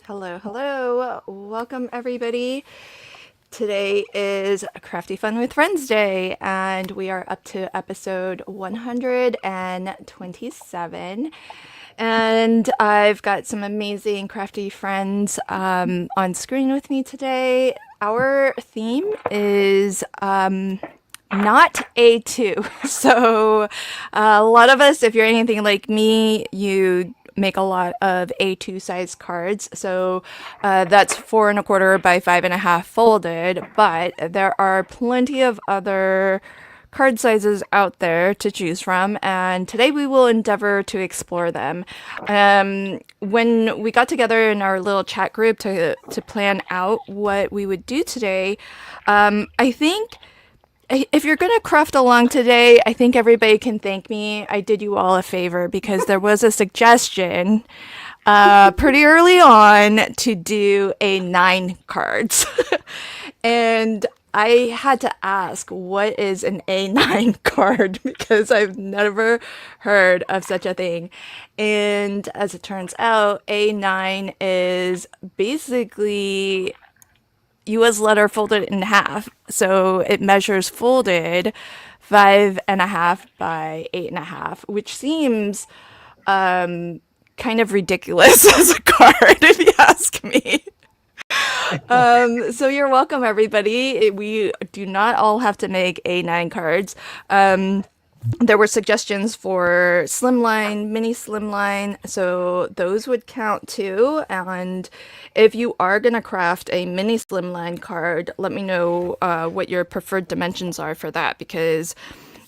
Hello, hello. Welcome, everybody. Today is Crafty Fun with Friends Day, and we are up to episode 127. And I've got some amazing crafty friends on screen with me today. Our theme is not A2. So, a lot of us, if you're anything like me, you make a lot of A2 size cards. So, that's 4 1/4 by 5 1/2 folded. But there are plenty of other card sizes out there to choose from, and today we will endeavor to explore them. When we got together in our little chat group to plan out what we would do today, I think if you're going to craft along today, I think everybody can thank me. I did you all a favor because there was a suggestion pretty early on to do A9 cards. And I had to ask, what is an A9 card? Because I've never heard of such a thing. And as it turns out, A9 is basically US letter folded in half. So it measures folded 5 1/2 by 8 1/2, which seems kind of ridiculous as a card, if you ask me. So you're welcome, everybody. We do not all have to make A9 cards. There were suggestions for slimline, mini slimline, so those would count too. And if you are going to craft a mini slimline card, let me know what your preferred dimensions are for that, because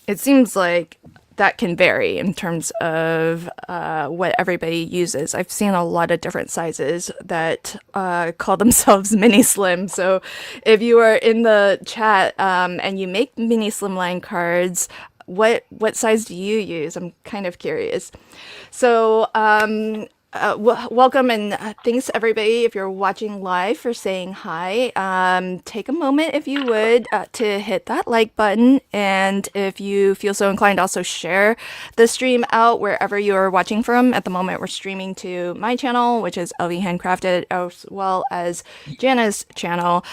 it seems like that can vary in terms of what everybody uses. I've seen a lot of different sizes that call themselves mini slim. So if you are in the chat and you make mini slimline cards, what size do you use? I'm kind of curious. So welcome and thanks everybody if you're watching live for saying hi. Take a moment if you would to hit that like button, and if you feel so inclined, also share the stream out wherever you're watching from. At the moment, we're streaming to my channel, which is LV Handcrafted, as well as Jana's channel.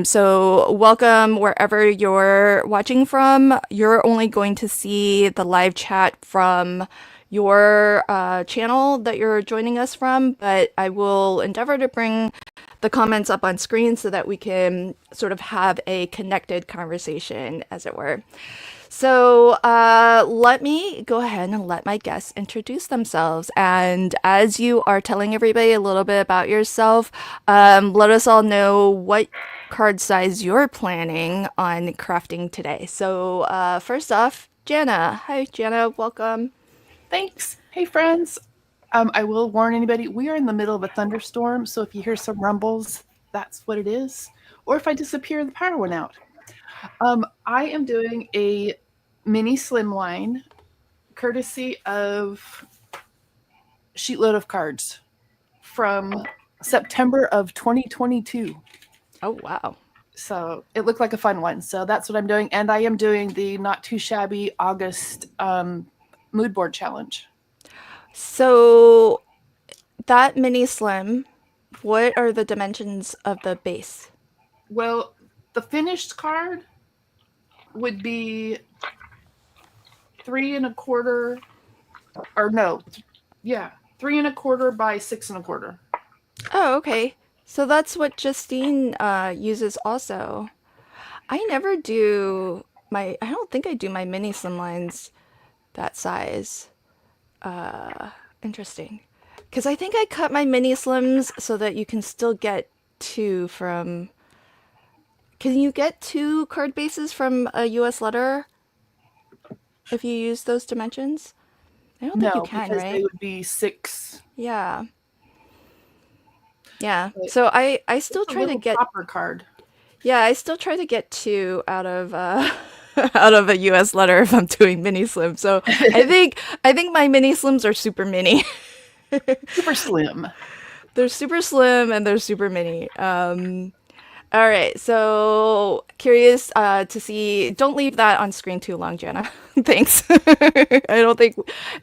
So welcome wherever you're watching from. You're only going to see the live chat from your channel that you're joining us from, but I will endeavor to bring the comments up on screen so that we can sort of have a connected conversation, as it were. So let me go ahead and let my guests introduce themselves. And as you are telling everybody a little bit about yourself, let us all know what card size you're planning on crafting today. So first off, Jana. Hi, Jana. Welcome. Thanks. Hey, friends. I will warn anybody, we are in the middle of a thunderstorm, so if you hear some rumbles, that's what it is. Or if I disappear, the power went out. I am doing a mini slimline, courtesy of Sheetload of Cards from September of 2022. Oh, wow. So it looked like a fun one. So that's what I'm doing. And I am doing the Not Too Shabby August mood board challenge. So that mini slim, what are the dimensions of the base? Well, the finished card would be 3 1/4, or no, yeah, 3 1/4 by 6 1/4. Oh, okay. So that's what Justine uses also. I never do I don't think I do my mini slimlines that size. Interesting. Because I think I cut my mini slims so that you can still get two from. Can you get two card bases from a US letter if you use those dimensions? I don't think you No, can, because they right? would be 6. Yeah. Yeah. But So I still it's a try to little get topper card. yeah, I still try to get two out of out of a US letter if I'm doing mini slim. So I think my mini slims are super mini. Super slim. They're super slim and they're super mini. All right, so curious to see. Don't leave that on screen too long, Jana. Thanks. I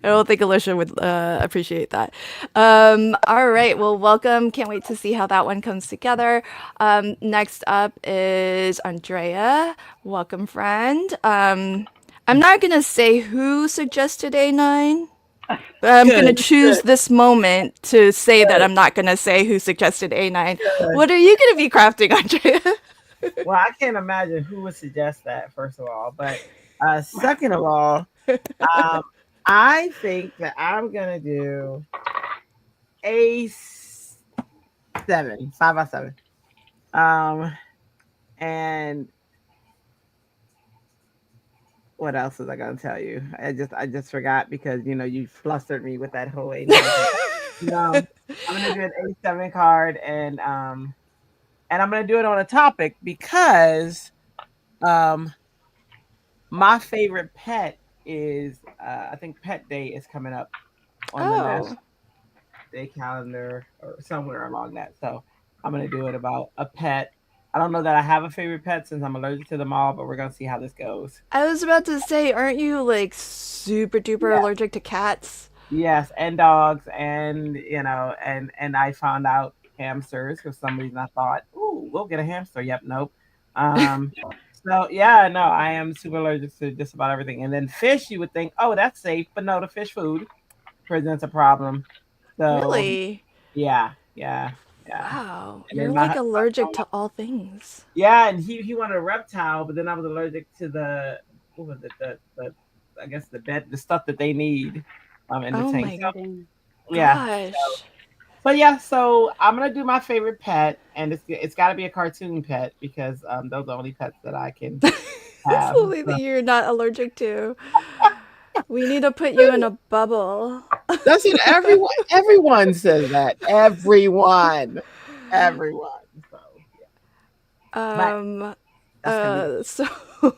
don't think Alicia would appreciate that. All right, well, welcome. Can't wait to see how that one comes together. Next up is Andrea. Welcome, friend. I'm not gonna say who suggested A9. But I'm gonna Good, choose good, this moment to say that good, I'm not gonna say who suggested A9. good. What are you gonna be crafting, Andrea? Well, I can't imagine who would suggest that, first of all. But second of all, um, I think that I'm gonna do A7, 5 by 7. Um, and what else was I gonna tell you? I just forgot because you flustered me with that whole A9 thing. No, I'm gonna do an A7 card, and I'm gonna do it on a topic because um my favorite pet is I think Pet Day is coming up on the Oh, National Day calendar or somewhere along that. So I'm gonna do it about a pet. I don't know that I have a favorite pet since I'm allergic to them all, but we're gonna see how this goes. I was about to say, aren't you like super duper Yeah. allergic to cats? Yes, and dogs, and and I found out hamsters for some reason. I thought, ooh, we'll get a hamster. Yep, nope. Um, so yeah, no, I am super allergic to just about everything. And then fish, you would think, oh, that's safe, but no, the fish food presents a problem. So Really? yeah, yeah, yeah. Wow, And you're then like allergic to all things. yeah, and he wanted a reptile, but then I was allergic to the what was it the I guess the stuff that they need in the Oh tank. my So Bedding. yeah. gosh. So yeah, so I'm gonna do my favorite pet, and it's got to be a cartoon pet because those are the only pets that I can It's have. only that So, you're not allergic to. We need to put you in a bubble. that's what everyone says that. Everyone. So yeah, but Um, that's gonna be so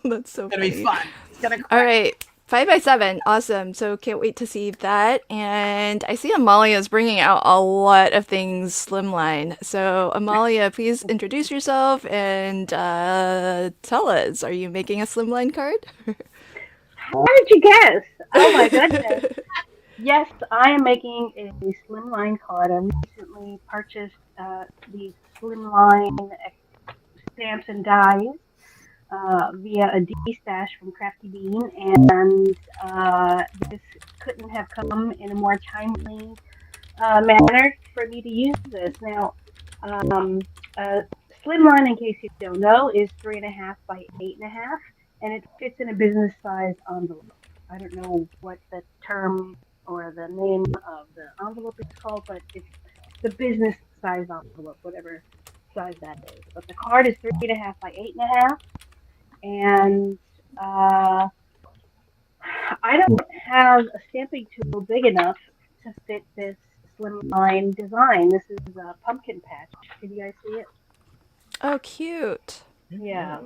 that's so gonna be funny. fun. It's gonna All crack. right, 5 by 7, awesome. So can't wait to see that. And I see Amalia is bringing out a lot of things slimline. So Amalia, please introduce yourself and tell us, are you making a slimline card? How did you guess? Oh my goodness. Yes, I am making a slimline card. I recently purchased these slimline stamps and dies via a D-stash from Crafty Bean, and this couldn't have come in a more timely manner for me to use this. Now, a slimline, in case you don't know, is 3.5 by 8.5, and it fits in a business size envelope. I don't know what the term or the name of the envelope is called, but it's the business size envelope, whatever size that is. But the card is 3.5 by 8.5, and uh, I don't have a stamping tool big enough to fit this slimline design. This is a pumpkin patch. Can you guys see it? Oh, cute. Yeah.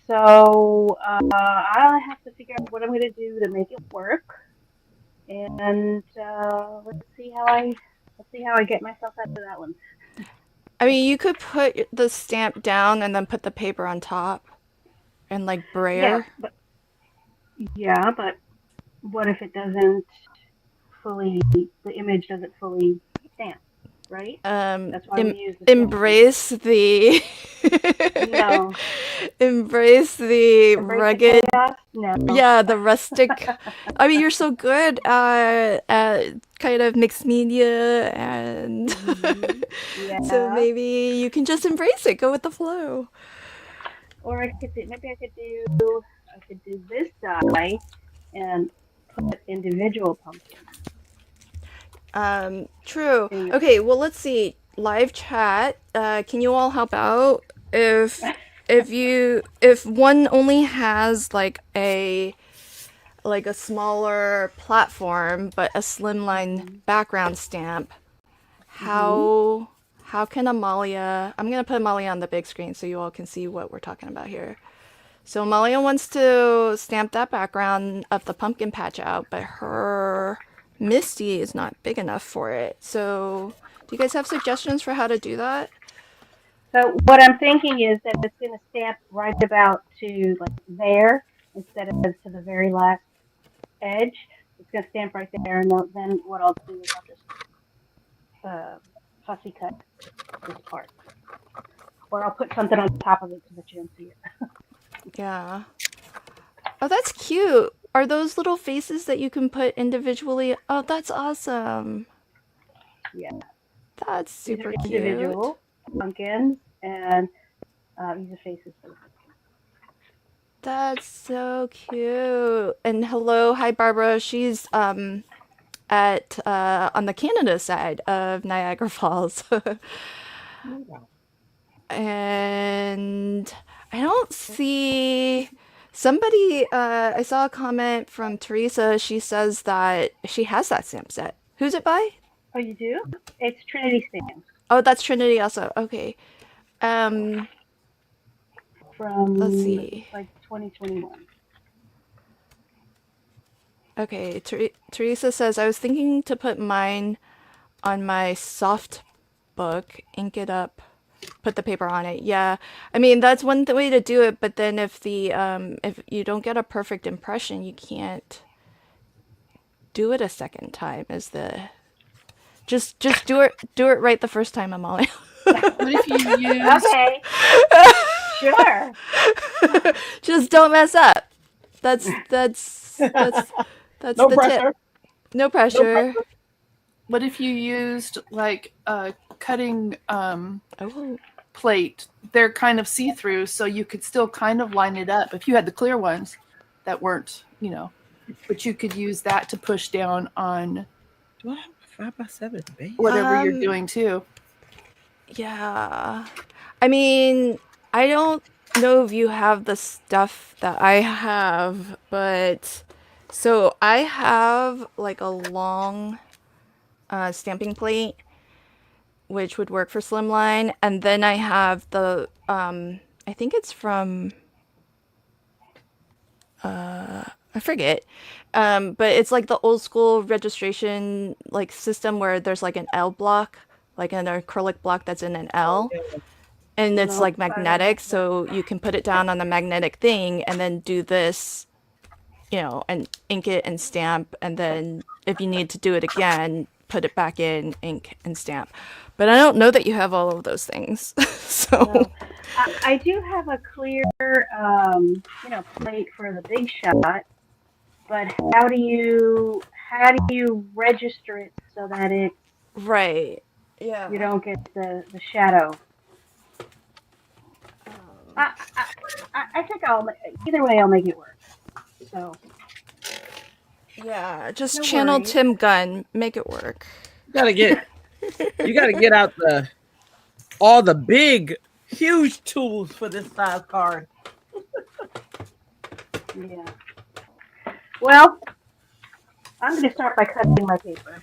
So I'll have to figure out what I'm going to do to make it work, and let's see how I get myself out of that one. I mean, you could put the stamp down and then put the paper on top and like Yeah, brayer. but but what if it doesn't fully? The image doesn't fully stamp, right? um That's why we em- use the stamping. embrace the No, embrace the embrace the rugged, chaos. No. yeah, the rustic. I mean, you're so good at kind of mixed media, and so Yeah. maybe you can just embrace it, go with the flow. Or I could do this die and put individual pumpkins True. in the. Okay, well, let's see. Live chat. Can you all help out? If one only has like a smaller platform but a slimline Mhm. background stamp, Mhm. how can Amalia? I'm gonna put Amalia on the big screen so you all can see what we're talking about here. So Amalia wants to stamp that background of the pumpkin patch out, but her Misty is not big enough for it. So do you guys have suggestions for how to do that? So what I'm thinking is that it's going to stamp right about to like there instead of to the very last edge. It's going to stamp right there, and then what I'll do is I'll just uh, fussy cut this part, or I'll put something on top of it so that you don't see it. Yeah. Oh, that's cute. Are those little faces that you can put individually? Oh, that's awesome. Yeah, That's these are super cute. individual pumpkins, and these are faces for the pumpkins. That's so cute. And hello, hi Barbara. She's at on the Canada side of Niagara Falls. And I don't see somebody I saw a comment from Teresa. She says that she has that stamp set. Who's it by? Oh, you do? It's Trinity stamps Oh, that's Trinity also. Okay. Um, let's from see. like 2021. Okay, Teresa says I was thinking to put mine on my soft book, ink it up, put the paper on it. Yeah, I mean that's one way to do it, but then if you don't get a perfect impression, you can't do it a second time. Is the just do it right the first time, Amalia. What if you use Okay, sure. Just don't mess up. That's No the pressure. tip. No No pressure. pressure. what if you used like a cutting Oh, plate? They're kind of see-through, so you could still kind of line it up if you had the clear ones that weren't, but you could use that to push down on Do I have a 5x7 base? whatever you're doing too. yeah. I mean, I don't know if you have the stuff that I have, but so I have like a long stamping plate, which would work for slimline, and then I have the I think it's from I forget. But it's like the old school registration like system where there's like an L block, like an acrylic block that's in an L, and it's No, like I don't magnetic, have that. so you can put it down on the magnetic thing and then do this, and ink it and stamp, and then if you need to do it again, put it back in, ink and stamp. But I don't know that you have all of those things. So, No, I do have a clear, plate for the big shot. But how do you register it so that right. you Yeah. don't get the shadow? I, I I think either way I'll make it work. So Yeah, just no channel worries. Tim Gunn, make it work. You gotta get out all the big, huge tools for this size card. Yeah. Well, I'm going to start by cutting my paper.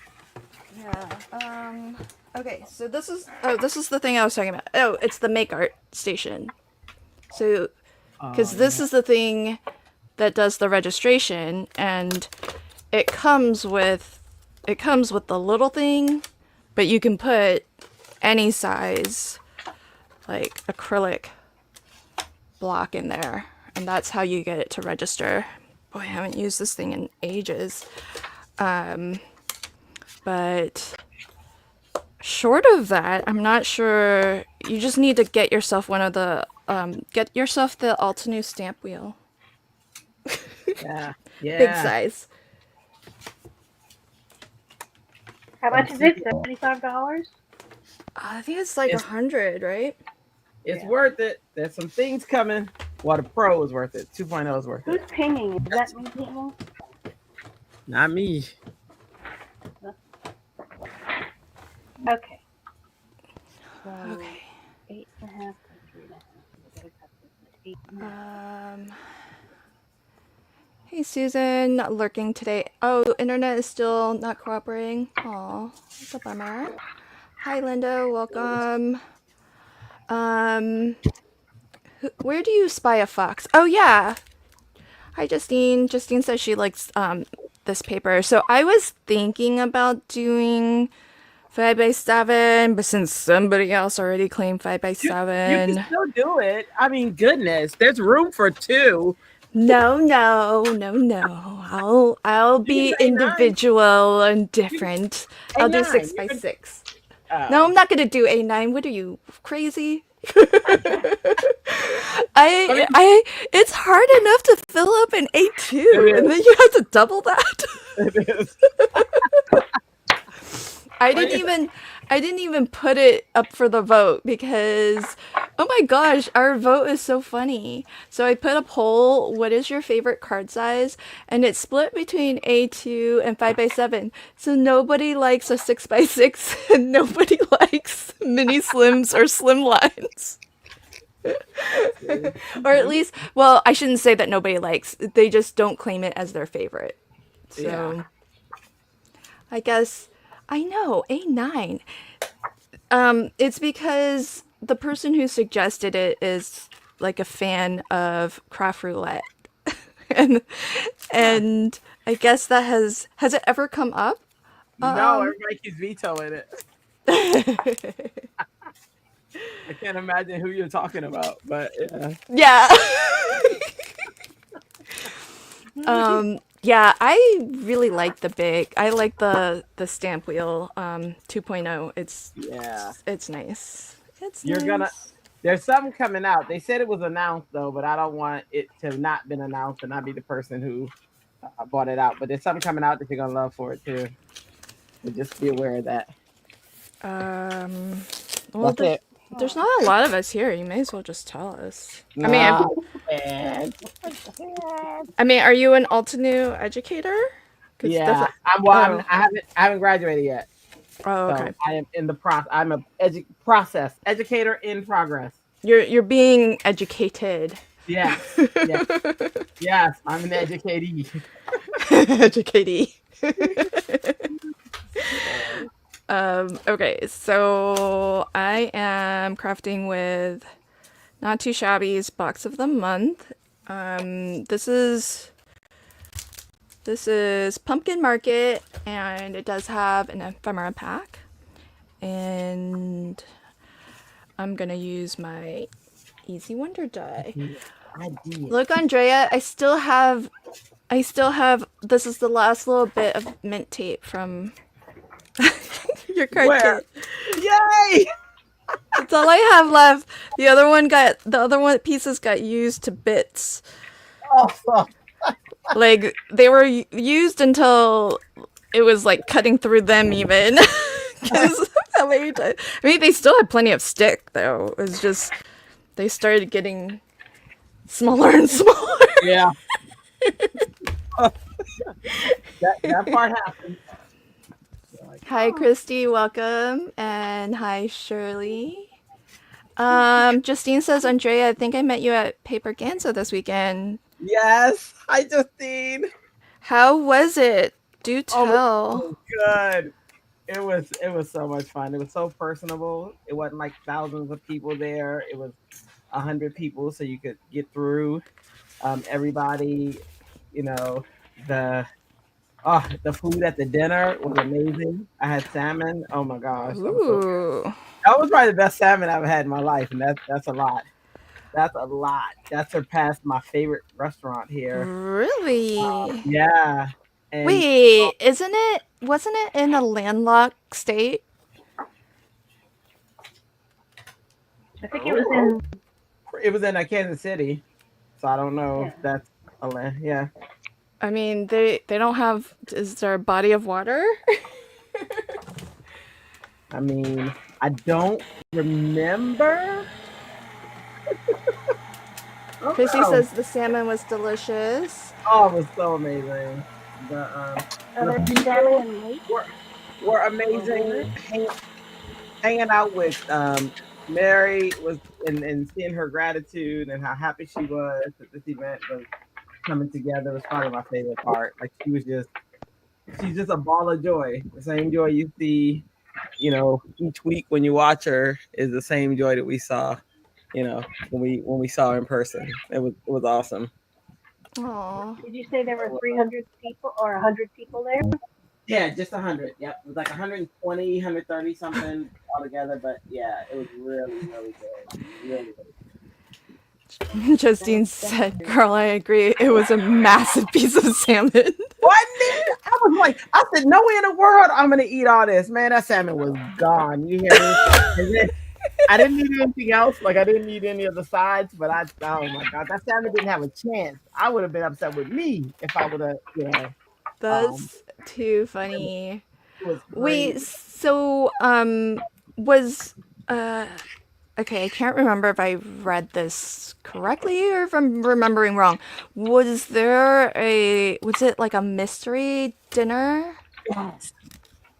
Yeah. Okay, so this is the thing I was talking about. Oh, it's the make art station. So, because this is the thing that does the registration, and it comes with the little thing, but you can put any size like acrylic block in there, and that's how you get it to register. Boy, I haven't used this thing in ages. But short of that, I'm not sure. You just need to get yourself one of the get yourself the Altenew stamp wheel, Yeah. big size. How much is it? $75? I think it's like It's- 100, right? It's worth it. There's some things coming. Well, the Pro is worth it. 2.0 is worth Who's it. pinging? Is that me pinging? Not me. Okay. So Okay. 8.5 by 3.5. I gotta cut this at 8.5. Hey Susan, not lurking today. Oh, internet is still not cooperating. Aw, that's a bummer. Hi Linda, welcome. Where do you spy a fox? Oh yeah. Hi Justine. Justine says she likes this paper. So I was thinking about doing 5x7, but since somebody else already claimed You can 5x7. still do it. I mean, goodness, there's room for two. No, no, no, no. I'll You can be say nine. individual and different. Say I'll do nine. six You by can, six. No, I'm oh. not gonna do A9. What are you, crazy? I mean, It's hard enough to fill up an A2, it and then you have to double that. It is. I didn't even put it up for the vote because oh my gosh, our vote is so funny. So I put a poll, what is your favorite card size? And it's split between A2 and 5x7. So nobody likes a 6x6 and nobody likes mini slims or slim lines. Or at least, well, I shouldn't say that nobody likes. They just don't claim it as their favorite. So Yeah. I guess I know A9. It's because the person who suggested it is like a fan of craft roulette, and and I guess that has it ever come up? No, everybody keeps vetoing it. I can't imagine who you're talking about, but yeah. Yeah. Yeah, I really like the big. I like the stamp wheel 2.0. Yeah. It's nice. It's You're gonna. nice. There's something coming out. They said it was announced though, but I don't want it to have not been announced and not be the person who bought it out. But there's something coming out that you're gonna love for it too. So just be aware of that. Well, That's it. there's not a lot of us here. You may as well just tell us. I mean, Man. I mean, are you an Altenew educator? 'Cause Yeah, that's I haven't graduated yet. oh, So okay. I am in the process. I'm a process educator in progress. You're being educated. Yes, yes, yes. I'm an educatee. Educatee. Okay, so I am crafting with Not Too Shabby's Box of the Month. This is Pumpkin Market, and it does have an ephemera pack. And I'm gonna use my Easy Wonder die. I did. Look, Andrea, I still have. This is the last little bit of mint tape from your card Where? kit. Yay! That's all I have left. The other one pieces got used to bits. Oh, Like they were used until it was like cutting through them even. 'Cause I mean, they still had plenty of stick though. It was just they started getting smaller and smaller. yeah. that part happened. Hi, Christy, welcome, and hi, Shirley. Justine says, Andrea, I think I met you at Paper Ganzo this weekend. Yes, hi Justine. How was it? Do tell. Oh, good. It was so much fun. It was so personable. It wasn't like thousands of people there. It was 100 people, so you could get through. Everybody, you know, the food at the dinner was amazing. I had salmon. Oh my gosh. Ooh. That was probably the best salmon I've had in my life, and that's a lot. That's a lot. That surpassed my favorite restaurant here. Really? Yeah. And Wait, wasn't it in a landlocked state? I think it was in. it was in Kansas City, so I don't know Yeah. if that's a land. Yeah. I mean, they don't have, is there a body of water? I mean, I don't remember. Chrissy Oh, says the salmon was delicious. oh, it was so amazing. The Other people salmon and meat. were amazing. Hanging out with Mary was and seeing her gratitude and how happy she was that this event was coming together was probably my favorite part. Like she's just a ball of joy. The same joy you see, each week when you watch her is the same joy that we saw, when we saw her in person. It was awesome. Aww. Did you say there were 300 people or 100 people there? Yeah, just 100. Yep, it was like 120, 130 something altogether. But yeah, it was really, really good. Really, really Justine said, "Girl, I agree. It was a massive piece of salmon." wasn't it? I was like, I said, no way in the world I'm gonna eat all this. Man, that salmon was gone. You hear me? And then I didn't need anything else. Like I didn't need any of the sides, but oh my god, that salmon didn't have a chance. I would have been upset with me if I would have, um, That's too funny. it was Wait, crazy. so was uh okay, I can't remember if I read this correctly or if I'm remembering wrong. Was it like a mystery dinner? Yes.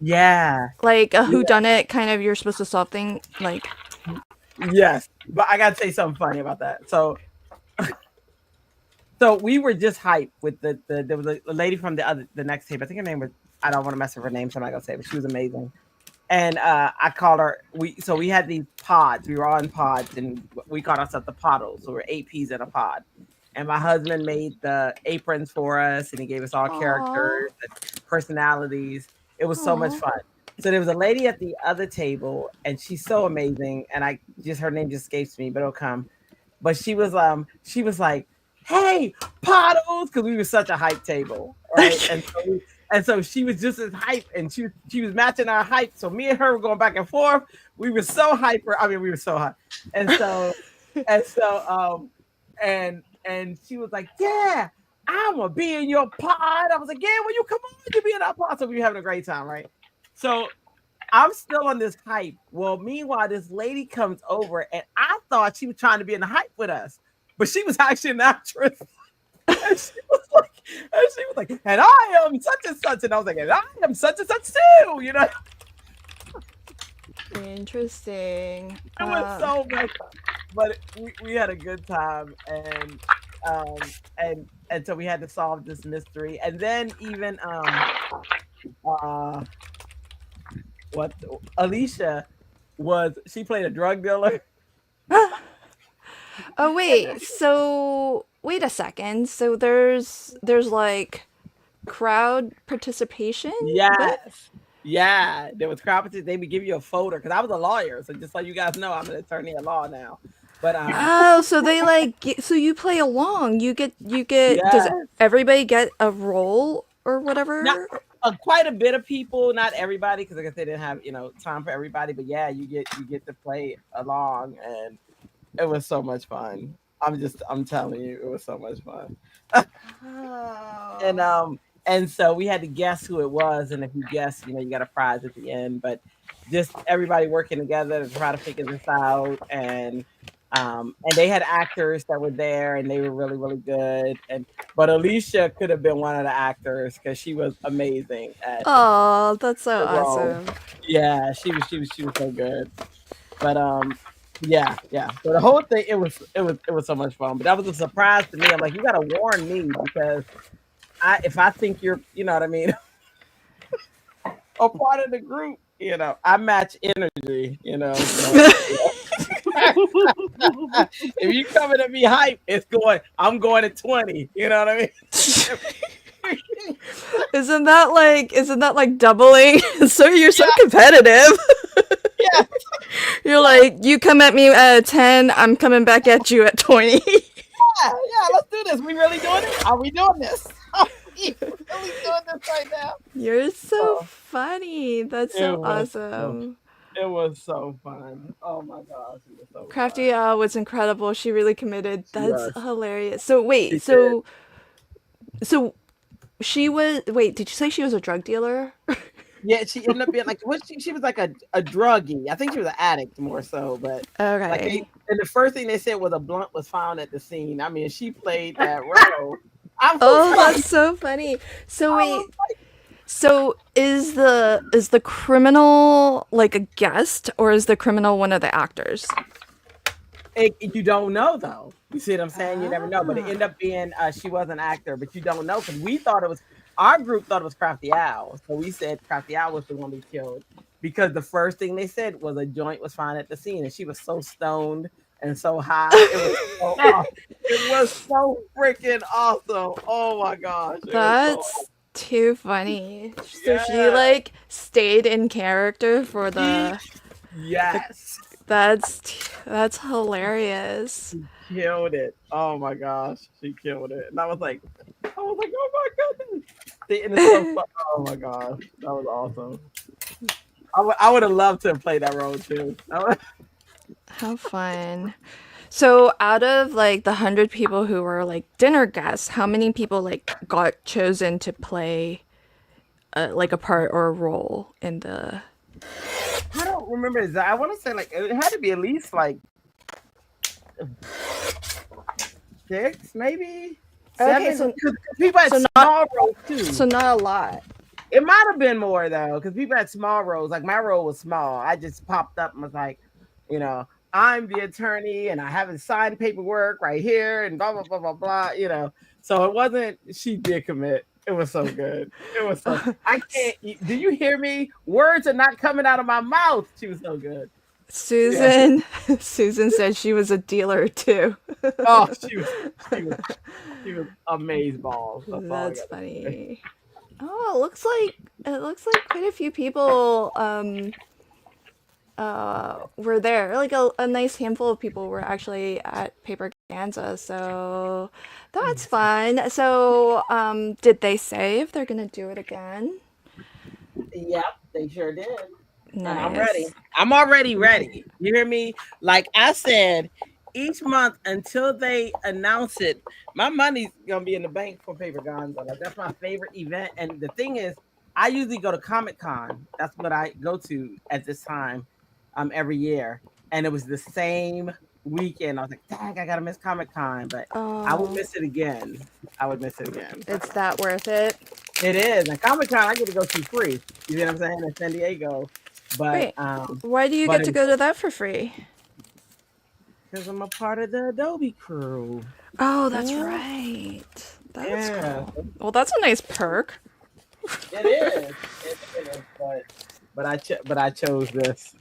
Yeah. Like a Yeah. whodunit kind of, you're supposed to solve thing like Yes. But I gotta say something funny about that. So we were just hyped with there was a lady from the next tape. I think her name was, I don't want to mess up her name, so I'm not gonna say it, but she was amazing. And I called her. We had these pods. We were all in pods, and we called ourselves the Poddles. So we're 8 peas in a pod. And my husband made the aprons for us, and he gave us all aw, characters and personalities. It was so much aw. fun. So there was a lady at the other table, and she's so amazing. And her name just escapes me, but it'll come. But she was like, "Hey, Poddles," because we were such a hype table, right? And so she was just as hype, and she was matching our hype. So me and her were going back and forth. We were so hyper. I mean, we were so hot. And so and so and she was like, "Yeah, I'm gonna be in your pod." I was like, "Yeah, well, you come on, you be in our pod." So we were having a great time, right? So I'm still on this hype. Well, meanwhile, this lady comes over, and I thought she was trying to be in the hype with us, but she was actually an actress. And she was like, and I am such and such, and I was like, and I am such and such too. Interesting. It was so much fun. But we had a good time, um and so we had to solve this mystery, and then even uh what Alicia she played a drug dealer. Oh wait, so wait a second. So there's like crowd participation? What? Yes. Yeah, there was competition. They would give you a folder because I was a lawyer, so just so you guys know, I'm an attorney at law now. But Oh, so they like so you play along. Does yeah, everybody get a role or not whatever? quite a bit of people, not everybody, because I guess they didn't have time for everybody. But yeah, you get to play along, and it was so much fun. I'm telling you, it was so much fun. and Oh. um and so we had to guess who it was, and if you guess, you got a prize at the end. But just everybody working together to try to figure this out, and they had actors that were there, and they were really really good. But Alicia could have been one of the actors because she was amazing at Oh, that's so the role. awesome. Yeah, she was so good. But yeah. So the whole thing, it was so much fun. But that was a surprise to me. I'm like, you gotta warn me, because if I think you're, you know what I mean, a part of the group, I match energy, So if you coming to be hype, I'm going at 20. You know what I mean? Isn't that like doubling? So you're so Yeah, competitive. yeah, You're like, you come at me at 10, I'm coming back at you at 20. yeah. Let's do this. We really doing it? Are we doing this? Are we really doing this right now? You're so So funny. That's it so was so awesome. it was so fun. Oh my gosh, it was so fun. Crafty was incredible. She really committed. She That's was. hilarious. So wait, She did. so she was wait, did you say she was a drug dealer? Yeah, she ended up being like she was like a druggie. I think she was an addict more so, but like Okay. and the first thing they said was a blunt was found at the scene. I mean, she played that role. I'm Oh, like, that's so funny. So I wait, was so is the criminal like a guest or is the criminal one of the actors? you don't know though. You see what I'm saying? You never know. But it ended Ah. up being she was an actor, but you don't know because we thought it was our group thought it was Crafty Owl. So we said Crafty Owl was the one we killed because the first thing they said was a joint was found at the scene, and she was so stoned and so high. It was so awesome. It was so freaking awesome. Oh my gosh. It was so That's awesome. too funny. So she Yeah. like stayed in character for the. Yes. That's hilarious. She killed it. Oh my gosh, she killed it. And oh my goodness. And it's so fun. Oh my gosh, that was awesome. I would have loved to have played that role too. How fun. So out of like the 100 people who were like dinner guests, how many people like got chosen to play like a part or a role in the. I don't remember exactly. I want to say like it had to be at least like 6, maybe 7. Okay, so Because people had so small roles too. so not a lot. It might have been more though, because people had small roles. Like my role was small. I just popped up and was like, you know, I'm the attorney and I haven't signed paperwork right here and blah blah blah blah blah. So it wasn't. She did commit. It was so good. It was so. I can't. Do you hear me? Words are not coming out of my mouth. She was so good. Susan Susan said she was a dealer too. Oh, she was amazing balls. That's all I That's gotta say. funny. Oh, it looks like quite a few people were there. Like a nice handful of people were actually at Paper Ganza, so that's fun. So, did they say if they're gonna do it again? Yep, they sure did. And I'm Nice. ready. I'm already ready. You hear me? Like I said, each month until they announce it, my money's gonna be in the bank for Paper Gonzo. Like that's my favorite event. And the thing is, I usually go to Comic Con. That's what I go to at this time, every year. And it was the same weekend. I was like, dang, I gotta miss Comic Con, but I would Oh, miss it again. I would miss it again. it's that worth it. It is. And Comic Con, I get to go to free. You know what I'm saying? In San Diego. But Wait, why do you but get to go to that for free? because I'm a part of the Adobe crew. Oh, that's Yeah. right. That's Yeah, cool. Well, that's a nice perk. it is. It is. But I chose this.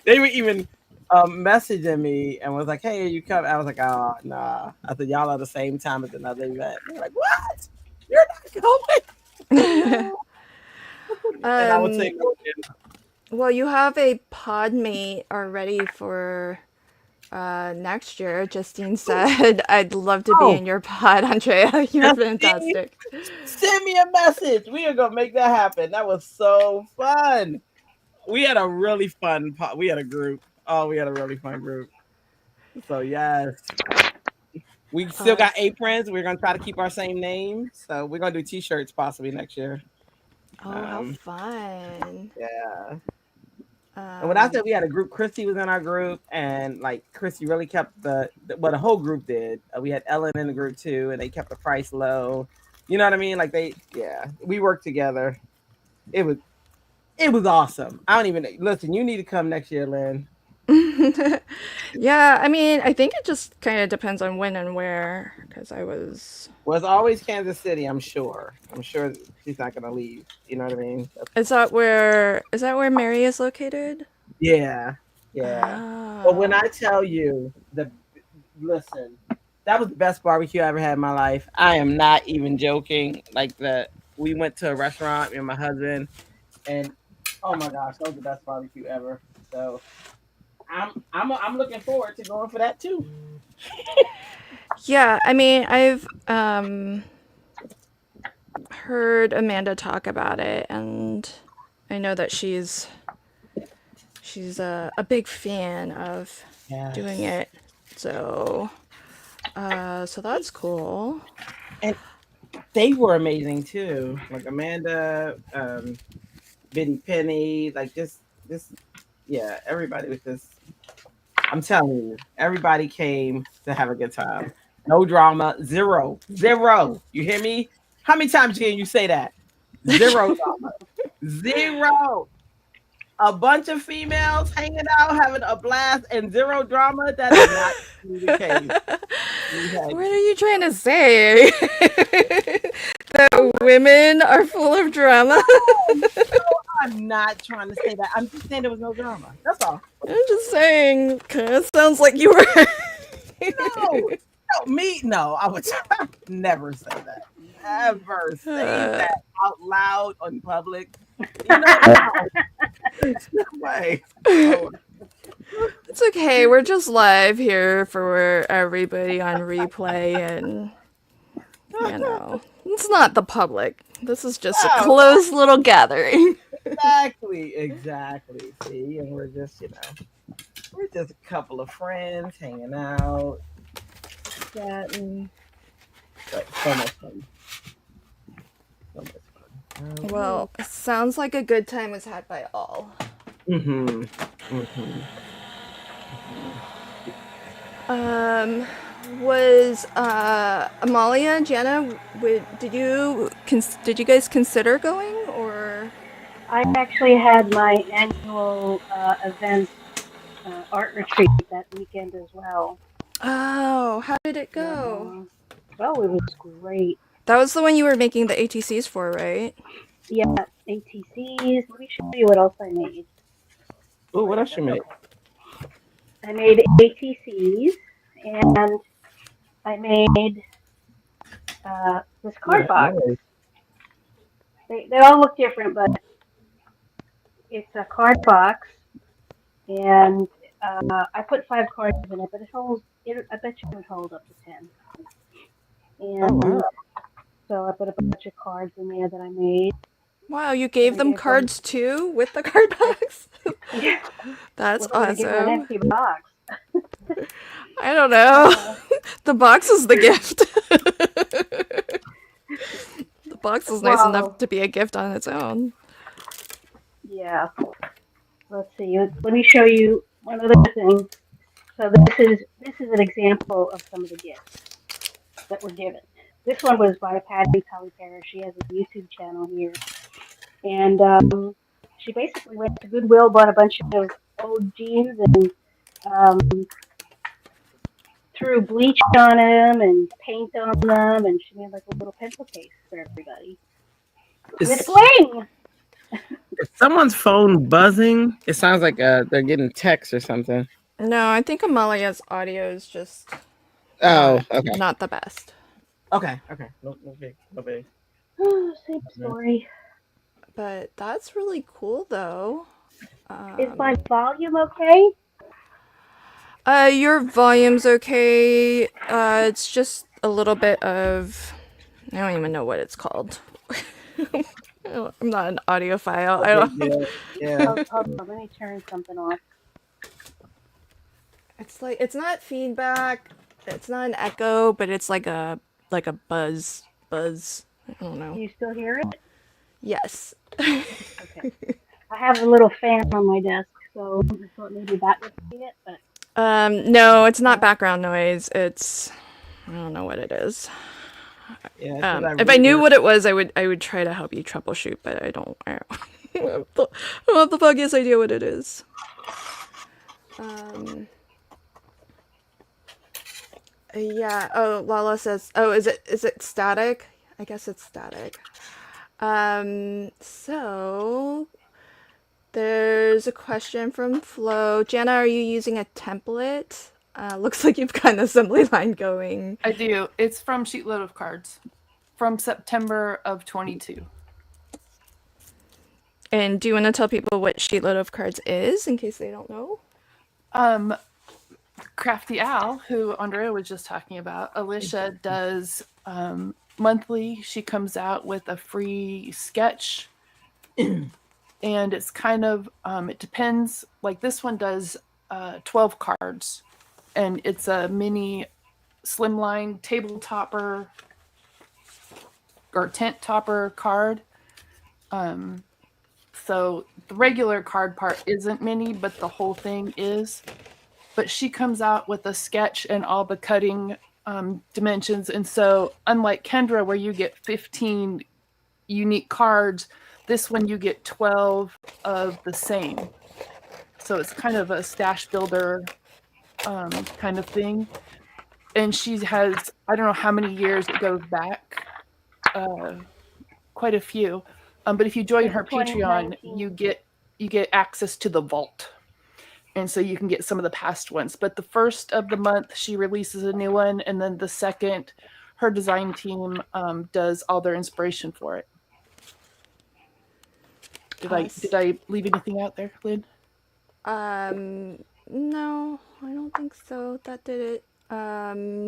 They were even messaging me and was like, "Hey, you come?" I was like, "Oh, nah." I said, "Y'all are the same time as another event." They're like, "What? You're not going?" And I would say, Um, "No." well, you have a pod mate already for next year. Justine said, I'd love to be Oh, in your pod, Andrea. You're Justine, fantastic. send me a message. We are gonna make that happen. That was so fun. We had a really fun. We had a group. Oh, we had a really fun group. So yes, we still Uh, got aprons. We're gonna try to keep our same name. So we're gonna do T-shirts possibly next year. oh, how Um, fun. yeah. And when I said we had a group, Christy was in our group, and like Christy really kept the whole group did. We had Ellen in the group too, and they kept the price low. You know what I mean? Like we worked together. It was awesome. I don't even listen. You need to come next year, Lynn. Yeah, I mean, I think it just kind of depends on when and where, because I was. Well, it's always Kansas City. I'm sure. I'm sure she's not gonna leave. You know what I mean? Is that where Mary is located? Yeah, yeah. But when I Oh. tell you listen, that was the best barbecue I ever had in my life. I am not even joking. Like we went to a restaurant, me and my husband, and oh my gosh, that was the best barbecue ever. So I'm looking forward to going for that too. Yeah, I mean, I've heard Amanda talk about it, and I know that she's a big fan of doing Yes. it. So so that's cool. And they were amazing too. Like Amanda, Biddy Penny, like just yeah, everybody was just I'm telling you, everybody came to have a good time. No drama, zero. Zero. You hear me? How many times can you say that? Zero drama. Zero. A bunch of females hanging out, having a blast, and zero drama. That is not the case. We had What are you trying to say? That women are full of drama? I'm not trying to say that. I'm just saying there was no drama. That's all. I'm just saying, 'cause it sounds like you were. No, no, me, no. I would never say that. ever say Uh, that out loud in public. You know, no, there's no way. Oh, it's okay. We're just live here for everybody on replay, and it's not the public. This is just a no, close little gathering. exactly. See, and we're just a couple of friends hanging out, chatting. But so much fun. So much fun. Well, sounds like a good time was had by all. Mm-hmm. Mm-hmm. Was Amalia, Jana, did you guys consider going, or? I actually had my annual event art retreat that weekend as well. Oh, how did it go? Well, it was great. That was the one you were making the ATCs for, right? Yeah, ATCs. Let me show you what else I made. Oh, what else you made? I made ATCs, and I made this card box. Nice. They all look different, but it's a card box, and I put 5 cards in it, but it holds. I bet you it would hold up to 10. And wow. so I put a bunch of cards in there that I made. Wow, you gave them cards too with the card box? Yeah. That's Well, give them an awesome. empty box. I don't know. The box is the gift. The box is nice enough to be a gift on its own. Yeah. Let's see. Let me show you one other thing. So this is an example of some of the gifts that were given. This one was by Patty Palipera. She has a YouTube channel here, and she basically went to Goodwill, bought a bunch of old jeans, and threw bleach on them and paint on them, and she made like a little pencil case for everybody. With bling! Is someone's phone buzzing? It sounds like they're getting text or something. No, I think Amalia's audio is just not the best. Okay. No big. Same story. But that's really cool, though. Is my volume okay? Your volume's okay. It's just a little bit of... I don't even know what it's called. I'm not an audiophile. I don't... Yeah. Hold on, let me turn something off. It's like, it's not feedback. It's not an echo, but it's like a buzz. I don't know. Do you still hear it? Yes. Okay. I have a little fan on my desk, so I thought maybe that would be it, but... No, it's not background noise. It's... I don't know what it is. Yeah, if I knew what it was, I would try to help you troubleshoot, but I don't have the foggiest idea what it is. Yeah. Oh, Lala says. Oh, is it static? I guess it's static. So there's a question from Flo. Jana, are you using a template? Looks like you've got an assembly line going. I do. It's from Sheetload of Cards from September of 22. And do you want to tell people what Sheetload of Cards is, in case they don't know? Crafty Al, who Andrea was just talking about, Alicia does monthly. She comes out with a free sketch. And it's kind of, it depends. Like this one does 12 cards. And it's a mini slimline table topper or tent topper card. So the regular card part isn't mini, but the whole thing is. But she comes out with a sketch and all the cutting dimensions. And so unlike Kendra, where you get 15 unique cards, this one you get 12 of the same. So it's kind of a stash builder kind of thing. And she has, I don't know how many years it goes back, quite a few. But if you join her Patreon, you get access to the vault. And so you can get some of the past ones. But the first of the month, she releases a new one. And then the second, her design team does all their inspiration for it. Did I leave anything out there, Lynn? No, I don't think so. That did it.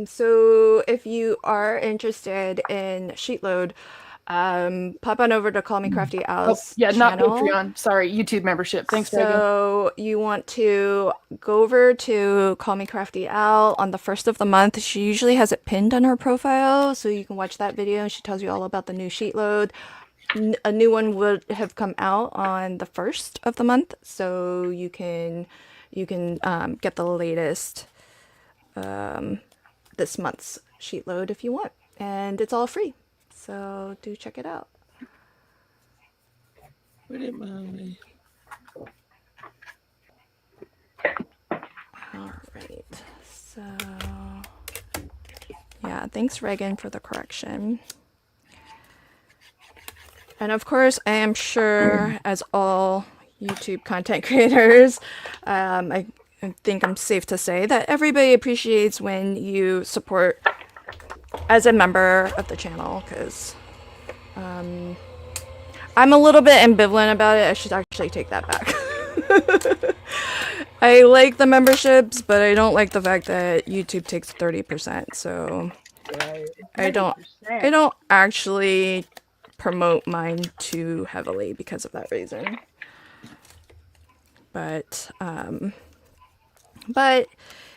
So if you are interested in sheet load, pop on over to Call Me Crafty Al's Yeah, not channel. Patreon. Sorry, YouTube membership. Thanks, Megan. So you want to go over to Call Me Crafty Al on the first of the month. She usually has it pinned on her profile, so you can watch that video. She tells you all about the new sheet load. A new one would have come out on the first of the month, so you can get the latest this month's sheet load if you want, and it's all free. So do check it out. All right. So yeah, thanks Reagan for the correction. And of course, I am sure, as all YouTube content creators, I think I'm safe to say that everybody appreciates when you support as a member of the channel, because I'm a little bit ambivalent about it. I should actually take that back. I like the memberships, but I don't like the fact that YouTube takes 30%. So I don't actually promote mine too heavily because of that reason. But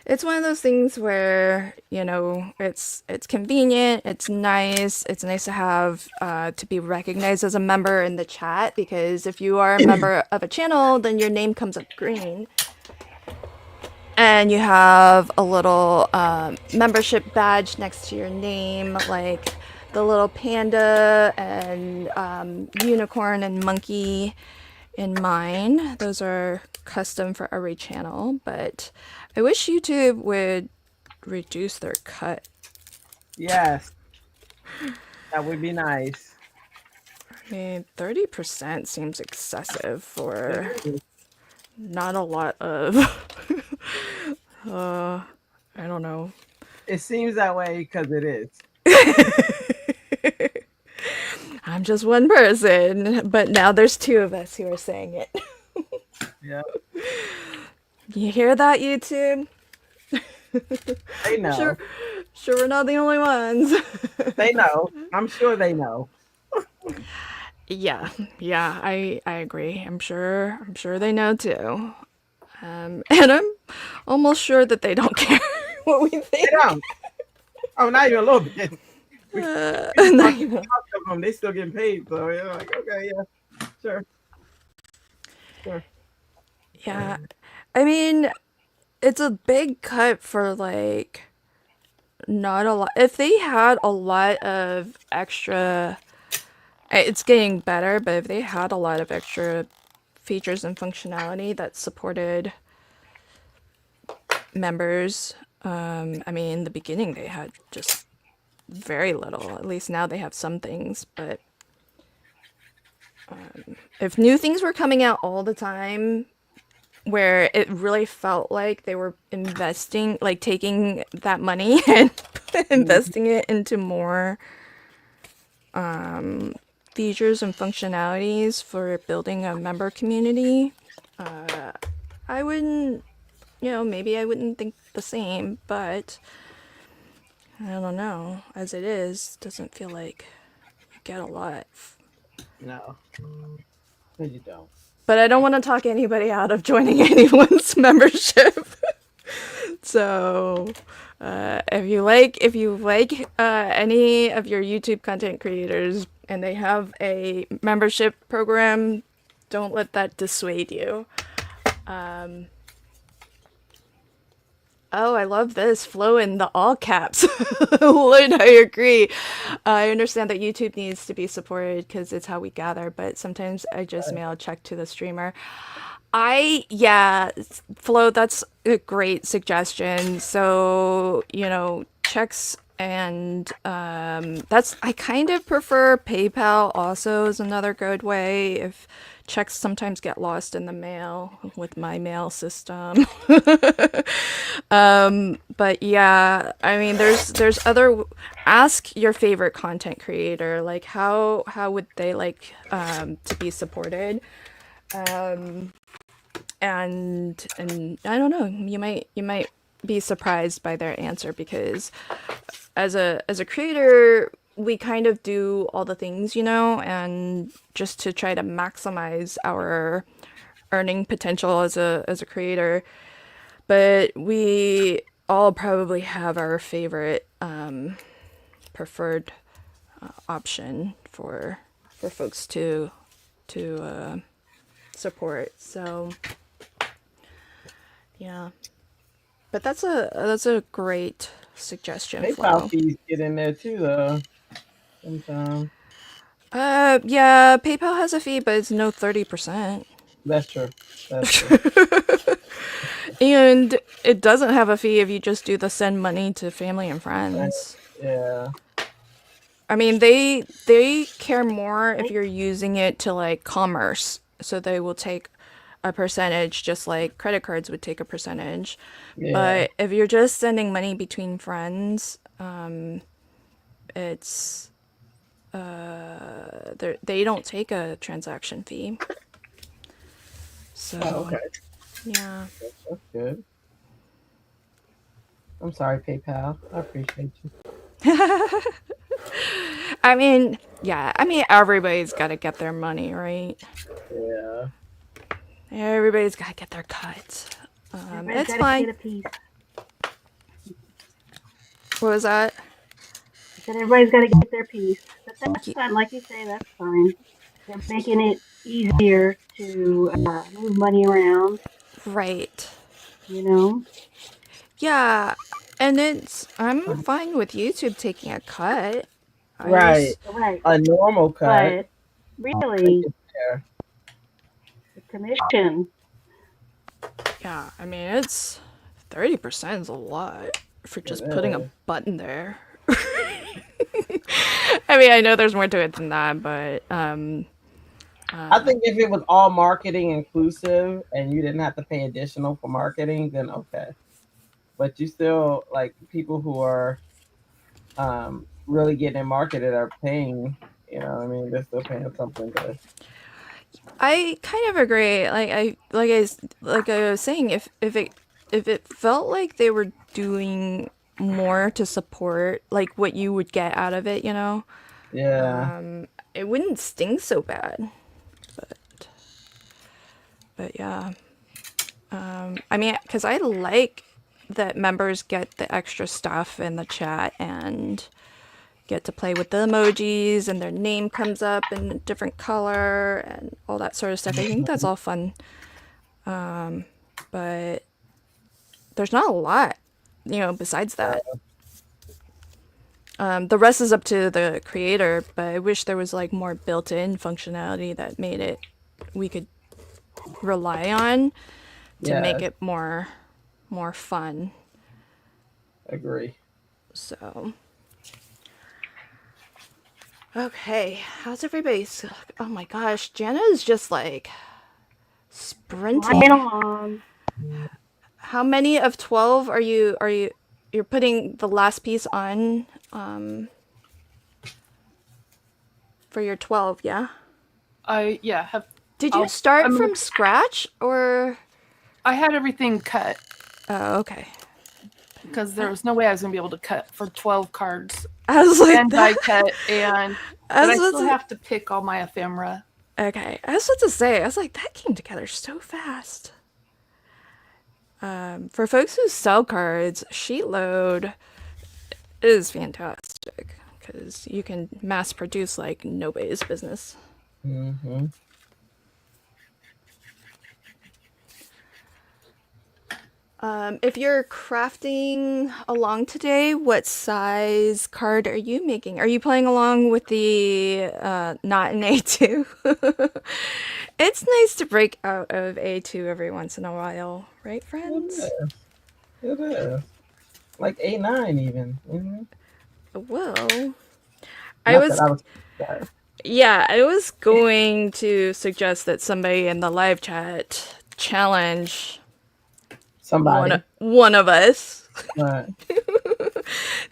it's one of those things where, you know, it's convenient, it's nice to have to be recognized as a member in the chat, because if you are a member of a channel, then your name comes up green. And you have a little membership badge next to your name, like the little panda and unicorn and monkey in mine. Those are custom for every channel, but I wish YouTube would reduce their cut. Yes, that would be nice. I mean, 30% seems excessive for not a lot of I don't know. It seems that way because it is. I'm just one person, but now there's two of us who are saying it. Yeah. You hear that, YouTube? They know. Sure we're not the only ones. They know. I'm sure they know. Yeah, I agree. I'm sure they know too. And I'm almost sure that they don't care what we think. They don't. Oh, not even a little bit. Not even. They still getting paid, so you're like, okay, yeah, sure. Yeah, I mean, it's a big cut for like not a lot. If they had a lot of extra, it's getting better, but if they had a lot of extra features and functionality that supported members, I mean, in the beginning they had just very little. At least now they have some things, but if new things were coming out all the time, where it really felt like they were investing, like taking that money and investing it into more features and functionalities for building a member community, I wouldn't, maybe I wouldn't think the same, but I don't know. As it is, doesn't feel like you get a lot. No, you don't. But I don't want to talk anybody out of joining anyone's membership. So, if you like any of your YouTube content creators and they have a membership program, don't let that dissuade you. Oh, I love this flow in the all caps. Lynn, I agree. I understand that YouTube needs to be supported because it's how we gather, but sometimes I just mail a check to the streamer. Flo, that's a great suggestion. So, checks and I kind of prefer PayPal also is another good way if checks sometimes get lost in the mail with my mail system. but yeah, I mean, there's other. Ask your favorite content creator, like how would they like to be supported, um, and I don't know. You might be surprised by their answer because as a creator, we kind of do all the things, and just to try to maximize our earning potential as a creator. But we all probably have our favorite preferred option for folks to support. So yeah, but that's a great suggestion, PayPal Flo. fees get in there too, though. Sometimes Yeah, PayPal has a fee, but it's no 30%. that's true. That's true. And it doesn't have a fee if you just do the send money to family and Right. friends. Yeah. I mean, they care more if Right? you're using it to like commerce. So they will take a percentage just like credit cards would take a percentage. Yeah. But if you're just sending money between friends, it's they don't take a transaction fee. Oh, So, okay. yeah. That's good. I'm sorry, PayPal. I appreciate you. I mean, yeah. I mean, everybody's got to get their money, right? Yeah. Everybody's got to get their cut. Everybody's It's got to fine. get a piece. What was that? I said everybody's got to get their piece. But that's Ye- fine. Like you say, that's fine. They're making it easier to move money around, Right. you know? Yeah. And I'm fine with YouTube taking a cut. I Right. just, Right. A normal cut. But really, There. the commission, yeah. I mean, it's 30% is a lot for It just putting a is. button there. I mean, I know there's more to it than that, but I think if it was all marketing inclusive and you didn't have to pay additional for marketing, then okay. But you still like people who are really getting marketed are paying. You know, what I mean, they're still paying something to. I kind of agree. Like I was saying, if it felt like they were doing more to support like what you would get out of it, Yeah. it wouldn't sting so bad. But but yeah, I mean, because I like that members get the extra stuff in the chat and get to play with the emojis and their name comes up in a different color and all that sort of stuff. I think that's all fun. But there's not a lot, besides that. The rest is up to the creator, but I wish there was like more built-in functionality that made it we could rely on to make Yeah. it more fun. Agree. So okay, how's everybody's? Oh my gosh, Jana is just like sprinting. right along. How many of 12 you're putting the last piece on for your 12, yeah? Have. Did you I'll- start I'm- from scratch or I had everything cut oh, okay. because there was no way I was gonna be able to cut for 12 cards I was like and die cut, and I but I was still about have to pick all my ephemera. okay. I was about to say, I was like, that came together so fast. For folks who sell cards, sheet load is fantastic because you can mass produce like nobody's business. Mm-hmm. If you're crafting along today, what size card are you making? Are you playing along with the not an A2? It's nice to break out of A2 every once in a while, right, It friends? is. It is. Like A9 even. Mm-hmm. Well, I Not was, that I was. Sorry. yeah, I was going to suggest that somebody in the live chat challenge Somebody. one of us. But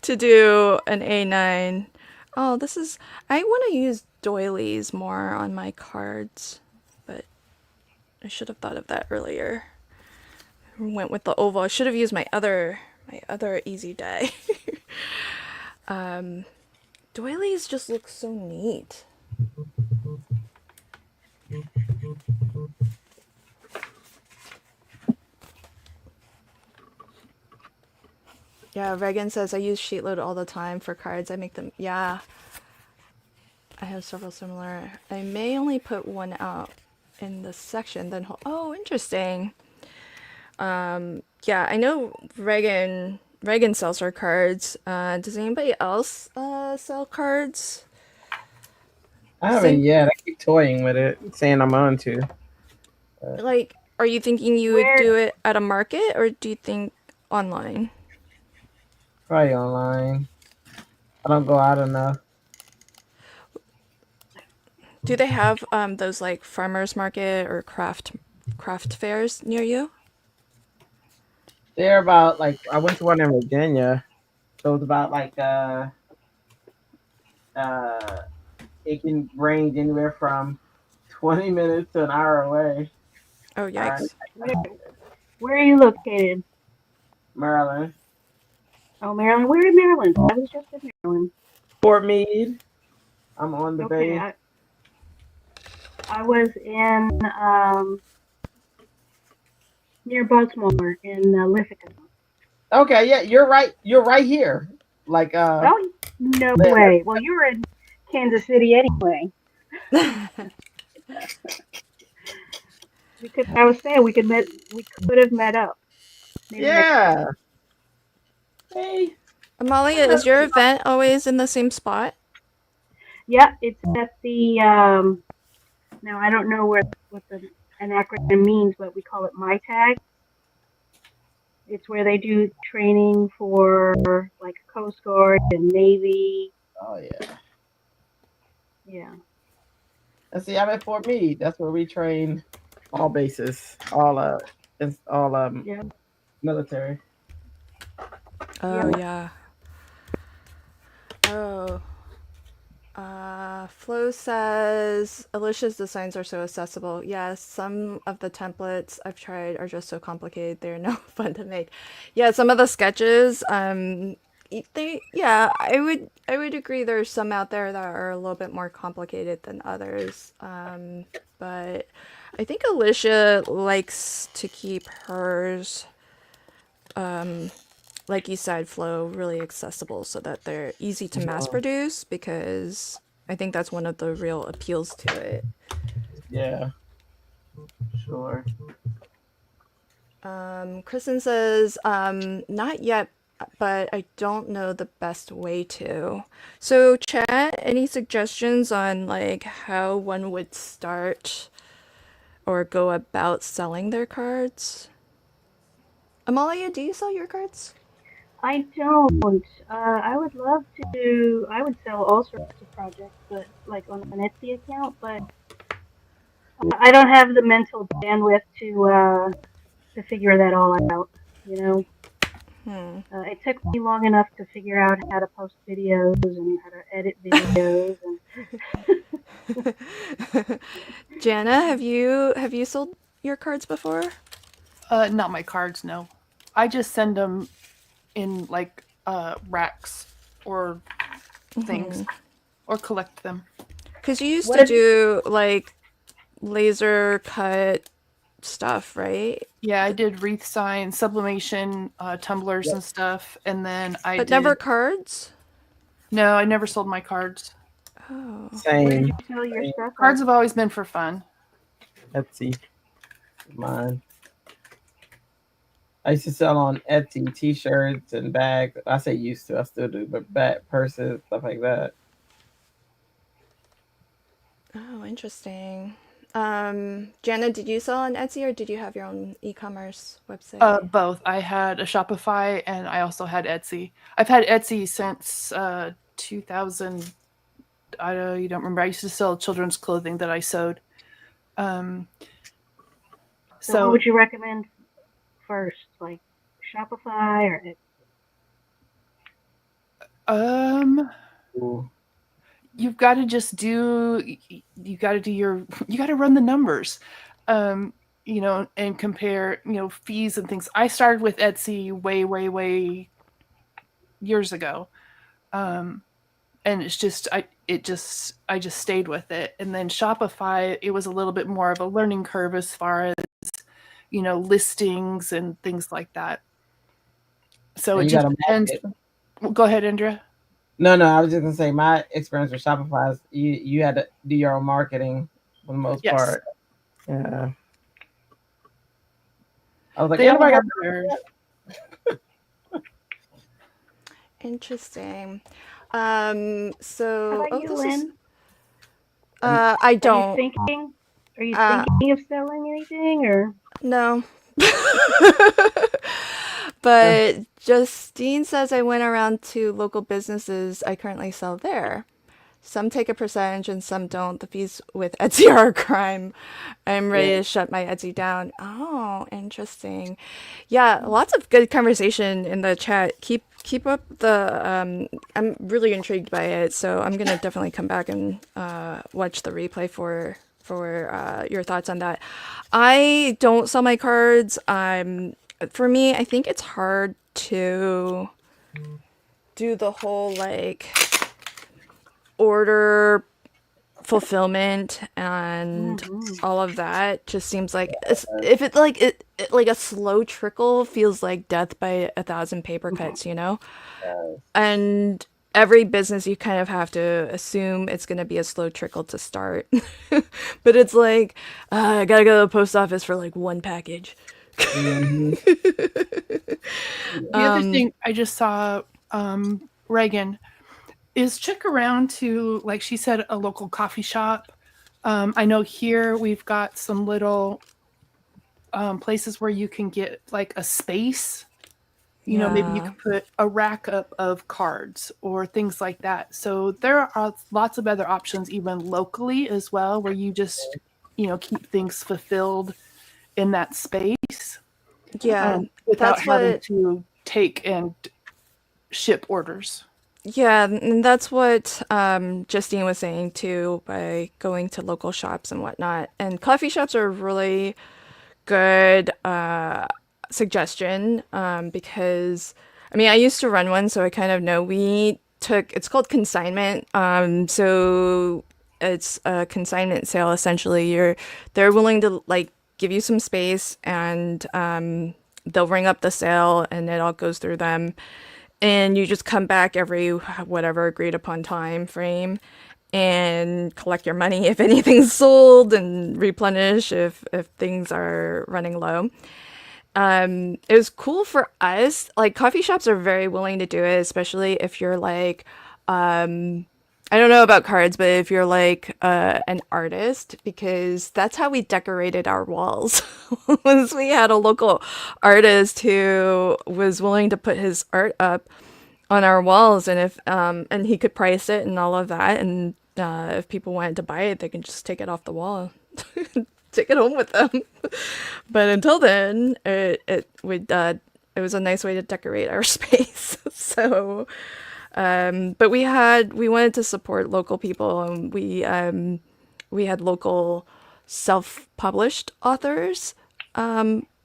to do an A9. Oh, I want to use doilies more on my cards, but I should have thought of that earlier. Went with the oval. I should have used my other easy die. Doilies just look so neat. Yeah, Reagan says I use sheet load all the time for cards. I make them. Yeah, I have several similar. I may only put one out in this section, then oh, interesting. Yeah, I know Reagan sells her cards. Does anybody else sell cards? I haven't yet. I keep toying with it, saying I'm on to. Like, are you thinking you would Where do it at a market, or do you think online? Probably online. I don't go out enough. Do they have those like farmers market or craft fairs near you? They're about like I went to one in Virginia. So it's about like uh it can range anywhere from 20 minutes to an hour away. Oh, yikes. where are you located? Maryland. Oh, Maryland. Where in Maryland? I was just in Maryland. Fort Meade. I'm on the Okay, base. I was in near Baltimore in Lithica. Okay, yeah, you're right. You're right here. Like Oh, no there- way. Well, you were in Kansas City anyway. I was saying we could have met up. Maybe next yeah. time. Hey. Amalia, is your event always in the same spot? Yeah, it's at the now I don't know what an acronym means, but we call it MyTag. It's where they do training for like Coast Guard and Navy. Oh yeah. Yeah. And see, I'm at Fort Meade. That's where we train all bases, it's all Yeah. military. Oh, yeah. Oh. Flo says Alicia's designs are so accessible. Yes, some of the templates I've tried are just so complicated. They're no fun to make. Yeah, some of the sketches, I would agree there's some out there that are a little bit more complicated than others. But I think Alicia likes to keep hers, like you said, Flo, really accessible so that they're easy to mass produce, because I think that's one of the real appeals to it. Yeah. Sure. Kristen says, not yet, but I don't know the best way to. So, chat, any suggestions on like how one would start or go about selling their cards? Amalia, do you sell your cards? I don't. I would love to. I would sell all sorts of projects, but like on an Etsy account. But I don't have the mental bandwidth to figure that all out. You know, it took me long enough to figure out how to post videos and how to edit videos. And Jana, have you sold your cards before? Not my cards, no. I just send them in like racks or things, or collect them. Because you used to do like laser cut stuff, right? Yeah, I did wreath signs, sublimation, tumblers and stuff, and then But never cards? No, I never sold my cards. Oh. where did Same. you sell your stuff? Cards have always been for fun. Etsy. Mine. I used to sell on Etsy t-shirts and bags. I say used to, I still do, but bag, purses, stuff like that. Oh, interesting. Jana, did you sell on Etsy or did you have your own e-commerce website? Both. I had a Shopify and I also had Etsy. I've had Etsy since 2000. You don't remember. I used to sell children's clothing that I sewed. So what would you recommend first, like Shopify or Etsy? Um, Ooh. you've got to just do. You got to do your. You got to run the numbers, um, and compare, fees and things. I started with Etsy way, way, way years ago, um, and it's just I just stayed with it. And then Shopify, it was a little bit more of a learning curve as far as listings and things like that. So And it you just got to depends. market. Go ahead, Andrea. No, I was just gonna say my experience with Shopify is you had to do your own marketing for the most Yes, part. Yeah. I was like, they ain't all nobody got have their. Interesting. How So, about oh, you, this is. Lynn? I Are you don't. thinking? Are you Uh, thinking of selling anything, or no. But Justine says I went around to local businesses I currently sell there. Some take a percentage and some don't. The fees with Etsy are a crime. I'm ready Yeah. to shut my Etsy down. Oh, interesting. Yeah, lots of good conversation in the chat. Keep up the. I'm really intrigued by it, so I'm gonna definitely come back and watch the replay for your thoughts on that. I don't sell my cards. For me, I think it's hard to do the whole like order fulfillment and hmm all of that. Just seems like if it like like a slow trickle feels like death by a thousand paper cuts, you know? And every business you kind of have to assume it's going to be a slow trickle to start. But it's like I gotta go to the post office for like one package. Mhm. The other thing I just saw, Reagan, is check around to, like she said, a local coffee shop. I know here we've got some little places where you can get like a space. Maybe you Yeah. could put a rack up of cards or things like that. So there are lots of other options, even locally as well, where you just, keep things fulfilled in that space, Yeah, without that's having what to take and ship orders. yeah, and that's what Justine was saying too by going to local shops and whatnot. And coffee shops are a really good suggestion because I mean I used to run one, so I kind of know. We took it's called consignment. So it's a consignment sale essentially. They're willing to like give you some space and they'll ring up the sale and it all goes through them and you just come back every whatever agreed upon time frame and collect your money if anything's sold and replenish if things are running low. It was cool for us. Like coffee shops are very willing to do it, especially if you're like I don't know about cards, but if you're like an artist, because that's how we decorated our walls. Was we had a local artist who was willing to put his art up on our walls, and if and he could price it and all of that, and if people wanted to buy it, they can just take it off the wall, take it home with them. But until then, it was a nice way to decorate our space. So but we wanted to support local people, and we had local self-published authors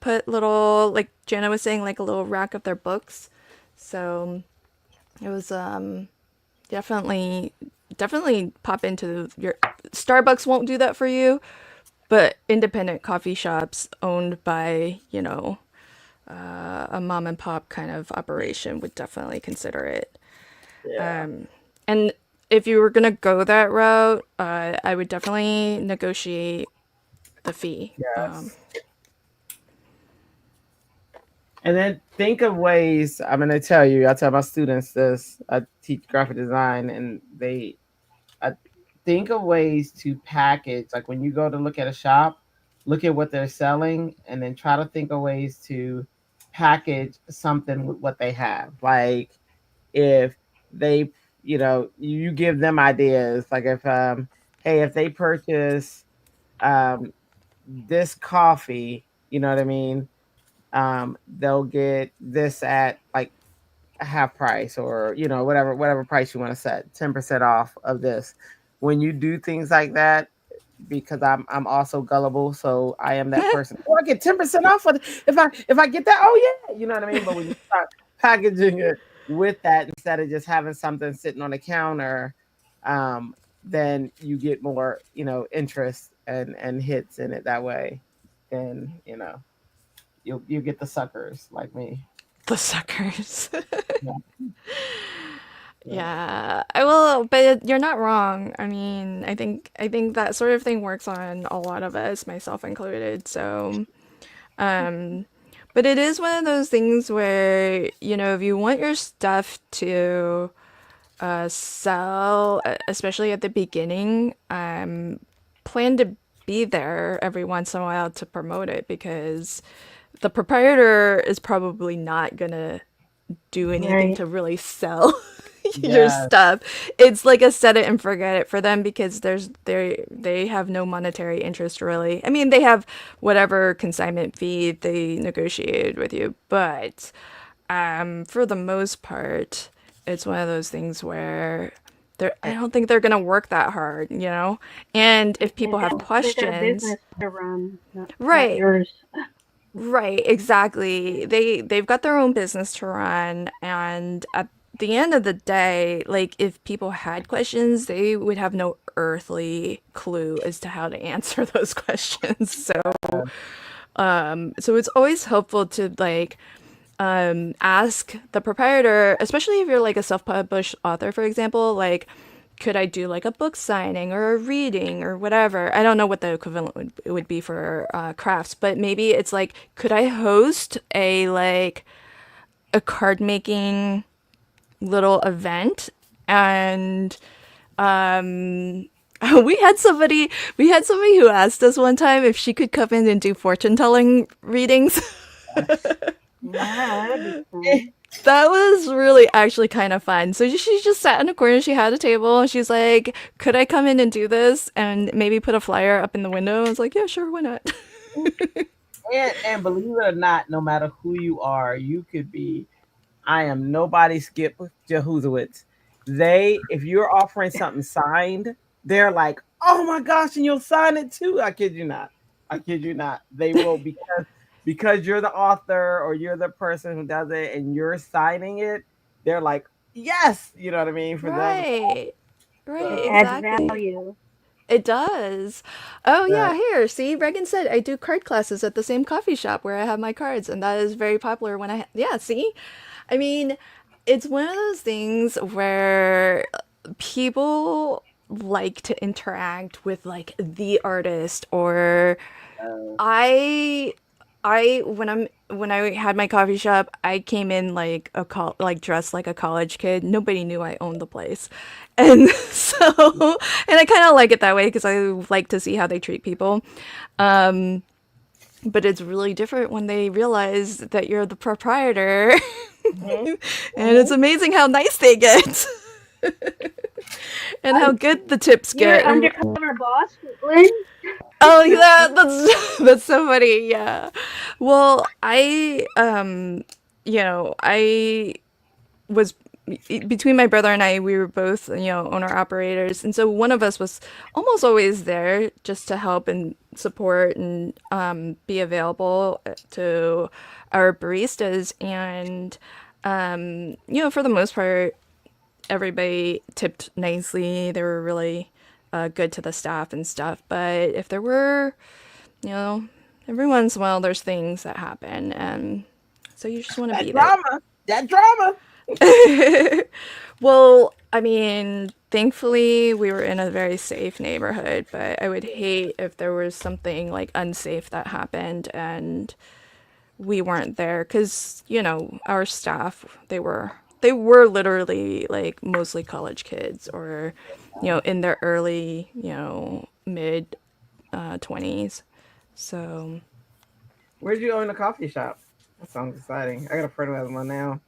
put little, like Jana was saying, like a little rack of their books. So it was definitely pop into your Starbucks won't do that for you, but independent coffee shops owned by, a mom and pop kind of operation would definitely consider it. Yeah. And if you were gonna go that route, I would definitely negotiate the fee. Yes. And then think of ways. I'm gonna tell you. I tell my students this. I teach graphic design, and I think of ways to package. Like when you go to look at a shop, look at what they're selling, and then try to think of ways to package something with what they have. Like if they, you give them ideas. Like if hey, if they purchase um this coffee, you know what I mean? They'll get this at like half price, or whatever price you want to set, 10% off of this. When you do things like that, because I'm also gullible, so I am that person. Oh, I get 10% off of if I get that. Oh yeah, you know what I mean. But when you start packaging it with that instead of just having something sitting on the counter, then you get more interest and hits in it that way. Then you get the suckers like me. The suckers. Yeah. Yeah. Yeah, I will, but you're not wrong. I mean, I think that sort of thing works on a lot of us, myself included. So, um, but it is one of those things where, if you want your stuff to sell, especially at the beginning, plan to be there every once in a while to promote it, because the proprietor is probably not gonna do anything Right. to really sell your Yeah. stuff. It's like a set it and forget it for them, because they have no monetary interest really. I mean, they have whatever consignment fee they negotiated with you, but for the most part, it's one of those things where I don't think they're gonna work that hard. And if people have They've got a questions, business to run, not right, yours. right, exactly. They've got their own business to run, and at the end of the day, like if people had questions, they would have no earthly clue as to how to answer those questions. So it's always helpful to like ask the proprietor, especially if you're like a self-published author, for example, like, could I do like a book signing or a reading or whatever? I don't know what the equivalent would be for crafts, but maybe it's like, could I host a card making little event? And we had somebody who asked us one time if she could come in and do fortune telling readings. Yeah, that'd be fun. That was really actually kind of fun. So she just sat in a corner. She had a table, and she's like, "Could I come in and do this and maybe put a flyer up in the window?" I was like, "Yeah, sure, why not?" And believe it or not, no matter who you are, you could be. I am nobody Skip Jehuzowitz. If you're offering something signed, they're like, "Oh my gosh, and you'll sign it too." I kid you not. I kid you not. They will, because you're the author or you're the person who does it and you're signing it. They're like, "Yes," you know what I mean, for them. Right. It Right, So adds exactly. value. It does. Oh yeah, yeah, here. See, Regan said I do card classes at the same coffee shop where I have my cards, and that is very popular when yeah, see? I mean, it's one of those things where people like to interact with like the artist, or uh, I when I had my coffee shop, I came in like like dressed like a college kid. Nobody knew I owned the place. And and I kind of like it that way because I like to see how they treat people. Um, but it's really different when they realize that you're the proprietor. mhm, And it's mhm. amazing how nice they get and how good the tips You're get. an undercover boss, Lynn? Oh yeah, that's so funny. Yeah. Well, I was between my brother and I, we were both, owner operators, and so one of us was almost always there just to help and support and be available to our baristas. And for the most part, everybody tipped nicely. They were really good to the staff and stuff. But if there were, you know, every once in a while, there's things that happen, and so you just want to That be there. drama, that drama. Well, I mean, thankfully, we were in a very safe neighborhood, but I would hate if there was something like unsafe that happened and we weren't there, because our staff, they were literally like mostly college kids, or in their early mid 20s. So Where'd you own the coffee shop? That sounds exciting. I got a friend who has one now.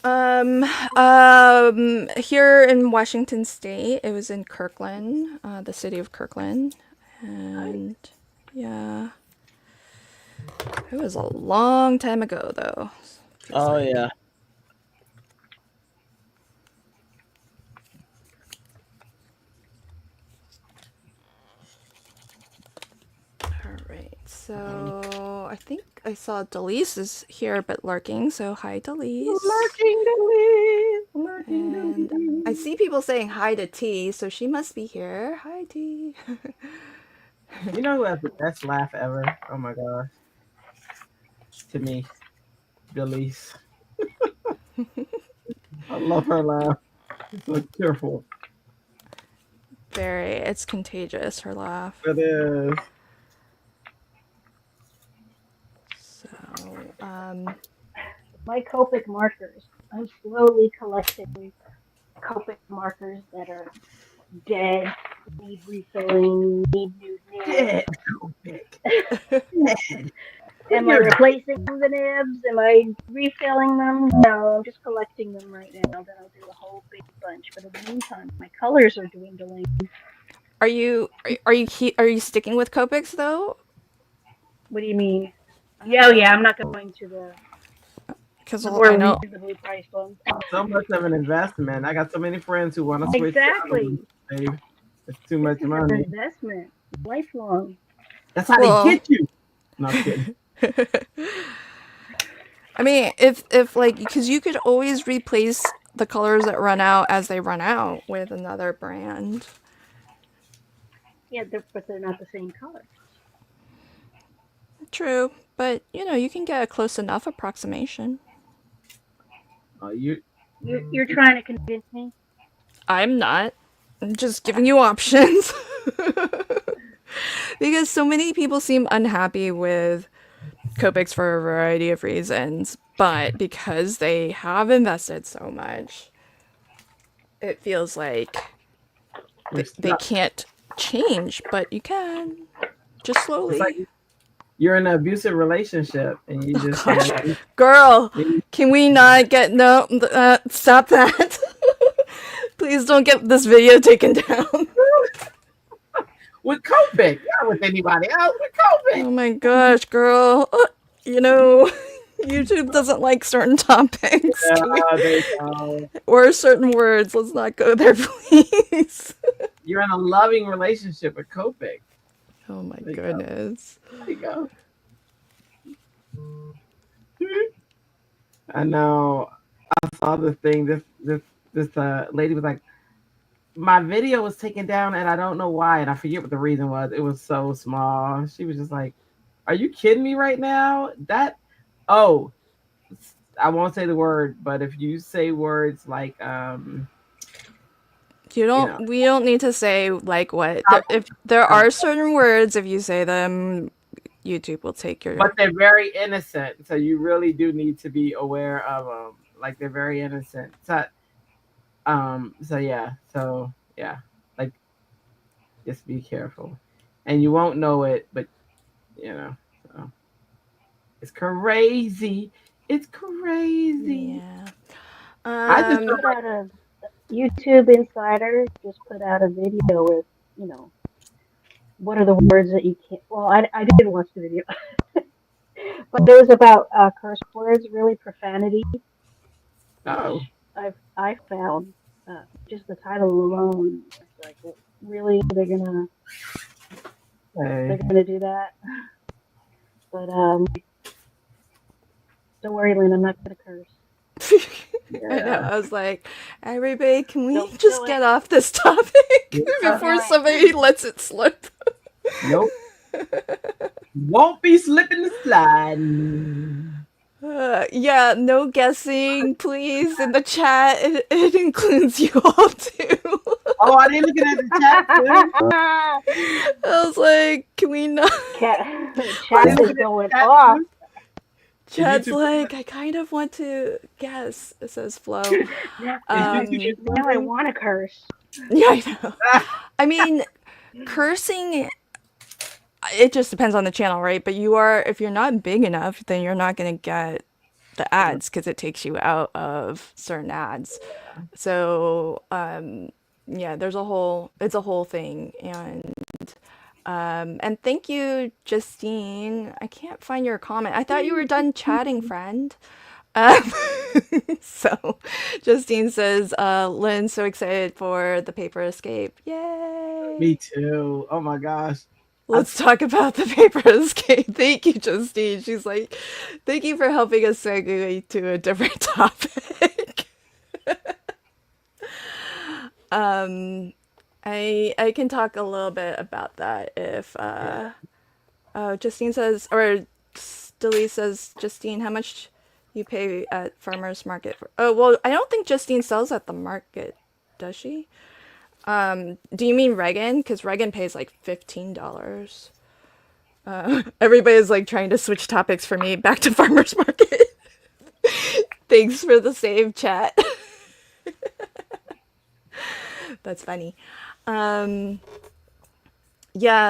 um here in Washington State, it was in Kirkland, the city of Kirkland. And yeah, it was a long time ago though, feels Oh like. yeah. So I think I saw Delise is here but lurking. So hi, Delise. Lurking Delise. Lurking And Delise. I see people saying hi to T, so she must be here. Hi, T. You know who has the best laugh ever? Oh my gosh. To me, Delise. I love her laugh. It's so cheerful. Very, it's contagious, her laugh. It is. So, My Copic markers. I'm slowly collecting Copic markers that are dead, need refilling, need new nibs. Dead. Dead. Am I replacing the nibs? Am I refilling them? No, I'm just collecting them right now. Then I'll do a whole big bunch. But in the meantime, my colors are dwindling. are you sticking with Copics though? What do you mean? Yeah, I'm not going to the Because more I know. reasonably priced ones. So much of an investment. I got so many friends who want to switch. Exactly. Babe. It's too This much is an money. investment, lifelong. That's how Well- they get you. No, I'm kidding. I mean, if like, because you could always replace the colors that run out as they run out with another brand. Yeah, but they're not the same color. True, but you know, you can get a close enough approximation. You're trying to convince me. I'm not. I'm just giving you options. Because so many people seem unhappy with Copics for a variety of reasons, but because they have invested so much, it feels like they can't change, but you can. Just slowly. It's like you're in an abusive relationship and you just Gosh. Girl, can we not get stop that. Please don't get this video taken down. with Copic, not with anybody else. With Copic. Oh my gosh, girl. You know, YouTube doesn't like certain topics. They go. Or certain words. Let's not go there, please. You're in a loving relationship with Copic. Oh my There you go. goodness. There you go. I know. I saw this thing. This lady was like, my video was taken down and I don't know why, and I forget what the reason was. It was so small. She was just like, "Are you kidding me right now?" I won't say the word, but if you say words like We don't need to say like what. If there are certain words, if you say them, YouTube will take your. but they're very innocent, so you really do need to be aware of them. Like they're very innocent. So yeah, like just be careful, and you won't know it, but you know, so it's crazy. It's crazy. Yeah. I just Put out a YouTube Insider just put out a video with, what are the words that you can't. Well, I didn't watch the video, but it was about curse words, really profanity. Oh, I found just the title alone. It's like, really, they're gonna do that. But don't worry, Lynn, I'm not gonna curse. I know. I was like, everybody, can we Don't just do get off this topic before do it. somebody lets it slip? nope. Won't be slipping the slide. Yeah, no guessing, please. In the chat, it includes you all too. Oh, I didn't look at the chat. Too. I was like, can we not? Chat is going off. Chat's like, I kind of want to guess. It says Flo. Now I want to curse. Yeah, I know. I mean, cursing, it just depends on the channel, right? But if you're not big enough, then you're not going to get the ads because it takes you out of certain ads. So, yeah, it's a whole thing. And thank you, Justine. I can't find your comment. I thought you were done chatting, friend. So Justine says, Lynn's so excited for the paper escape. Yay! Me too. Oh my gosh. let's talk about the paper escape. Thank you, Justine. She's like, thank you for helping us segue to a different topic. I can talk a little bit about that if Justine says, or Delise says, Justine, how much you pay at farmers market for? Oh well, I don't think Justine sells at the market, does she? Do you mean Reagan? Because Reagan pays like $15. Everybody's like trying to switch topics for me back to farmers market. Thanks for the save, chat. That's funny. Yeah,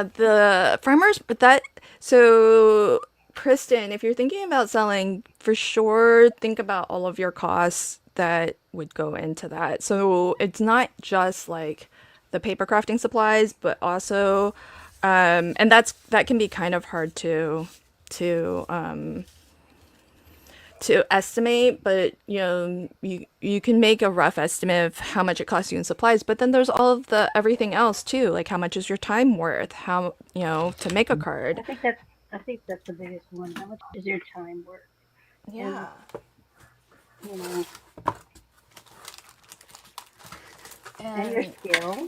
the farmers, but that, so Kristen, if you're thinking about selling, for sure, think about all of your costs that would go into that. So it's not just like the paper crafting supplies, but also, and that can be kind of hard to to estimate, but you can make a rough estimate of how much it costs you in supplies, but then there's all of the everything else too, like how much is your time worth, how to make a card. I think that's the biggest one. How much is your time worth? Yeah. You know, and your And skill.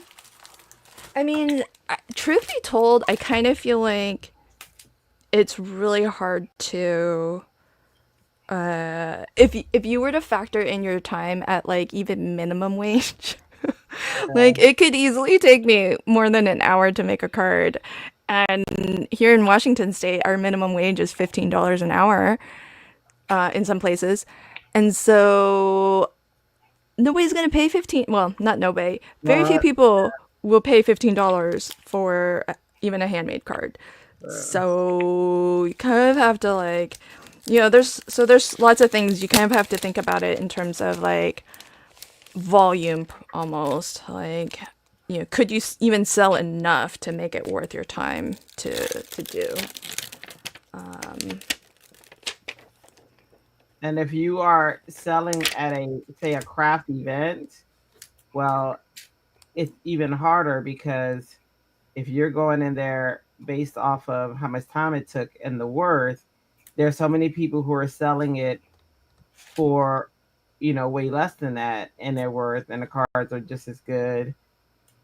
I mean, truth be told, I kind of feel like it's really hard to if you were to factor in your time at like even minimum wage, like it could easily take me more than an hour to make a card. And here in Washington State, our minimum wage is $15 an hour in some places. And so nobody's going to pay 15, well, not nobody. Very few Well, people will pay $15 for even a handmade card. So you kind of have to like, there's lots of things you kind of have to think about it in terms of like volume almost. Like, could you even sell enough to make it worth your time to do? and if you are selling at say a craft event, well, it's even harder because if you're going in there based off of how much time it took and the worth, there's so many people who are selling it for way less than that and their worth, and the cards are just as good,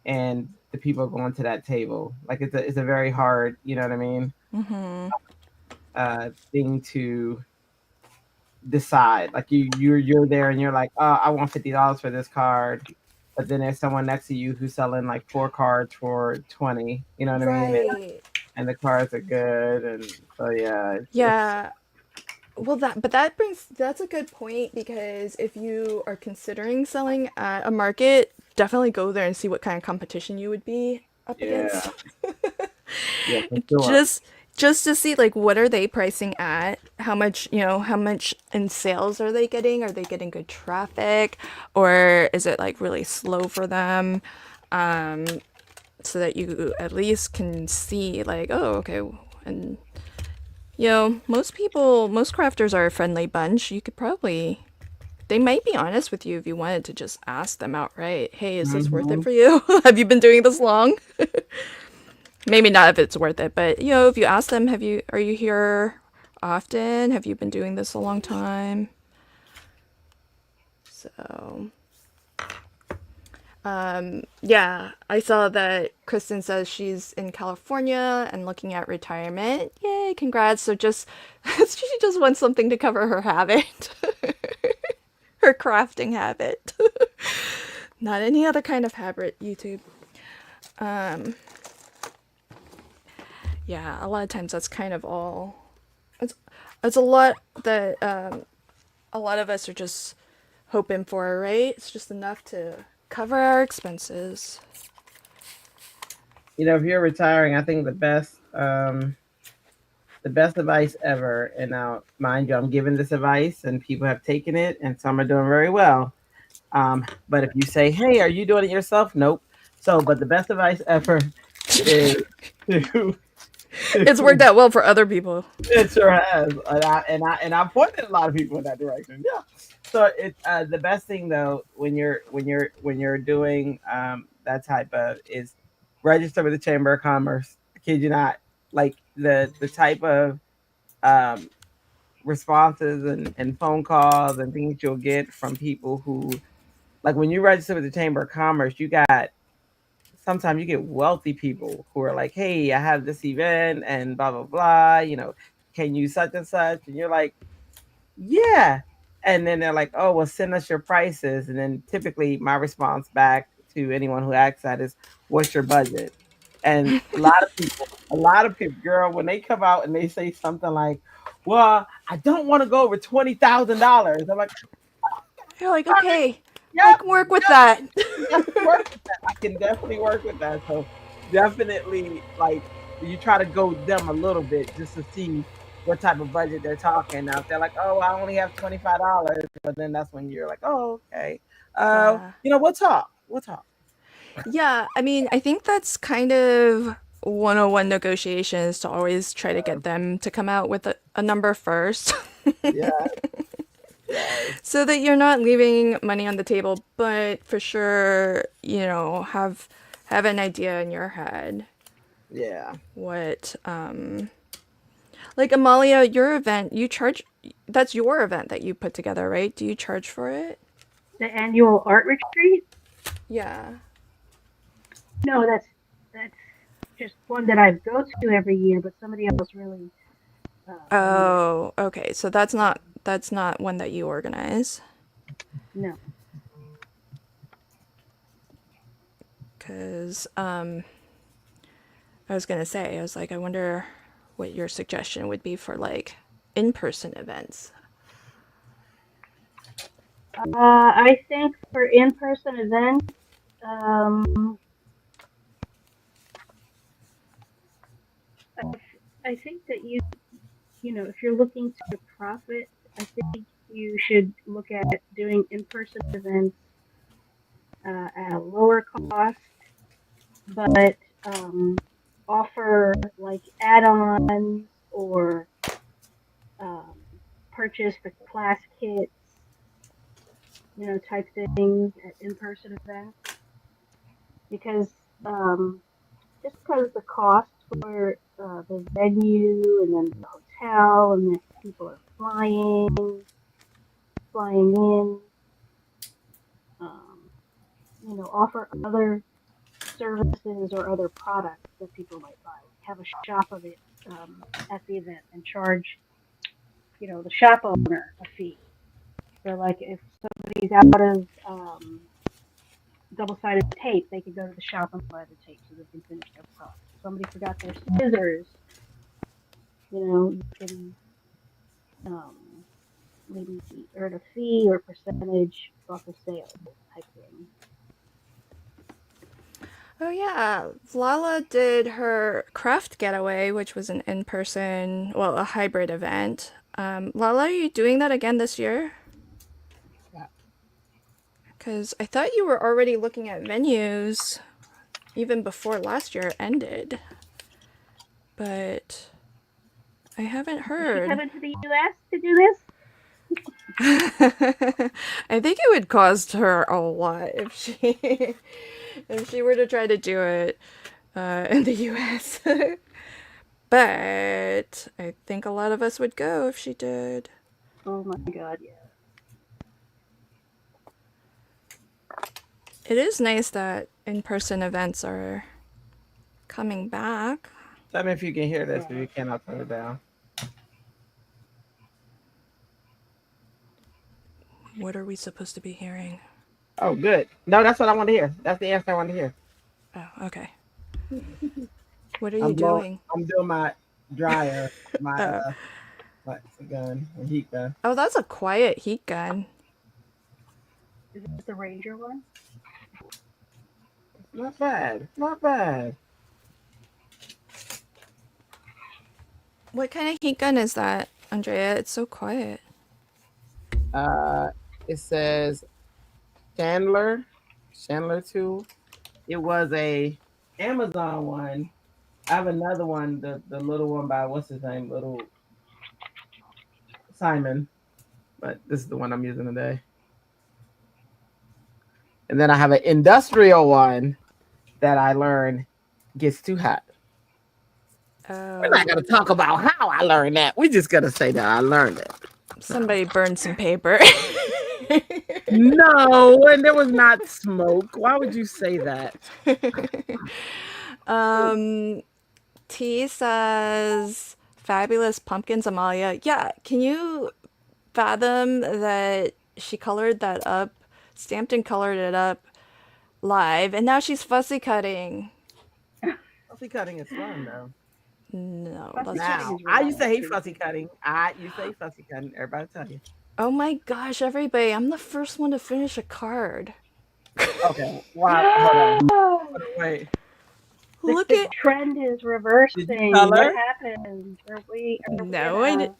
and the people are going to that table. Like it's a very hard, you know what I mean, Mm-hmm. thing to decide. Like you're there and you're like, oh, I want $50 for this card, but then there's someone next to you who's selling like 4 cards for 20. You know what I mean? Right. And the cards are good, and so yeah, it's Yeah. Well, that's a good point because if you are considering selling at a market, definitely go there and see what kind of competition you would be up yeah, against. yeah, for sure. just just to see like what are they pricing at? How much in sales are they getting? Are they getting good traffic or is it like really slow for them? Um, so that you at least can see like, oh, okay, and most crafters are a friendly bunch. You could probably, they might be honest with you if you wanted to just ask them outright. Hey, is this worth it Hmm. for you? Have you been doing this long? Maybe not if it's worth it, but if you ask them, are you here often? Have you been doing this a long time? So, yeah, I saw that Kristen says she's in California and looking at retirement. Yay, congrats. So just she just wants something to cover her habit. Her crafting habit. Not any other kind of habit, YouTube. Um, yeah, a lot of times that's kind of all. It's it's a lot that a lot of us are just hoping for, right? It's just enough to cover our expenses. If you're retiring, I think the best advice ever, and now mind you, I'm giving this advice and people have taken it and some are doing very well. But if you say, hey, are you doing it yourself? Nope. So, but the best advice ever is to, It's worked out well for other people. it sure has, and I pointed a lot of people in that direction. Yeah. So the best thing though when you're doing that type of is register with the Chamber of Commerce. I kid you not. like the type of um, responses and phone calls and things you'll get from people who, like, when you register with the Chamber of Commerce, you got sometimes you get wealthy people who are like, "Hey, I have this event and blah blah blah. Can you such and such?" And you're like, "Yeah." And then they're like, "Oh, well, send us your prices." And then typically my response back to anyone who asks that is, "What's your budget?" And a lot of people, girl, when they come out and they say something like, "Well, I don't want to go over $20,000." I'm like, You're like, "All right, okay, I yep, can work with that. definitely work with that. I can definitely work with that." So definitely, like, you try to go them a little bit just to see what type of budget they're talking. Now, if they're like, "Oh, I only have $25," but then that's when you're like, "Oh, okay." Yeah. We'll talk. We'll talk. Yeah, I mean, I think that's kind of 101 negotiations to always try to get them to come out with a number first. Yeah, yeah, So that you're not leaving money on the table, but for sure, have an idea in your head yeah. what like Amalia, your event, you charge that's your event that you put together, right? Do you charge for it? The annual art retreat? Yeah. No, that's just one that I go to every year, but somebody else really runs it. Oh, okay. So that's not one that you organize. No. 'Cause I was gonna say, I was like, I wonder what your suggestion would be for like in-person events. I think for in-person events, um, I, I think that if you're looking to profit, I think you should look at doing in-person events at a lower cost, but offer like add-ons or um, purchase the class kits, type things at in-person events because um, just because the cost for the venue and then the hotel and then people are flying in, um, offer other services or other products that people might buy. Have a shop of it at the event and charge, the shop owner a fee. So, like, if somebody's out of double-sided tape, they could go to the shop and buy the tape so they can finish their product. If somebody forgot their scissors, you can um, maybe earn a fee or percentage off the sale type thing. Oh yeah, Lala did her craft getaway, which was an in-person, well, a hybrid event. Lala, are you doing that again this year? Yeah. Because I thought you were already looking at venues even before last year ended, but I haven't Is she heard. coming to the U.S. to do this? I think it would cost her a lot if she if she were to try to do it in the U.S. But I think a lot of us would go if she did. Oh my God, yeah. It is nice that in-person events are coming back. Tell me if you can hear this. If Yeah. you can, I'll turn it down. What are we supposed to be hearing? Oh, good. No, that's what I want to hear. That's the answer I want to hear. Oh, okay. What are you I'm blowing. doing? I'm doing my dryer, my Oh, my gun, my heat gun. oh, that's a quiet heat gun. Is it the Ranger one? Not bad. Not bad. What kind of heat gun is that, Andrea? It's so quiet. Uh, it says Chandler tool. It was a Amazon one. I have another one, the little one by what's his name, little Simon. But this is the one I'm using today. And then I have an industrial one that I learned gets too hot. We're not Oh, gonna talk about how I learned that. We're just gonna say that I learned it. somebody burned some paper. No, and there was not smoke. Why would you say that? um, T says, fabulous pumpkins, Amalia. Yeah, can you fathom that she colored that up, stamped and colored it up live, and now she's fussy cutting? Fussy cutting is fun though. No, Fussy that's cutting Now, is I used to hate relaxing. fussy cutting. I used to hate fussy cutting. Everybody tell you. oh my gosh, everybody, I'm the first one to finish a card. Okay. Wow. Hold on. No! Wait. Look The at trend is Did you reversing. What color? happened? Are we no, gonna?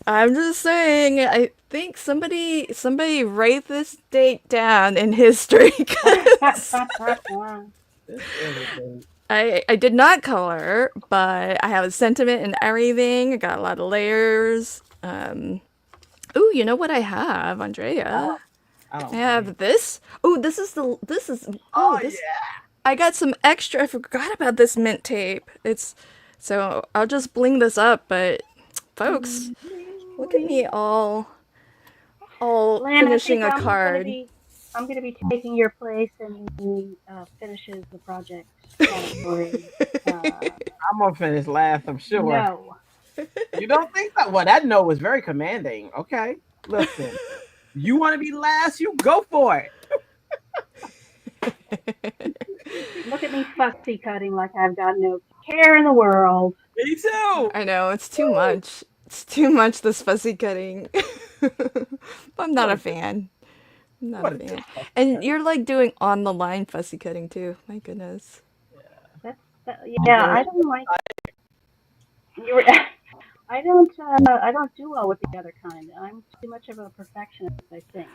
I'm just saying. I think somebody write this date down in history. 'Cause This irritates. I did not color, but I have a sentiment and everything. I got a lot of layers. Ooh, you know what I have, Andrea? I I don't. have this. Oh, this is oh Oh this. yeah. I got some extra. I forgot about this mint tape. It's so I'll just bling this up, but folks, look at me all Lynn, I finishing think a card. I'm gonna be taking your place in the finishes the project category. I'm gonna finish last. I'm sure. No. You don't think so? Well, that note was very commanding. Okay, listen. You want to be last? You go for it. Look at me fussy cutting like I've got no care in the world. Me too. I know it's too much. It's too much this fussy cutting. I'm not a fan. I'm not What a is fan. this? And you're like doing on the line fussy cutting too. My goodness. Yeah, I don't like. You're, I don't do well with the other kind. I'm too much of a perfectionist, I think.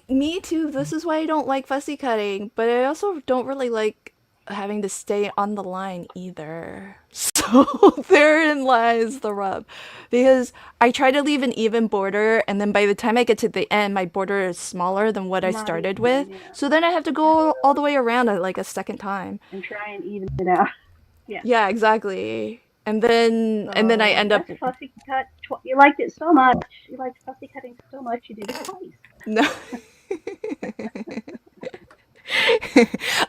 Me too. This is why I don't like fussy cutting, but I also don't really like having to stay on the line either. So therein lies the rub. Because I try to leave an even border, and then by the time I get to the end, my border is smaller than what I Not started with. even, yeah. So then I have to go all the way around it like a second time. And try and even it out. Yeah. Yeah, exactly. And then I end up That's fussy cut. You liked it so much. You liked fussy cutting so much. You did it twice. no.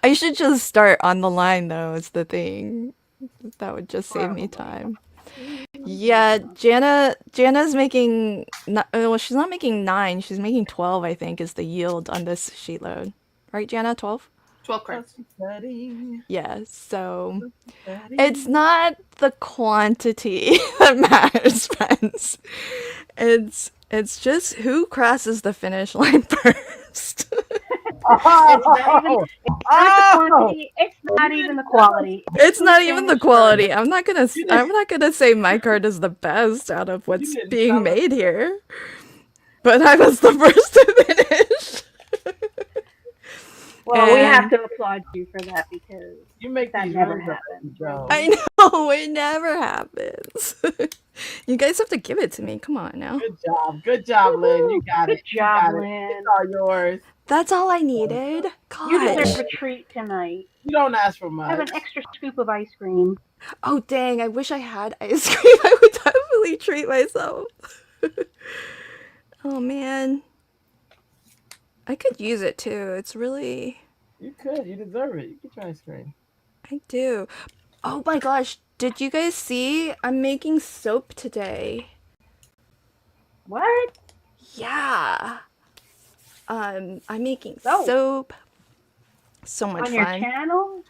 I should just start on the line though, is the thing. That would just save me time. Yeah, Jana's making well, she's not making 9, she's making 12, I think, is the yield on this sheet load. Right, Jana? 12? 12 cards. Cutting, Yeah, so cutting. it's not the quantity that matters, friends. It's just who crosses the finish line first. It's not even the quantity. It's not even the finished quality. I'm not gonna say my card is the best out of what's didn't being tell us made here. But I was the first to finish. Well, we have And- to applaud you for that because You make that these never rooms up as happens. you go. I know it never happens. You guys have to give it to me. Come on now. Good job, Lynn. You got Good it. You job, got it. Lynn. It's all yours. That's all I needed. You Gosh. deserve a treat tonight. You don't ask for Have much. an extra scoop of ice cream. Oh dang! I wish I had ice cream. I would definitely treat myself. Oh man, I could use it too. It's really. You could. You deserve it. You can try ice cream. I do. Oh my gosh, did you guys see? I'm making soap today. What? Yeah. I'm making Soap? soap. So much On your fun. channel?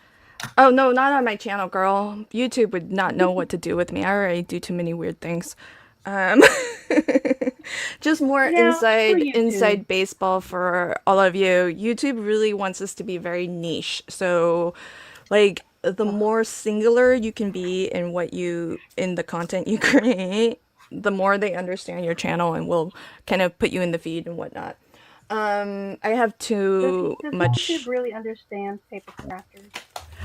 Oh no, not on my channel, girl. YouTube would not know what to do with me. I already do too many weird things. Um, just more Yeah, for YouTube. inside baseball for all of you. YouTube really wants us to be very niche. So, like, the more singular you can be in in the content you create, the more they understand your channel and will kind of put you in the feed and whatnot. I have too Does much. YouTube really understand paper crafters?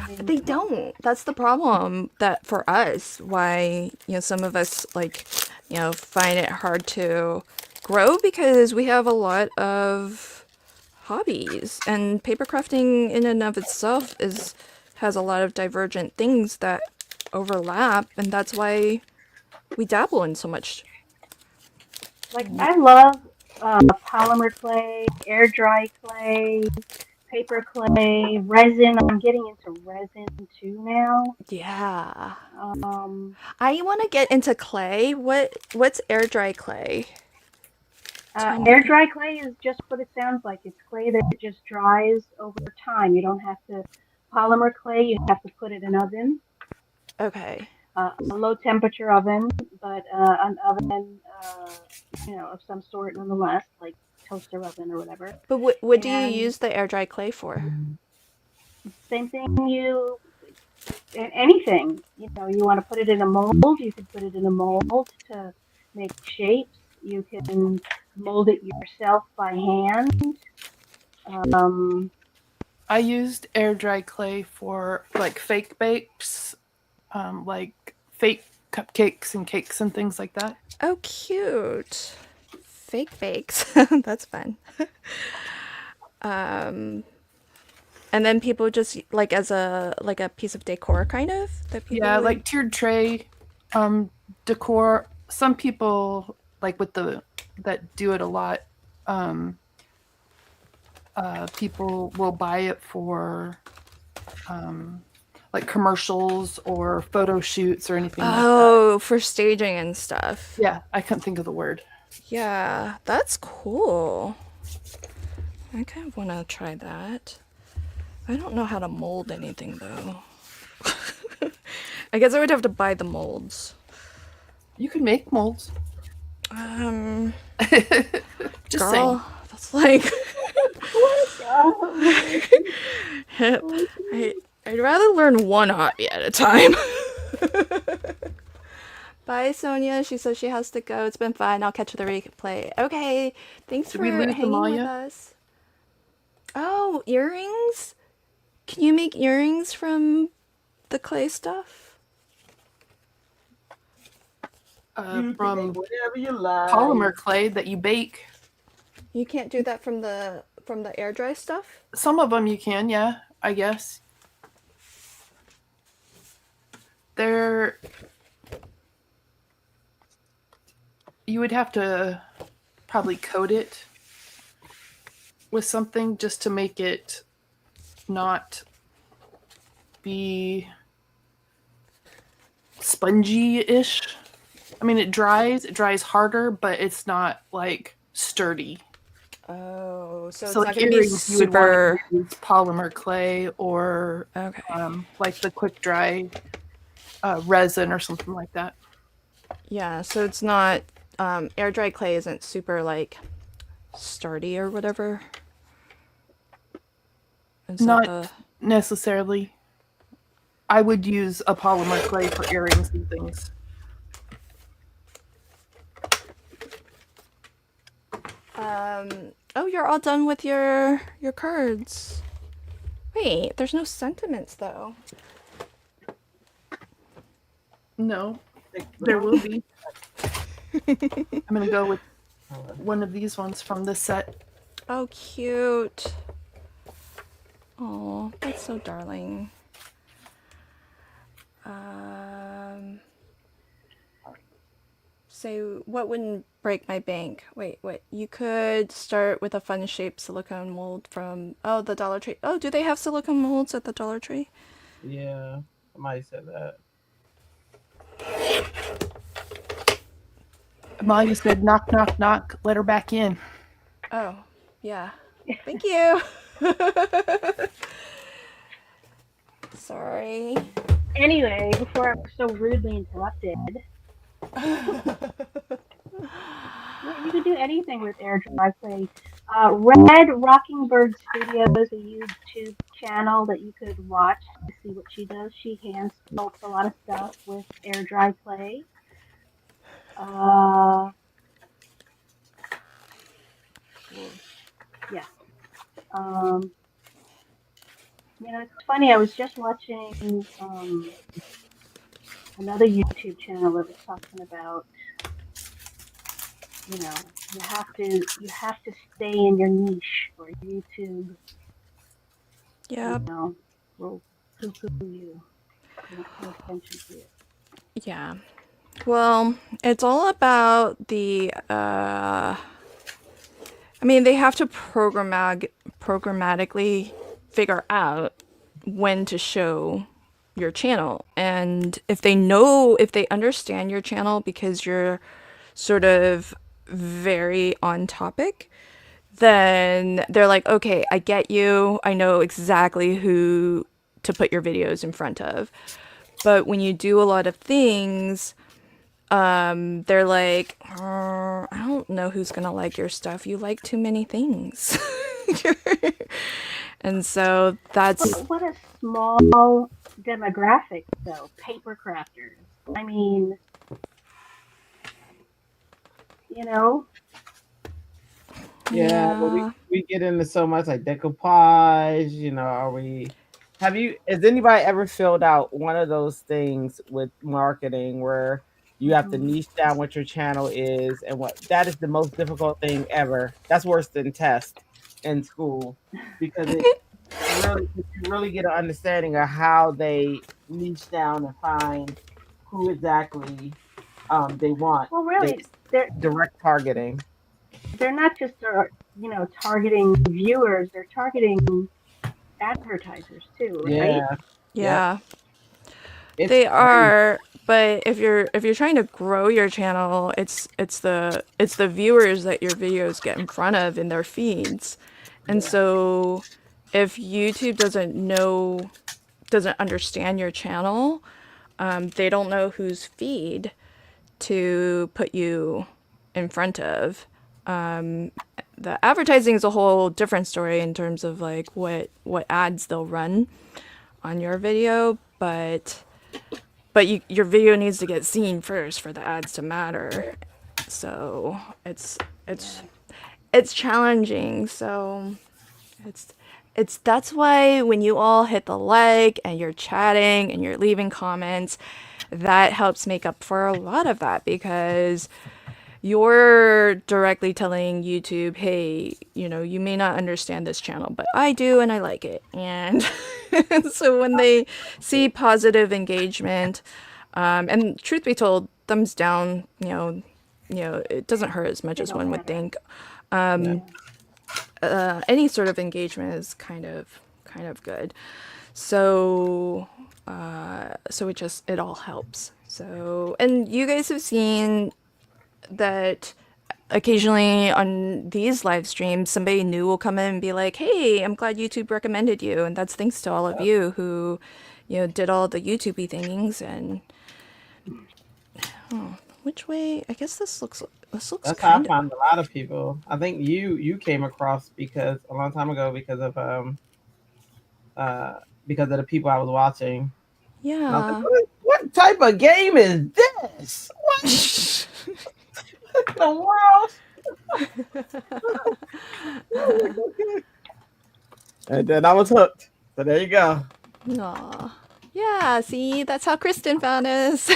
I mean, They don't. That's the problem that for us, why, some of us find it hard to grow because we have a lot of hobbies and paper crafting in and of itself has a lot of divergent things that overlap, and that's why we dabble in so much. Like I love polymer clay, air dry clay, paper clay, resin. I'm getting into resin too now. Yeah. Um, I want to get into clay. What's air dry clay? Tell Air me. dry clay is just what it sounds like. It's clay that just dries over time. You don't have to polymer clay. You have to put it in oven, Okay. a low temperature oven, but an oven, of some sort nonetheless, like toaster oven or whatever. But what do you And use the air dry clay for? same thing, anything, you want to put it in a mold, you can put it in a mold to make shapes. You can mold it yourself by hand. Um, I used air dry clay for like fake bakes, like fake cupcakes and cakes and things like that. Oh, cute. Fake bakes. That's fun. Um, and then people just like as a piece of decor kind of that people Yeah, would. like tiered tray decor. Some people like with the that do it a lot. Um, People will buy it for like commercials or photo shoots or anything like that. Oh, for staging and stuff. Yeah, I couldn't think of the word. Yeah, that's cool. I kind of want to try that. I don't know how to mold anything though. I guess I would have to buy the molds. You can make molds. Um, Just saying. girl, that's like oh, I'd rather learn one hobby at a time. Bye, Sonia. She says she has to go. It's been fun. I'll catch the replay. Okay. Thanks Did for we lose hanging with Amalia? us. Oh, earrings? Can you make earrings from the clay stuff? You can From make whatever you like. polymer clay that you bake. You can't do that from the air dry stuff? Some of them you can, yeah, I guess. They're you would have to probably coat it with something just to make it not be spongy-ish. I mean, it dries harder, but it's not like sturdy. Oh, so it's So not like going to be earrings, you would want super. to use polymer clay or Okay. like the quick dry resin or something like that. Yeah, so it's not air dry clay isn't super like sturdy or whatever. Is that Not the necessarily. I would use a polymer clay for earrings and things. Oh, you're all done with your cards. Wait, there's no sentiments though. No, there will be. I'm gonna go with one of these ones from this set. Oh, cute. Oh, that's so darling. So what wouldn't break my bank? Wait. You could start with a fun shaped silicone mold from the Dollar Tree. Oh, do they have silicone molds at the Dollar Tree? Yeah, somebody said that. Amalia said, "Knock, knock, knock. Let her back in." Oh, yeah. Thank you. Sorry. anyway, before I was so rudely interrupted, yeah, you can do anything with air dry clay. Red Rocking Bird Studios, a YouTube channel that you could watch to see what she does. She hand sculpts a lot of stuff with air dry clay. Uh, yeah. Um, it's funny. I was just watching another YouTube channel that was talking about, you have to stay in your niche, or YouTube, Yeah. will poo-poo you. paying attention to it. Yeah. Well, it's all about the I mean, they have to programmatically figure out when to show your channel. And if they understand your channel because you're sort of very on topic, then they're like, okay, I get you. I know exactly who to put your videos in front of. But when you do a lot of things, they're like, I don't know who's gonna like your stuff. You like too many things. And so that's, What a small demographic, though. Paper crafters. I mean, you know, Yeah, but yeah. we get into so much like decoupage, has anybody ever filled out one of those things with marketing where you have to mhm. niche down what your channel is and what that is the most difficult thing ever. That's worse than test in school because you really get an understanding of how they niche down and find who exactly they want. Well, They really, they're direct targeting. they're not just targeting viewers. They're targeting advertisers too, right? Yeah. Yep. Yeah. It's They crazy. are, but if you're trying to grow your channel, it's the viewers that your videos get in front of in their feeds. And Yeah. so if YouTube doesn't understand your channel, they don't know whose feed to put you in front of. The advertising is a whole different story in terms of like what ads they'll run on your video, but your video needs to get seen first for the ads to matter. So it's it's challenging. So it's that's why when you all hit the like and you're chatting and you're leaving comments, that helps make up for a lot of that because you're directly telling YouTube, hey, you may not understand this channel, but I do and I like it. And so when they see positive engagement, and truth be told, thumbs down, it doesn't hurt as much They as don't one would matter. think. Yeah. Yeah. Any sort of engagement is kind of good. So it all helps. So, and you guys have seen that occasionally on these live streams, somebody new will come in and be like, "Hey, I'm glad YouTube recommended you," and that's thanks to all of you who, did all the YouTubey things. And which way? I guess this looks That's how I kind of. found a lot of people. I think you came across because a long time ago uh because of the people I was watching. And I was like, Yeah. what type of game is this? What in the world? And then I was hooked. So there you go. Aw. Yeah, see, that's how Kristen found us.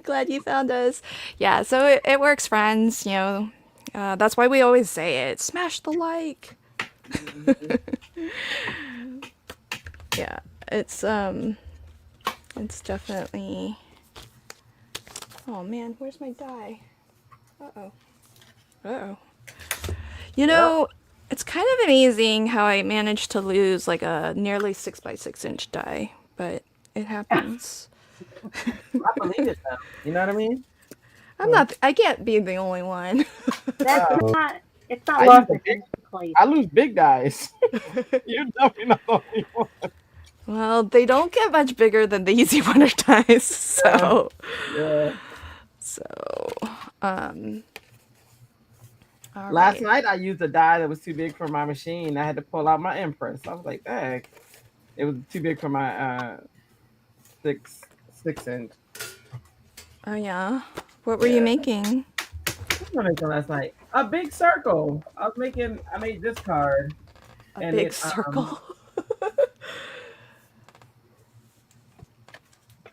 Glad you found us. Yeah, so it works, friends. That's why we always say it. Smash the like. Yeah, it's definitely. Oh man, where's my die? Uh-oh. Uh-oh. You Well, know, it's kind of amazing how I managed to lose like a nearly 6 by 6 inch die, but it happens. I believe it though. You know what I mean? So, I can't be the only one. That's uh, not. It's not I use lost. a It's big misplaced. I lose big guys. You're definitely not the only one. Well, they don't get much bigger than the easy wonder dice, Yeah. so Yeah. so um all Last right. night I used a die that was too big for my machine. I had to pull out my Empress. I was like, dang. It was too big for my six inch. Oh yeah. What were you Yeah. making? What was I making last night? A big circle. I made this card A and big it circle.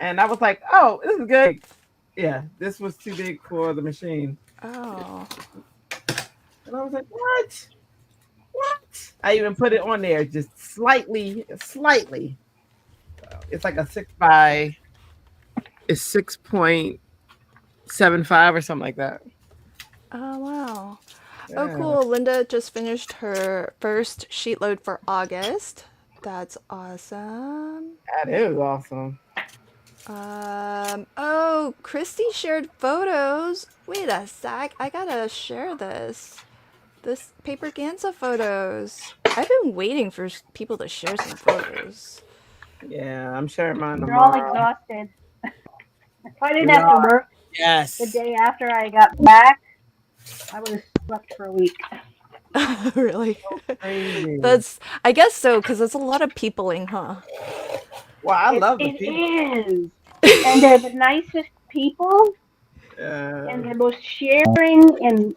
and I was like, oh, this is good. Yeah, this was too big for the machine. Oh. And I was like, what? What? I even put it on there just slightly. So It's like a 6 by. It's 6.75 or something like that. Oh, wow. Oh, Yeah, cool. Linda just finished her first sheet load for August. That's awesome. that is awesome. Oh, Christy shared photos. Wait a sec. I gotta share this. This paper Ganza photos. I've been waiting for people to share some photos. Yeah, I'm sharing mine We're all tomorrow. exhausted. If I didn't We have to are. work the Yes. day after I got back, I would have slept for a week. Really? Crazy. That's, I guess so, because it's a lot of peopling, huh? Well, I It love the it people. is, and they're the nicest people, and Uh, they're most sharing. And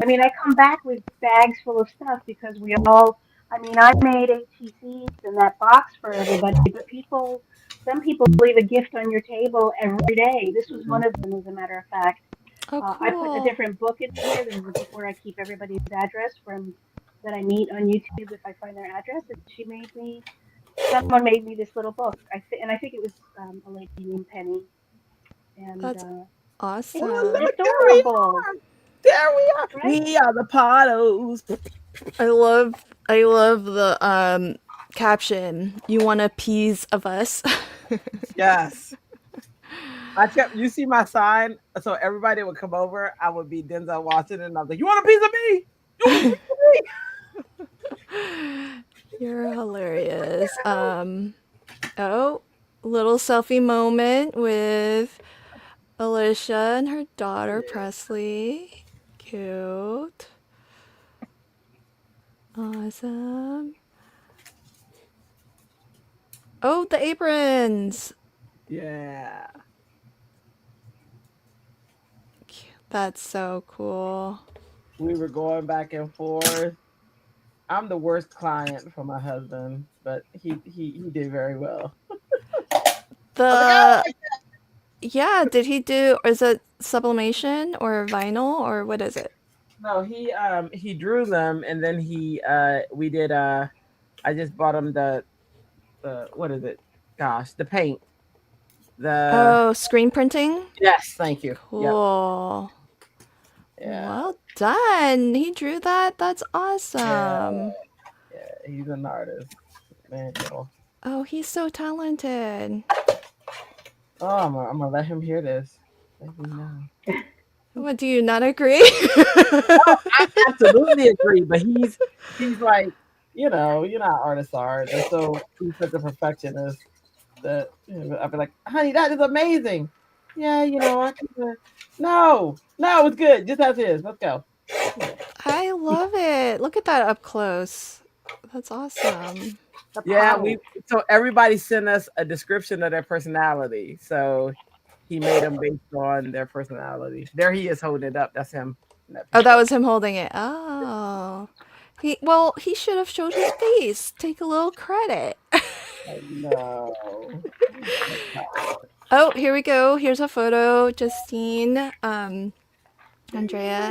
I mean, I come back with bags full of stuff because we all. I mean, I made ATCs in that box for everybody, but some people leave a gift on your table every day. This was one of them, as a matter of fact. Oh, I put a cool. different book in here. This is a book where I keep everybody's address from that I meet on YouTube if I find their address. And someone made me this little book. And I think it was a lady named Penny, and That's it's well, awesome. look, there we adorable, are. There we are. right? We are the Pottos. I love the caption. You want a piece of us? Yes. You see my sign? So everybody would come over. I would be Denzel Washington. And I was like, you want a piece of me? You want a piece of me? You're hilarious. Oh, little selfie moment with Alicia and her daughter Presley. Cute. Awesome. Oh, the aprons. Yeah. That's so cool. We were going back and forth. I'm the worst client for my husband, but he did very well. I was like, oh, The Yeah, did he do, is it sublimation or vinyl or what is it? no, he drew them and then he we did I just bought him the what is it? Gosh, the paint. The Oh, screen printing? Yes, thank you. Yep. Cool. Yeah. Well done. He drew that. That's Yeah. awesome. Yeah. He's an artist. Man, yo. Oh, he's so talented. Oh, I'm gonna let him hear this. Let me know. What, do you not agree? I absolutely agree, but he's like, you know how artists are, and so he's such a perfectionist that I'd be like, honey, that is amazing. Yeah, I can. No, it's good. Just as is. Let's go. I love it. Look at that up close. That's awesome. The Yeah, pottle. so everybody sent us a description of their personality. So he made them based on their personality. There he is holding it up. That's him in that Oh, that picture. was him holding it. Oh. He should have showed his face. Take a little credit. Like, no. Oh, here we go. Here's a photo. Justine, Andrea,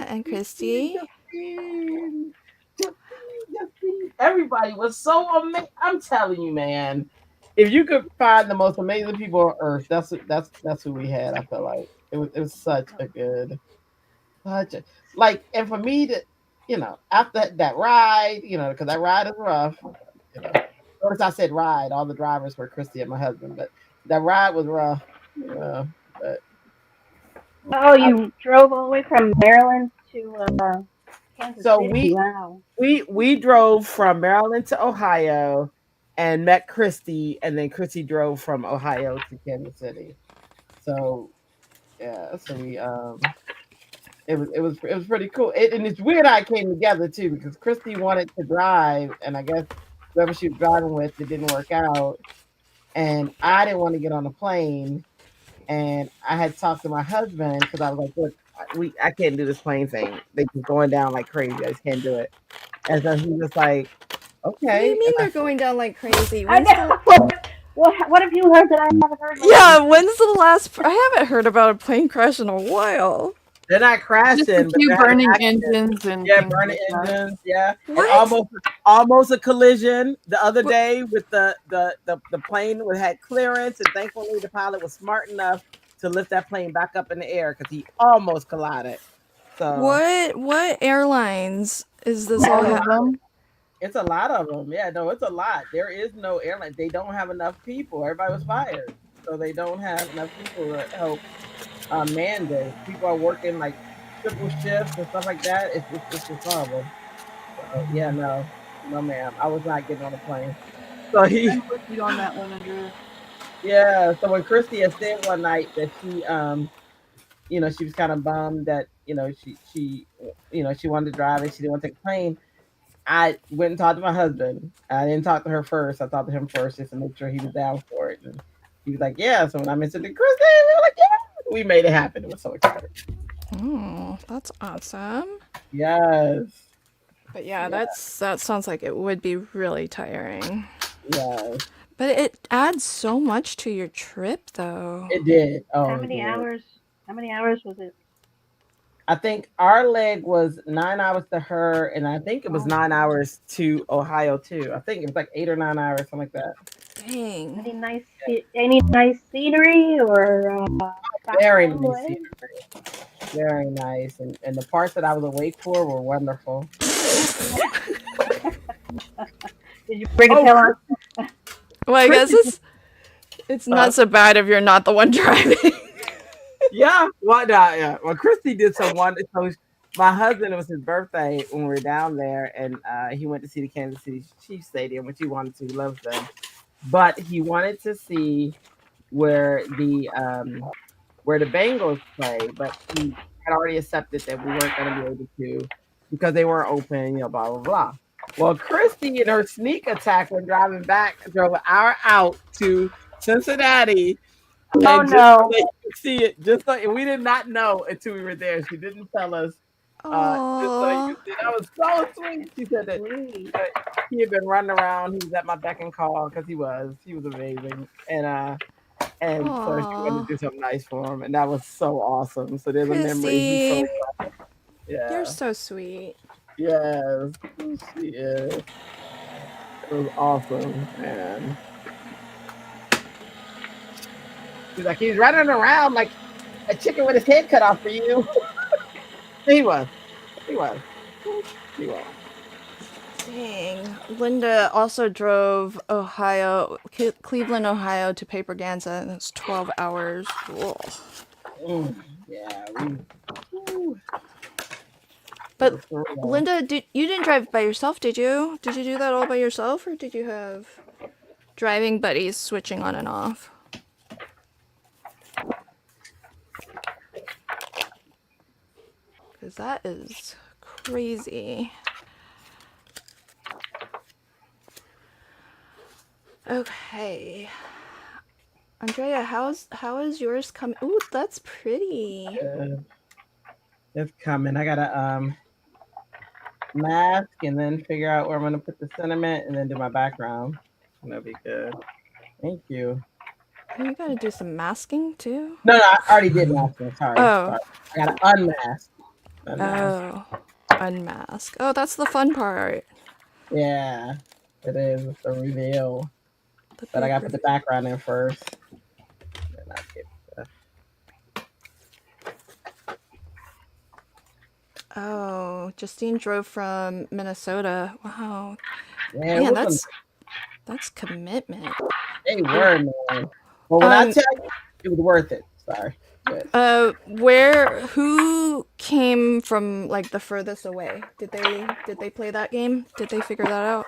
and Christy. Justine, Justine. Everybody was so amazing. I'm telling you, man. If you could find the most amazing people on earth, that's who we had. I felt like it was such a good, such a like, and for me to, after that ride, because that ride is rough. Notice I said ride. All the drivers were Christy and my husband, but that ride was rough. But Oh, I, you drove all the way from Maryland to Kansas so City. Wow. we drove from Maryland to Ohio and met Christy, and then Christy drove from Ohio to Kansas City. So yeah, so it was pretty cool. And it's weird how it came together too, because Christy wanted to drive, and I guess whoever she was driving with, it didn't work out, and I didn't want to get on the plane, and I had talked to my husband because I was like, look, I can't do this plane thing. They just going down like crazy. I just can't do it. And so he was like, What do you okay. mean And they're going down like crazy? I know. What have you heard that I haven't heard lately? Yeah, when's the last? I haven't heard about a plane crash in a while. They're not Just crashing, a but few they're having burning accidents. engines and Yeah, things burning like that. engines. Yeah, and What? almost a collision the other What? day with the plane that had clearance, and thankfully the pilot was smart enough to lift that plane back up in the air because he almost collided. So What airlines is this all All it's of happening? them. it's a lot of them. Yeah, no, it's a lot. There is no airline. They don't have enough people. Everybody was fired, so they don't have enough people to help man this. People are working like triple shifts and stuff like that. It's just horrible. So, yeah, no, no, ma'am. I was not getting on a plane. So he, I'm with you on that one, Andrea. yeah. So when Christy had said one night that she was kind of bummed that she wanted to drive and she didn't want to take a plane. I went and talked to my husband. I didn't talk to her first. I talked to him first just to make sure he was down for it. And he was like, "Yeah." So when I mentioned it to Christy, we were like, "Yeah." We made it happen. It was so exciting. Oh, that's awesome. Yes. But yeah, Yeah. that sounds like it would be really tiring. Yes. But it adds so much to your trip, though. It did. How Oh, it many did. hours? How many hours was it? I think our leg was 9 hours to her, and I think it was Oh, 9 hours to Ohio too. I think it was like 8 or 9 hours, something like that. Dang. any nice scenery or stops Very along the nice way? scenery. Very nice. And the parts that I was awake for were wonderful. Did you bring a Oh, pillow? Well, I guess it's uh, not so bad if you're not the one driving. yeah. Well, no, yeah. Well, Christy did some one. So my husband, it was his birthday when we were down there, and he went to see the Kansas City Chiefs Stadium, which he wanted to. He loves them, but he wanted to see where the Bengals play, but he had already accepted that we weren't going to be able to because they weren't open, blah blah blah. Well, Christy in her sneak attack when driving back drove an hour out to Cincinnati, Oh and just so no! that you could see it, just so and we did not know until we were there. She didn't tell us. Just so you Oh, could see, that was so sweet. She said that Sweet. uh, he had been running around. He was at my beck and call because he was amazing, and so she wanted oh, to do something nice for him, and that was so awesome. So there's a memory. He's so Christy, you're yeah, so sweet. yes, she is. It was awesome, man. He's like he's running around like a chicken with his head cut off for you. he was, he was, he was. Dang. Linda also drove Cleveland, Ohio to Paperganza, and it's 12 hours. Whoa. Yeah, woo, it But was surreal. Linda, you didn't drive by yourself, did you? Did you do that all by yourself, or did you have driving buddies switching on and off? Because that is crazy. Okay. Andrea, how is yours coming? Ooh, that's pretty. It's coming. I gotta mask and then figure out where I'm gonna put the sentiment and then do my background. That'll be good. Thank you. Oh, you gotta do some masking too? No, I already did masking. Sorry. Oh, I gotta unmask. Unmask. oh, unmask. Oh, that's the fun part. Yeah, it is. It's a reveal. The But I big gotta put the background in first. Then I'll get Oh, Justine drove from Minnesota. Wow. yeah, it Man, was that's commitment. they were, man. But when I Um, tell you it was worth it. Sorry. Yes. who came from like the furthest away? Did they play that game? Did they figure that out?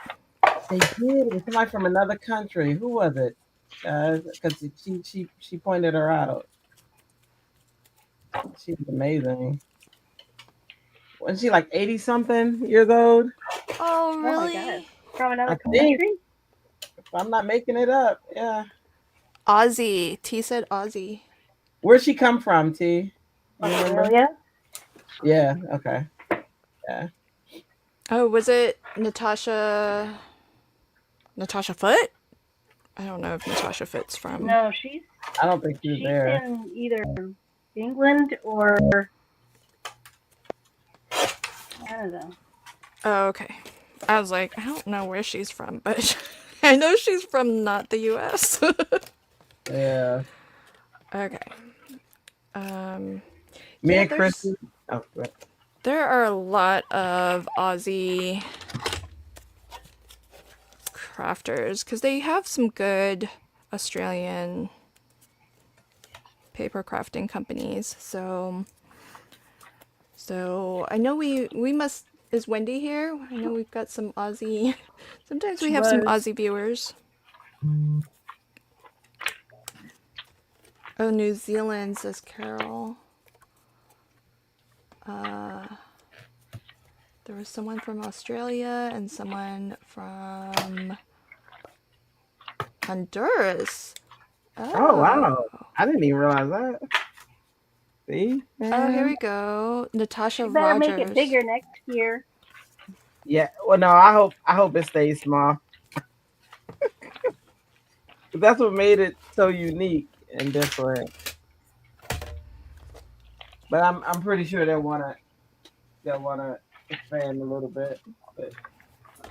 They did. It was somebody from another country. Who was it? Because she pointed her out. She was amazing. Wasn't she like 80 something years old? Oh, Oh my God! really? From I another think, country? if I'm not making it up. Yeah. Aussie. T said Aussie. Where'd she come from, T? You remember? Australia? Yeah. Okay. Yeah. Oh, was it Natasha Foot? I don't know if Natasha Foot's from. No, she's I don't think she was she's there. in either England or Canada. Oh, okay. I was like, I don't know where she's from, but I know she's from not the US. Yeah. Okay. Um, Me yeah, and Kristen. Oh, right. there are a lot of Aussie crafters because they have some good Australian paper crafting companies. So I know we must. Is Wendy here? I know we've got some Aussie. Sometimes we She have some was. Aussie viewers. Oh, New Zealand, says Carol. There was someone from Australia and someone from Honduras. Oh Oh. wow! I didn't even realize that. See, Oh, here man. we go. Natasha She better make it Rogers. bigger next year. Yeah. Well, no. I hope it stays small. 'Cause that's what made it so unique and different. But I'm pretty sure they'll wanna expand a little bit. But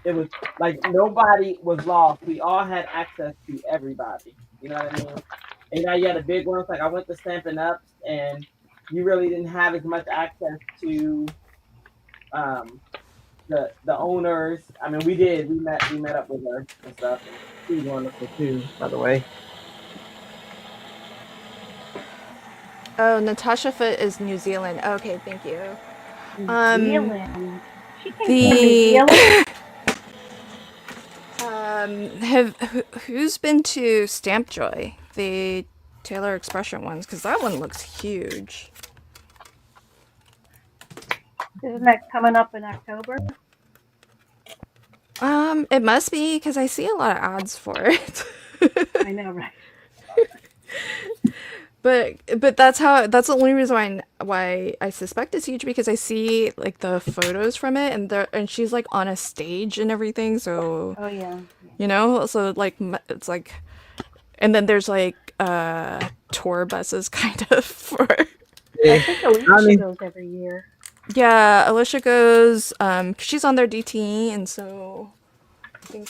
it was like nobody was lost. We all had access to everybody. You know what I mean? And now you had the big ones. Like I went to Stampin' Up, and you really didn't have as much access to um, the owners. I mean, we did. We met up with her and stuff, and she was wonderful too. By the way. Oh, Natasha Foot is New Zealand. Okay, thank you. New Um, Zealand. She came from New the Zealand. who's been to Stamp Joy, the Taylor Expression ones? Because that one looks huge. Isn't that coming up in October? It must be because I see a lot of ads for it. I know, right? But that's the only reason why I suspect it's huge because I see like the photos from it and she's like on a stage and everything, so Oh yeah. so like it's like, and then there's like tour buses kind of for I Yeah. think I Alicia mean, goes every year. yeah, Alicia goes, she's on their DT, and so I think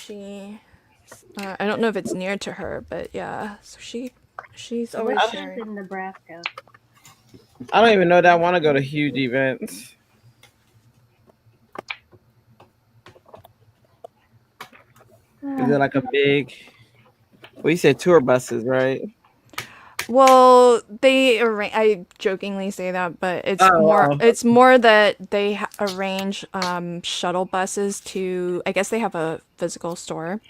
I don't know if it's near to her, but yeah, so she's always Alicia's sharing. in Nebraska. I don't even know that I want to go to huge events. Is it like a big? Well, you said tour buses, right? Well, I jokingly say that, but Oh, wow. it's more that they arrange shuttle buses to. I guess they have a physical store,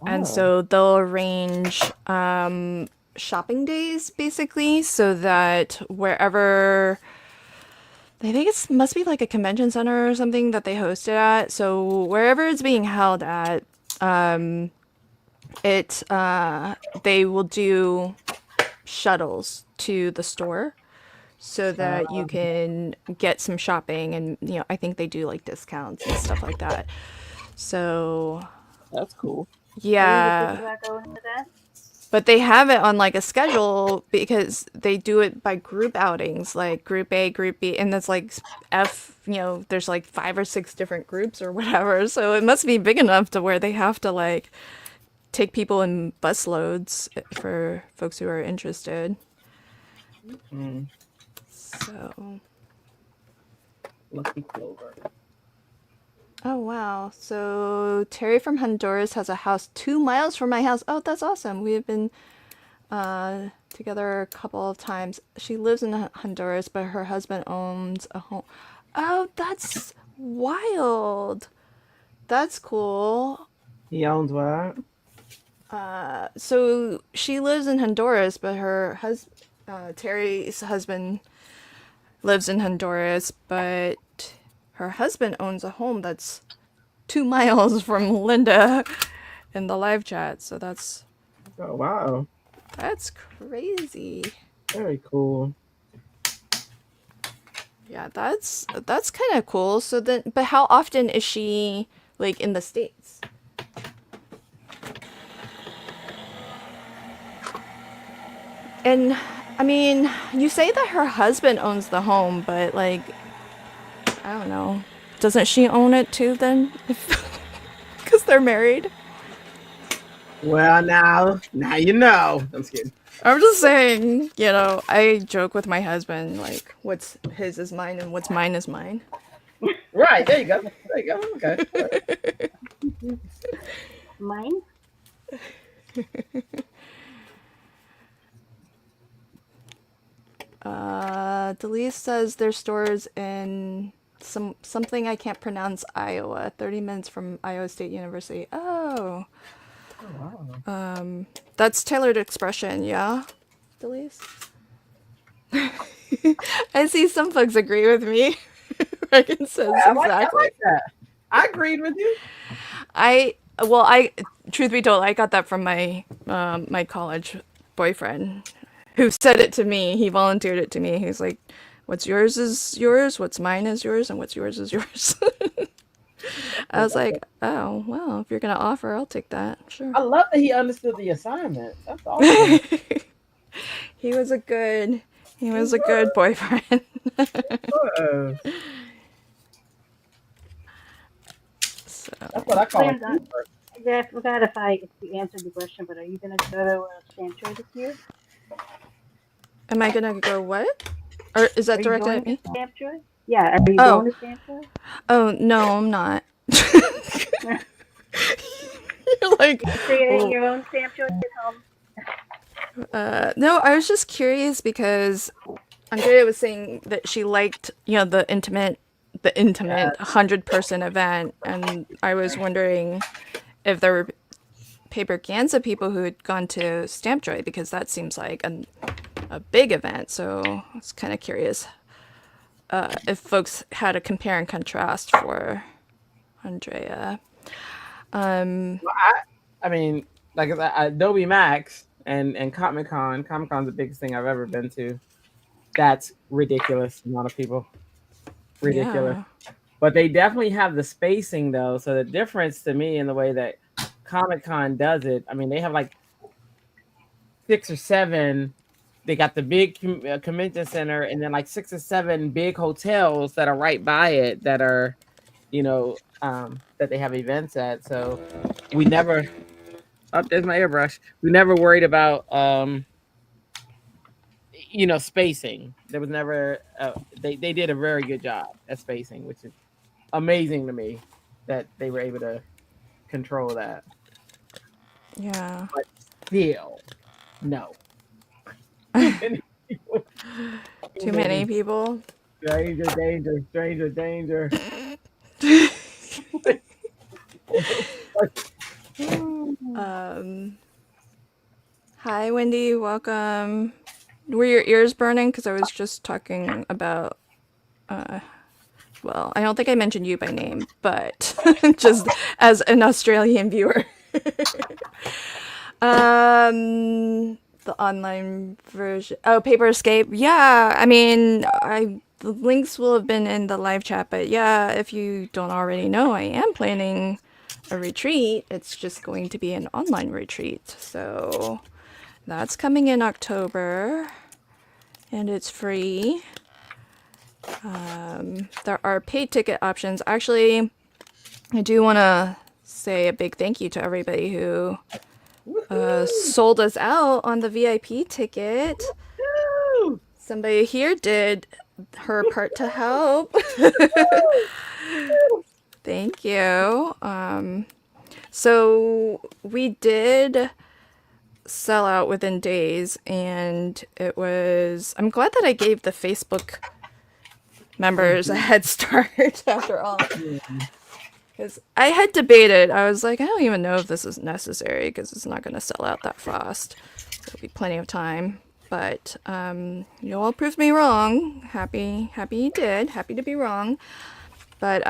and Oh. so they'll arrange shopping days basically, so that wherever. I think it must be like a convention center or something that they host it at. So wherever it's being held at, they will do shuttles to the store so that you can get some shopping, and I think they do like discounts and stuff like that. So That's cool. Are you yeah, thinking about going to that? but they have it on like a schedule because they do it by group outings, like group A, group B, and that's like there's like 5 or 6 different groups or whatever. So it must be big enough to where they have to like take people in bus loads for folks who are interested. Mm, So, lucky Clover. oh wow. So Terry from Honduras has a house 2 miles from my house. Oh, that's awesome. We have been together a couple of times. She lives in Honduras, but her husband owns a home. Oh, that's wild. That's cool. He owns what? So she lives in Honduras, but Terry's husband lives in Honduras, but her husband owns a home that's 2 miles from Linda in the live chat. So that's Oh wow, crazy. very cool. Yeah, that's kind of cool. So then, but how often is she like in the States? And I mean, you say that her husband owns the home, but like, I don't know. doesn't she own it too then? Because they're married. Well, now you know. I'm just kidding. I'm just saying, you know, I joke with my husband, like, what's his is mine and what's mine is mine. Right, there you go. There you go. Okay. Mine? Delise says their stores in something I can't pronounce, Iowa, 30 minutes from Iowa State University. Oh. Oh, wow. That's tailored expression, yeah? Delise? I see some folks agree with me. Reagan says I exactly. like that. I agreed with you. Truth be told, I got that from my my college boyfriend, who said it to me. He volunteered it to me. He's like, "What's yours is yours. What's mine is yours, and what's yours is yours." I was like, "Oh well, if you're gonna offer, I'll take that. Sure." I love that he understood the assignment. That's awesome. He was a good boyfriend. Uh, So, That's what I call it. Linda, I forgot if you answered the question, but are you going to go to Stamp Show this year? am I gonna go what? Or is that Are you directed going at me? to Stamp Show? Yeah, are you Oh. going to Stamp Show? Oh no, I'm not. You're like, Creating your own Stamp Show at home? no, I was just curious because Andrea was saying that she liked, you know, the intimate 100-person event, and I was wondering if there were paper Ganza people who had gone to Stamp Joy, because that seems like a big event. So I was kind of curious if folks had a compare and contrast for Andrea. I mean, like I said, Adobe Max and Comic Con. Comic Con's the biggest thing I've ever been to. That's ridiculous amount of people. Ridiculous. Yeah. But they definitely have the spacing though. So the difference to me in the way that Comic Con does it, I mean, they have like 6 or 7. They got the big convention center, and then like 6 or 7 big hotels that are right by it that are, you know, that they have events at. So we never. Oh, there's my airbrush. We never worried about, you know, spacing. There was never. They did a very good job at spacing, which is amazing to me that they were able to control that. Yeah. But still, no. Too many people. Danger, danger. Hi, Wendy. Welcome. Were your ears burning? Because I was just talking about. Well, I don't think I mentioned you by name, but just as an Australian viewer. The online version. Oh, Paper Escape. Yeah, I mean, the links will have been in the live chat, but yeah, if you don't already know, I am planning a retreat. It's just going to be an online retreat. So that's coming in October, and it's free. There are paid ticket options. Actually, I do want to say a big thank you to everybody who sold us out on the VIP ticket. Somebody here did her part to help. Thank you. So we did sell out within days, and I'm glad that I gave the Facebook members a head start after all. Because I had debated, I was like, I don't even know if this is necessary because it's not going to sell out that fast. There'll be plenty of time. But you all proved me wrong. Happy you did. Happy to be wrong. But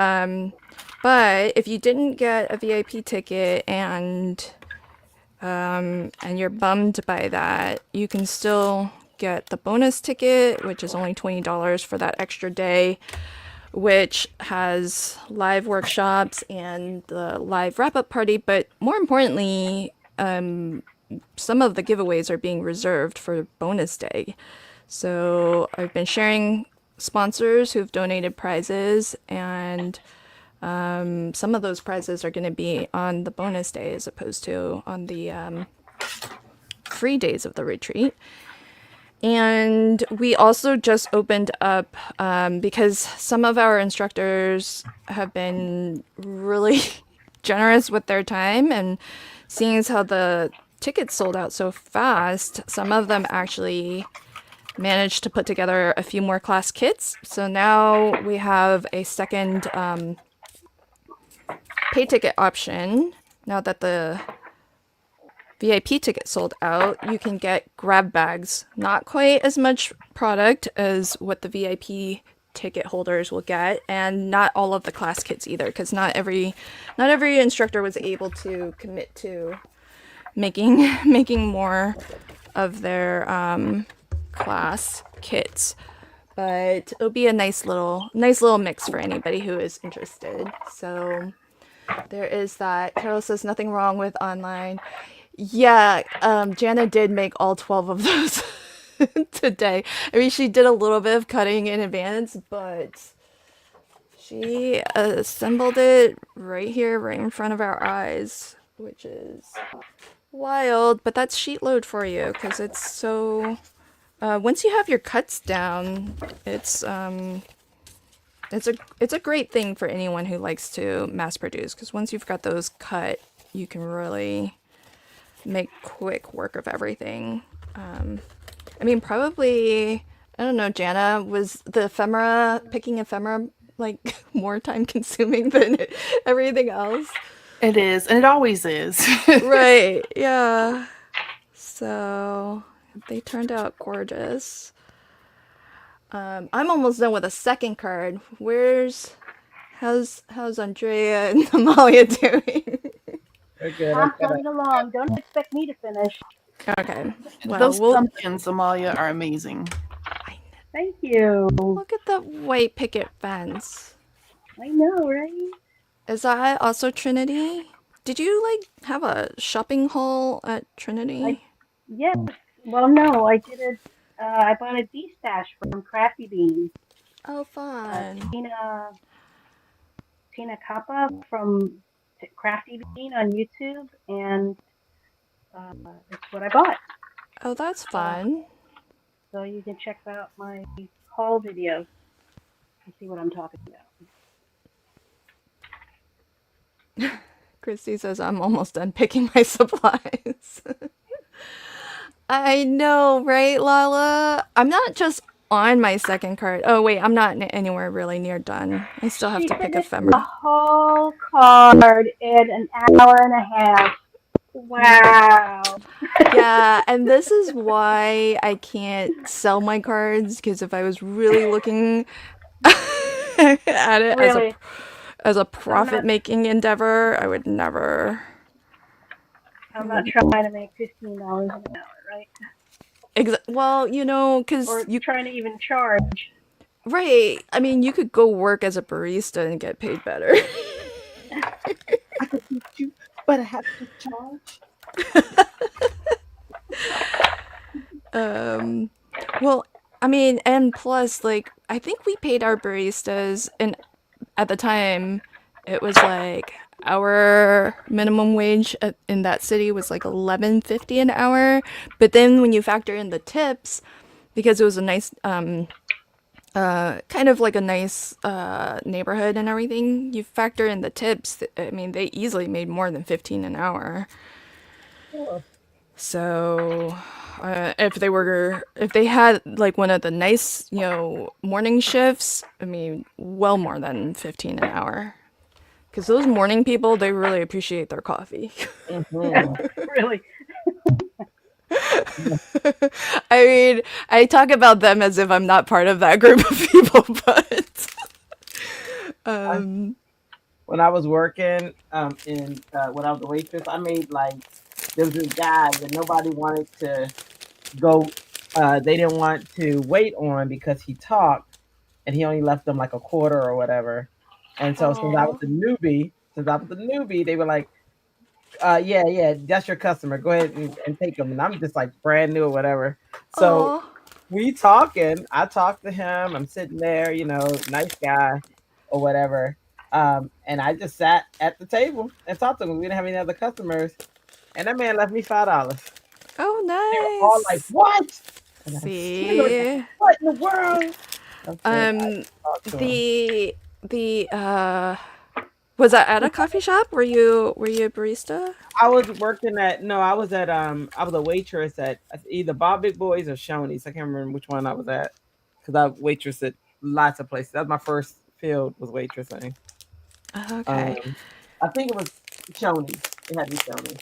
if you didn't get a VIP ticket and you're bummed by that, you can still get the bonus ticket, which is only $20 for that extra day, which has live workshops and the live wrap-up party. But more importantly, some of the giveaways are being reserved for bonus day. So I've been sharing sponsors who've donated prizes, and Some of those prizes are going to be on the bonus day as opposed to on the free days of the retreat. And we also just opened up because some of our instructors have been really generous with their time, and seeing as how the tickets sold out so fast, some of them actually managed to put together a few more class kits. So now we have a second pay ticket option. Now that the VIP ticket sold out, you can get grab bags. Not quite as much product as what the VIP ticket holders will get, and not all of the class kits either, because not every instructor was able to commit to making more of their class kits. But it'll be a nice little mix for anybody who is interested. So there is that. Carol says nothing wrong with online. Yeah, Jana did make all 12 of those today. I mean, she did a little bit of cutting in advance, but she assembled it right here, right in front of our eyes, which is wild. But that's sheet load for you, because it's so... once you have your cuts down, it's a great thing for anyone who likes to mass produce, because once you've got those cut, you can really make quick work of everything. I mean, probably, I don't know, Jana, was the picking ephemera like more time consuming than everything else? It is, and it always is. Right, yeah. So they turned out gorgeous. I'm almost done with a second card. How's Andrea and Amalia doing? We're good. I'm coming along. Don't expect me to finish. Okay. Well, Those pumpkins, Amalia, are amazing. Thank you. Look at the white picket fence. I know, right? Is that also Trinity? Did you have a shopping haul at Trinity? Yes. Well, no, I did it. I bought a D-stash from Crafty Bean. Oh, fun. Tina Kappa from Crafty Bean on YouTube, and it's what I bought. Oh, that's fun. So you can check out my haul video and see what I'm talking about. Christy says I'm almost done picking my supplies. I know, right, Lala? I'm not just on my second card. Oh, wait, I'm not anywhere really near done. I still have to pick finished ephemera. the whole card in an hour and a half. Wow. Yeah, and this is why I can't sell my cards, because if I was really looking at it Really? as a profit-making endeavor, I would never. I'm not trying to make $15 an hour, right? Well, because Or you trying to even charge. right. I mean, you could go work as a barista and get paid better. I could teach you, but I have to charge. Well, I mean, and plus, I think we paid our baristas, and at the time, it was our minimum wage in that city was $11.50 an hour. But then when you factor in the tips, because it was a nice, kind of a nice neighborhood and everything, you factor in the tips. I mean, they easily made more than $15 an hour. Sure. So if they had one of the nice morning shifts, I mean, well more than $15 an hour, because those morning people, they really appreciate their coffee. Really? I mean, I talk about them as if I'm not part of that group of people, but when I was working when I was a waitress, I made there was this guy that nobody wanted to go. They didn't want to wait on because he talked, and he only left them a quarter or whatever. And so since I was a newbie, they were like, yeah, that's your customer. Go ahead and take them. And I'm just brand new or whatever. So we talking. I talked to him. I'm sitting there, nice guy or whatever. And I just sat at the table and talked to him. We didn't have any other customers, and that man left me $5. Oh, They were all like, nice. "What?" And I was like, See, "What in the world?" I said, I um, talked to him. the was that at a coffee shop? Were you a barista? I was working at no, I was a waitress at either Bob Big Boys or Shoney's. I can't remember which one I was at because I waitress at lots of places. That was my first field was waitressing. Okay. Um, I think it was Shoney's. It had to be Shoney's.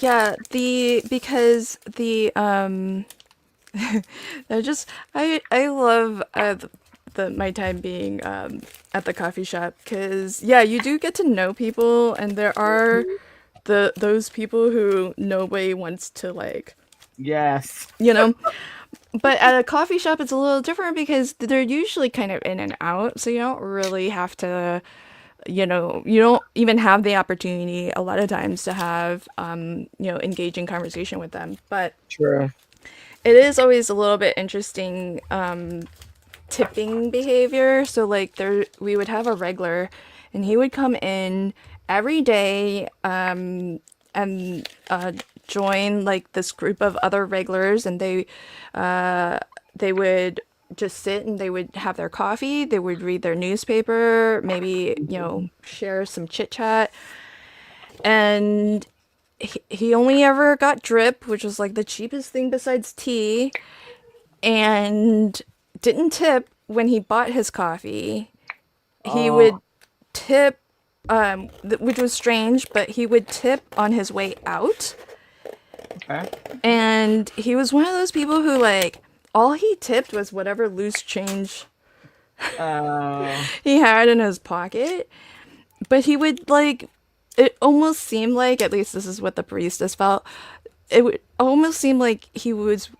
Yeah, the because the I just I love the my time being at the coffee shop because yeah, you do get to know people, and there are those people who nobody wants to like, Yes. you know. But at a coffee shop, it's a little different because they're usually kind of in and out, so you don't really have to, you don't even have the opportunity a lot of times to have, engaging conversation with them. But True. it is always a little bit interesting, tipping behavior. So like we would have a regular, and he would come in every day, and join like this group of other regulars, and they would just sit and they would have their coffee. They would read their newspaper, maybe share some chit chat, and he only ever got drip, which was like the cheapest thing besides tea, and didn't tip when he bought his coffee. He Oh, would tip, which was strange, but he would tip on his way out. okay. And he was one of those people who, like, all he tipped was whatever loose change Uh, he had in his pocket. But he would, like, it almost seemed like, at least this is what the baristas felt, it would almost seem like he was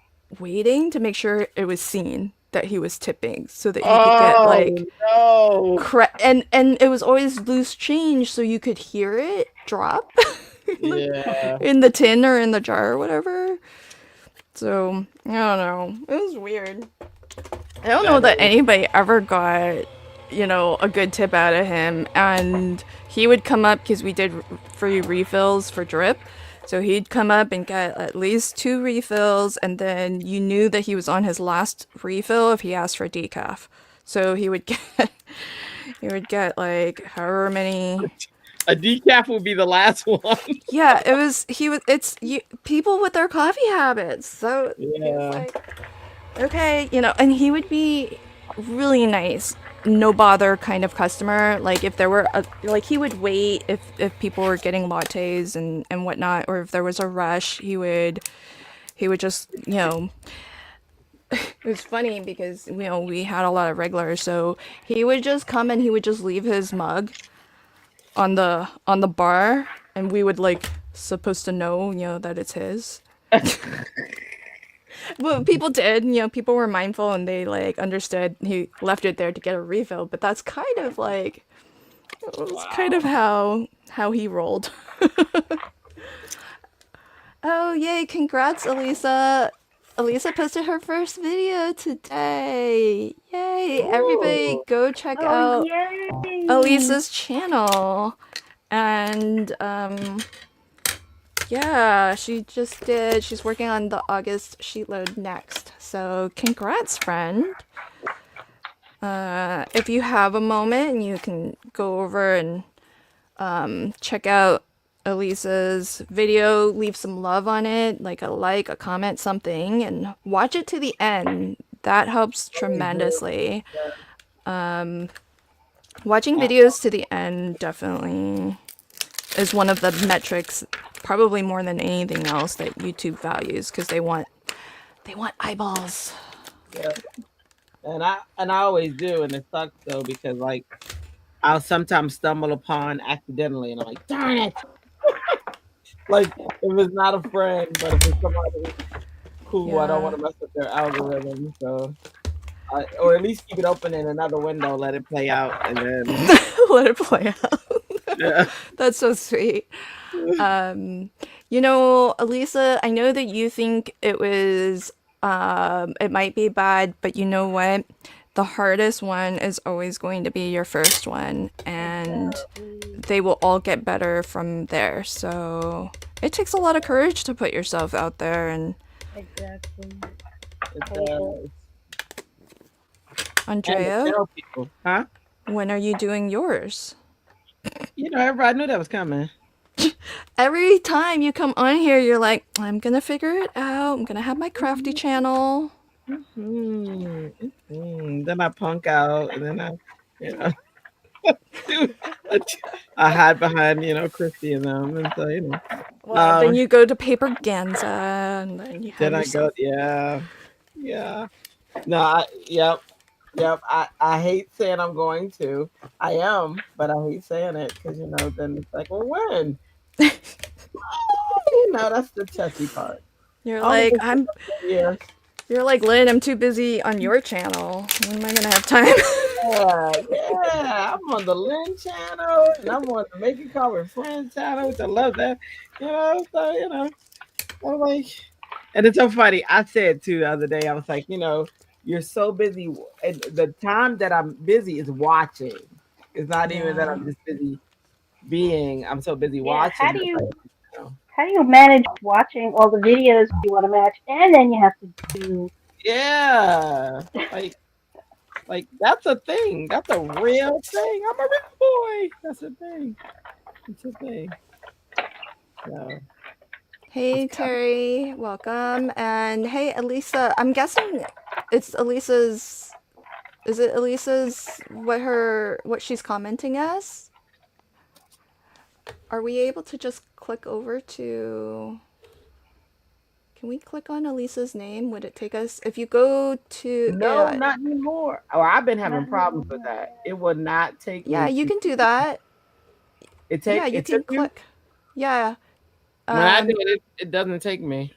waiting to make sure it was seen that he was tipping so that he could get, oh like, no. and it was always loose change so you could hear it drop Yeah. in the tin or in the jar or whatever. So, I don't know. It was weird. I don't know That that is, anybody ever got, a good tip out of him. And he would come up because we did free refills for drip. So he'd come up and get at least 2 refills, and then you knew that he was on his last refill if he asked for decaf. So he would get like however many. a decaf would be the last one. Yeah, it's people with their coffee habits. So he was Yeah. like, okay, and he would be really nice, no bother kind of customer. Like if there were like he would wait if people were getting lattes and whatnot, or if there was a rush, he would just it was funny because we had a lot of regulars, so he would just come and he would just leave his mug on the bar, and we would like supposed to know that it's his. Well, people did, people were mindful and they like understood he left it there to get a refill, but that's kind of like it was kind of Wow. how he rolled. Oh, yay, congrats, Elisa. Elisa posted her first video today. Yay, everybody Ooh. go check Oh, out yay! Elisa's channel. And yeah, she's working on the August sheet load next. So congrats, friend. If you have a moment, you can go over and check out Elisa's video, leave some love on it, like a comment, something, and watch it to the end. That helps Please do. tremendously. Watching videos to the end definitely is one of the metrics, probably more than anything else, that YouTube values, because they want eyeballs. Yeah. And I always do, and it sucks though because like I'll sometimes stumble upon accidentally, and I'm like, darn it! Like if it's not a friend, but if it's somebody who I don't want Yeah. to mess up their algorithm, so or at least keep it open in another window, let it play out, and then Let it play out. yeah. That's so sweet. Elisa, I know that you think it might be bad, but you know what? the hardest one is always going to be your first one, and they will all get better from there. So it takes a lot of courage to put yourself out there. And Exactly. It Hate it. does. And to Andrea, tell people, huh? when are you doing yours? Everybody knew that was coming. Every time you come on here, you're like, I'm gonna figure it out. I'm gonna have my crafty channel. Then I punk out, and then you know, I hide behind, Christy and them, and so Well, then you go to Paper Ganza, and then you have Then I yourself. go, yeah. No, yep. I hate saying I'm going to. I am, but I hate saying it because then it's like, well, when? That's the touchy part. You're Only like, been for a couple of years. You're like, Lynn, I'm too busy on your channel. When am I gonna have time? Yeah, I'm on the Lynn channel, and I'm on the Making Call with Friends channel, which I love that. So I'm like, and it's so funny. I said too the other day, I was like, you're so busy, and the time that I'm busy is watching. It's not even that I'm just busy being. I'm so busy Yeah. watching. How do you manage watching all the videos you want to match, and then you have to do? Yeah, like that's a thing. That's a real thing. I'm a real boy. That's a thing. It's a thing. So. Hey Terry, welcome. And hey Elisa, I'm guessing it's Elisa's. Is it Elisa's what she's commenting as? Are we able to just click over to? Can we click on Elisa's name? Would it take us if you go to? No, not anymore. Oh, I've been having problems with that. It would not take me. Yeah, you can do that. It You can click. Yeah. When I do it, it doesn't take me.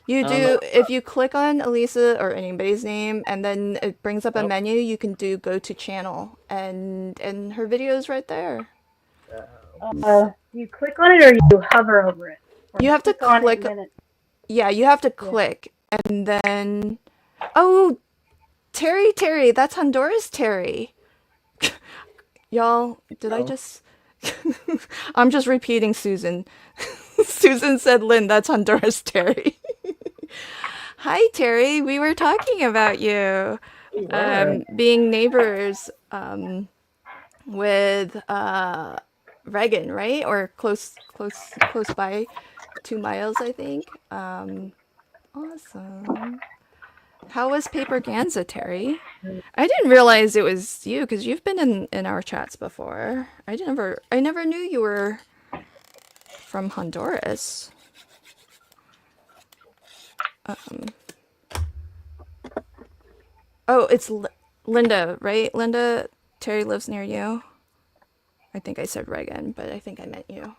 You do if you click on Elisa or anybody's name, and then it brings up a menu. You can do go to channel, and her video is right there. You click on it or you hover over it? Or You have to click. Yeah, you have to click, and then Terry, that's Honduras Terry. Y'all, did I just? I'm just repeating Susan. Susan said, "Lynn, that's Honduras Terry." Hi Terry, we were talking about you being neighbors with Reagan, right? Or close by, 2 miles, I think. Awesome. How was Paper Ganza, Terry? I didn't realize it was you because you've been in our chats before. I never knew you were from Honduras. Oh, it's Linda, right? Linda, Terry lives near you. I think I said Reagan, but I think I meant you.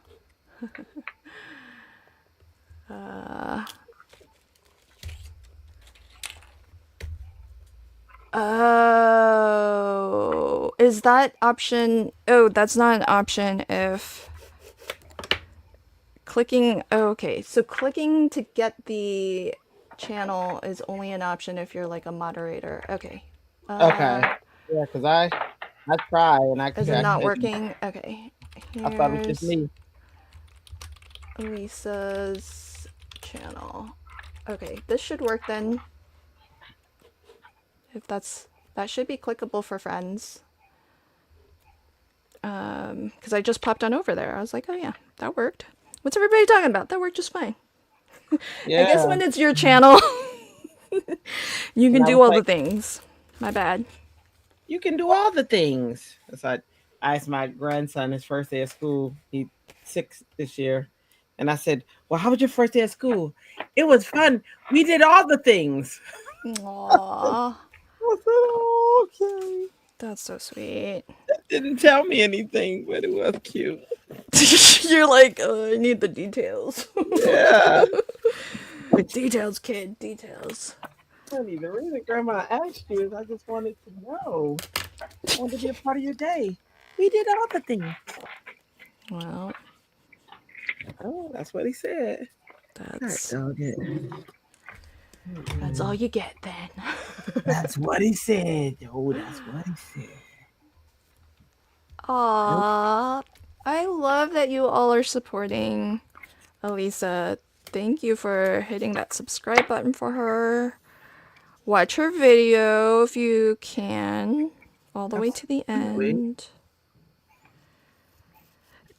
Oh, is that option? Oh, that's not an option if clicking. Oh, okay, so clicking to get the channel is only an option if you're like a moderator. Okay. Okay. Yeah, because I try and I. Is it not working? Okay. I thought it was just me. Lisa's channel. Okay, this should work then. If that should be clickable for friends. Because I just popped on over there. I was like, oh yeah, that worked. What's everybody talking about? That worked just fine. Yeah. I guess when it's your channel, you can do all the things. My bad. You can do all the things. That's like I asked my grandson his first day of school. He's 6 this year. And I said, well, how was your first day of school? It was fun. We did all the things. Aww. I said, oh, okay. That's so sweet. That didn't tell me anything, but it was cute. You're like, I need the details. Yeah. Details, kid. Details. Honey, the reason Grandma asked you is I just wanted to know. I wanted to be a part of your day. We did all the things. Well. Oh, that's what he said. That's all good. That's all you get then. That's what he said. Oh, that's what he said. Aww. I love that you all are supporting Elisa. Thank you for hitting that subscribe button for her. Watch her video if you can, all the way to the Absolutely. end.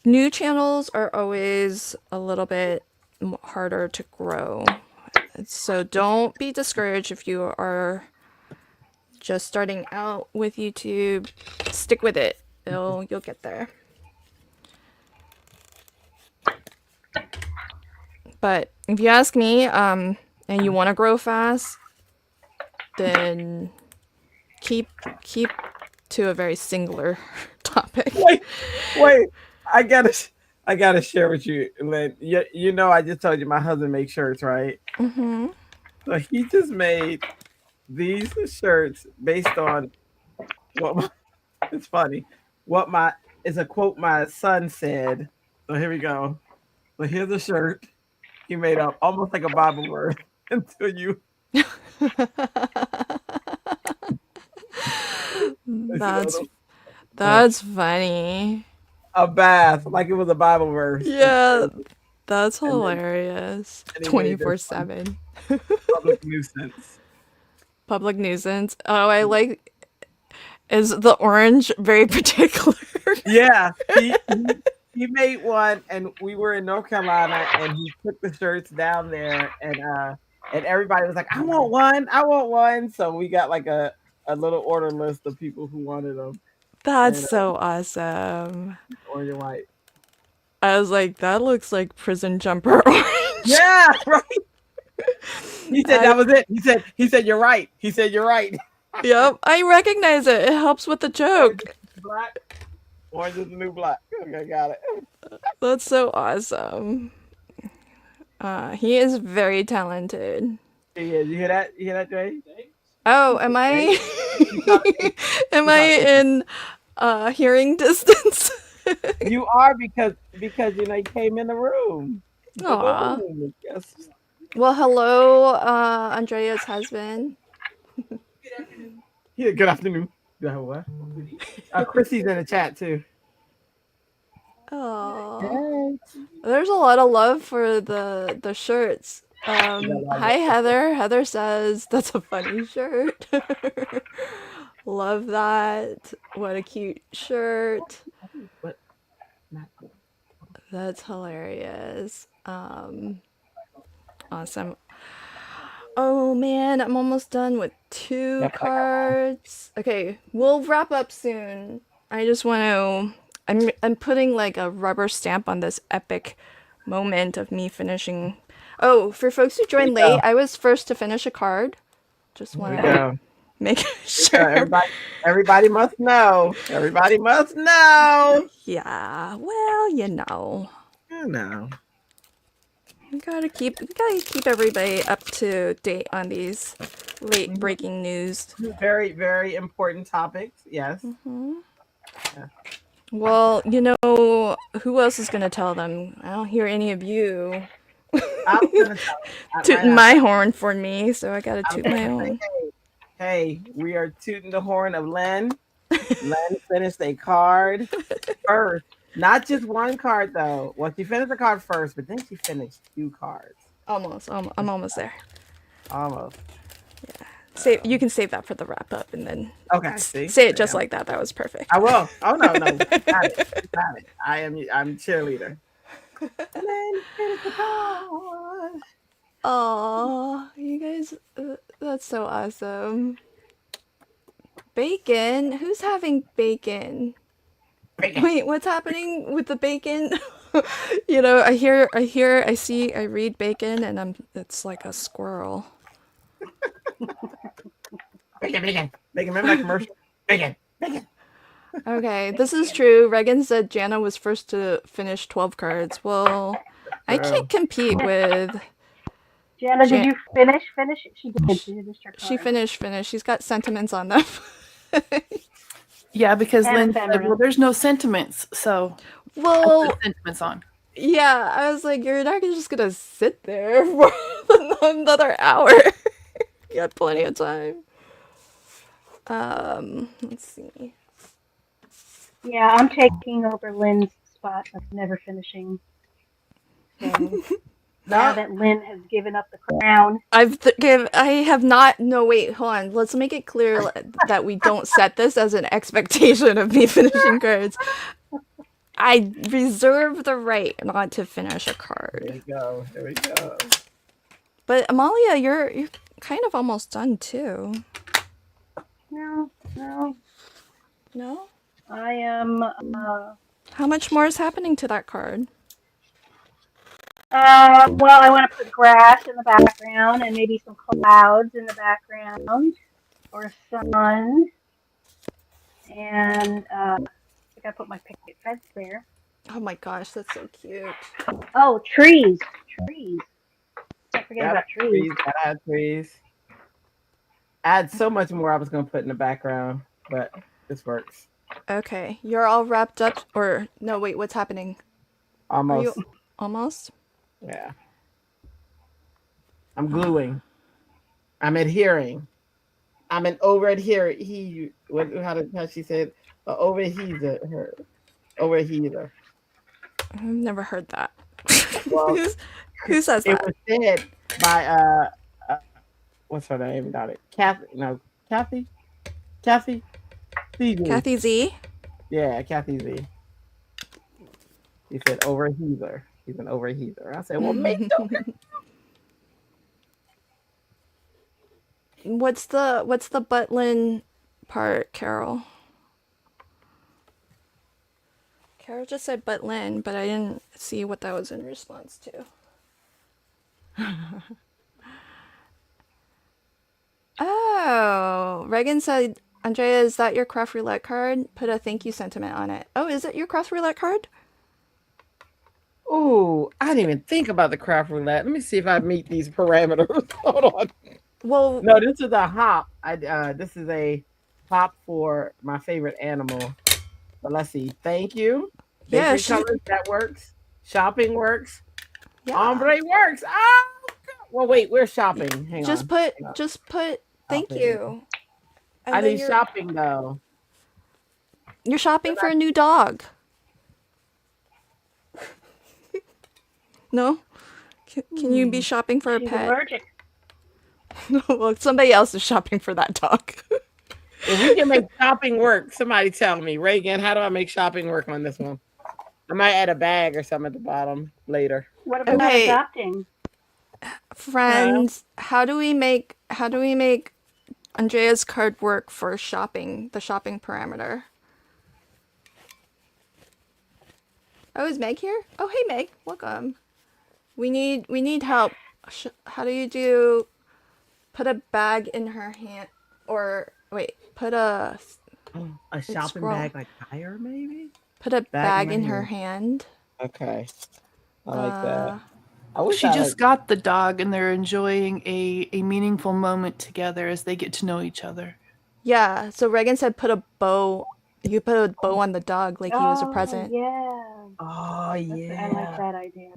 New channels are always a little bit harder to grow. So don't be discouraged if you are just starting out with YouTube. Stick with it. You'll get there. But if you ask me, and you want to grow fast, then keep to a very singular topic. Wait. I gotta share with you, Lynn. You know, I just told you my husband makes shirts, right? Mm-hmm. So he just made these shirts based on it's funny. It's a quote my son said. So here we go. So here's a shirt he made up almost like a Bible verse until you That's funny. a bath like it was a Bible verse. Yeah, that's hilarious. and he made this 24/7. public nuisance. Public nuisance. Oh, I like. Is the orange very particular? Yeah, he made one, and we were in North Carolina, and he took the shirts down there, and everybody was like, "I want one, I want one." So we got like a little order list of people who wanted them. That's And, so awesome. orange and white. I was like, that looks like prison jumper orange. Yeah, right. He said that was it. He said you're right. He said you're right. Yep, I recognize it. It helps with the joke. Black. Orange is the new black. Okay, got it. That's so awesome. He is very talented. He is. You hear that? You hear that, Jay? Oh, am I am I in hearing distance? You are because you know he came in the room. Aw. Yes. Well, hello, Andrea's husband. Yeah, good afternoon. Yeah, what? Chrissy's in the chat too. Oh, there's a lot of love for the shirts. Hi Heather. Heather says that's a funny shirt. Love that. What a cute shirt. What? That's hilarious. Awesome. Oh man, I'm almost done with 2 cards. Okay, we'll wrap up soon. I just want to. I'm putting like a rubber stamp on this epic moment of me finishing. Oh, for folks who joined late, I was first to finish a card. Just want to make sure. Everybody must know. Everybody must know. Yeah. Well, you know. You know. We gotta keep everybody up to date on these late breaking news. Very, very important topics. Yes. Mm-hmm. Yeah. Well, you know, who else is gonna tell them? I don't hear any of you tooting my horn for me, so I gotta toot my own. Hey, we are tooting the horn of Len. Len finished a card first. Not just one card though. Well, she finished the card first, but then she finished 2 cards. Almost. I'm almost there. Almost. Yeah. You can save that for the wrap up, and then say it just like that. That was perfect. I will. Oh no. Got it. I'm cheerleader. Oh, you guys, that's so awesome. Bacon? Who's having bacon? Wait, what's happening with the bacon? You know, I read bacon, and it's like a squirrel. Bacon. Remember that commercial? Bacon. Okay, this is true. Regan said Jana was first to finish 12 cards. Well, I can't compete with... Jana, did you finish? She did. She finished her card. She finished. She's got sentiments on them. Yeah, because And Lynn said, well, there's no sentiments, so well, I put sentiments on. Yeah, I was like, you're not just gonna sit there for another hour. You had plenty of time. Let's see. Yeah, I'm taking over Lynn's spot of never finishing. So now No, that Lynn has given up the crown, I have not. No, wait, hold on. Let's make it clear that we don't set this as an expectation of me finishing cards. I reserve the right not to finish a there card. we go. There we go. But Amalia, you're kind of almost done too. no, no, No? I am. How much more is happening to that card? Well, I want to put grass in the background and maybe some clouds in the background or sun, and I gotta put my picket fence there. Oh my gosh, that's so cute. Oh, trees, trees. Don't forget Yep. about trees. Trees. Gotta add trees. I had so much more I was gonna put in the background, but this works. Okay, you're all wrapped up, or no, wait, what's happening? Are Almost. you almost? Yeah. I'm gluing. I'm adhering. I'm an over adhere. How she said over adhere her over adhere. I've never heard that. Well, Who says it that? was said by what's her name? Not it. Kathy. No, Kathy. Kathy. CG. Kathy Z? Yeah, Kathy Z. He said overheather. He's an overheather. I said, well, me too. What's the Butlin part, Carol? Carol just said Butlin, but I didn't see what that was in response to. Oh, Reagan said, Andrea, is that your craft roulette card? Put a thank you sentiment on it. Oh, is it your craft roulette card? Ooh, I didn't even think about the craft roulette. Let me see if I meet these parameters. Hold on. Well, No, this is a hop. This is a hop for my favorite animal. But let's see. Thank you. yeah, Favorite colors, that works. Shopping works. yeah. Ombre works. Oh, well, wait. We're shopping. Hang Just on. put, Hang on. just put thank Shopping. you. And I then need shopping though. You're shopping for a new dog. No? Can you be shopping for a She's pet? allergic. No, well, somebody else is shopping for that dog. If we can make shopping work, somebody tell me. Reagan, how do I make shopping work on this one? I might add a bag or something at the bottom later. What about Okay. adopting? Friends, how do we make Andrea's card work for shopping, the shopping parameter? Oh, is Meg here? Oh, hey Meg, welcome. We need help. How do you put a bag in her hand, or wait, put a A shopping scroll. bag like tire, maybe? put a bag in my her hand. hand? Okay. I like that. I wish She I just got the dog and they're enjoying a meaningful moment together as they get to know each other. Yeah, so Reagan said put a bow. You put a bow on the dog like he was a present. Yeah. Oh I yeah. like that idea.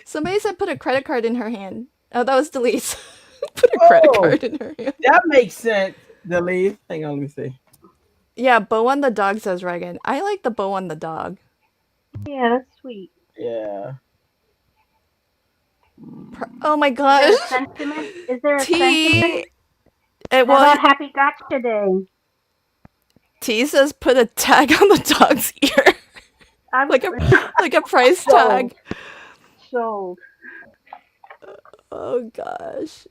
Somebody said put a credit card in her hand. Oh, that was Delise. Put a credit Oh. card in her hand. That makes sense. Delete. Hang on, let me see. Yeah, bow on the dog, says Reagan. I like the bow on the dog. Yeah, that's sweet. Yeah. Oh my Is there gosh. a sentiment? Is there a sentiment? T. How Well, about Happy Gotcha Day? T says put a tag on the dog's ear, I'm like a price tag. sold. Oh gosh.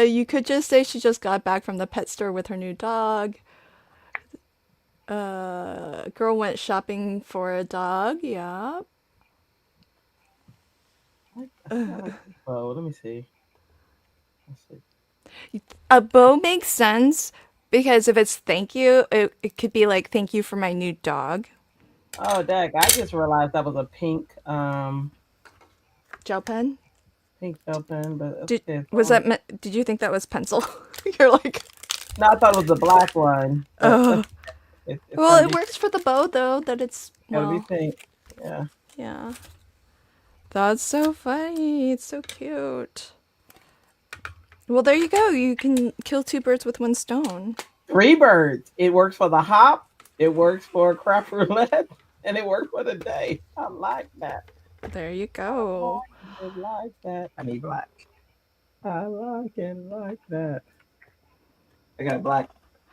You could just say she just got back from the pet store with her new dog. Girl went shopping for a dog. Yeah. Oh, let me see. Let's see. A bow makes sense because if it's thank you, it could be like thank you for my new dog. Oh, Dak, I just realized that was a pink Gel pen. pink gel pen, but Did you think that was pencil? You're like, no, I thought it was the black one. oh. It's Well, gonna it be- works for the bow though. That it's Gotta be well, pink. Yeah. yeah. That's so funny. It's so cute. Well, there you go. You can kill two birds with one stone. 3 birds. It works for the hop, it works for craft roulette, and it works for the day. I like that. There you go. I like that. I need black. I like it like that. I got a black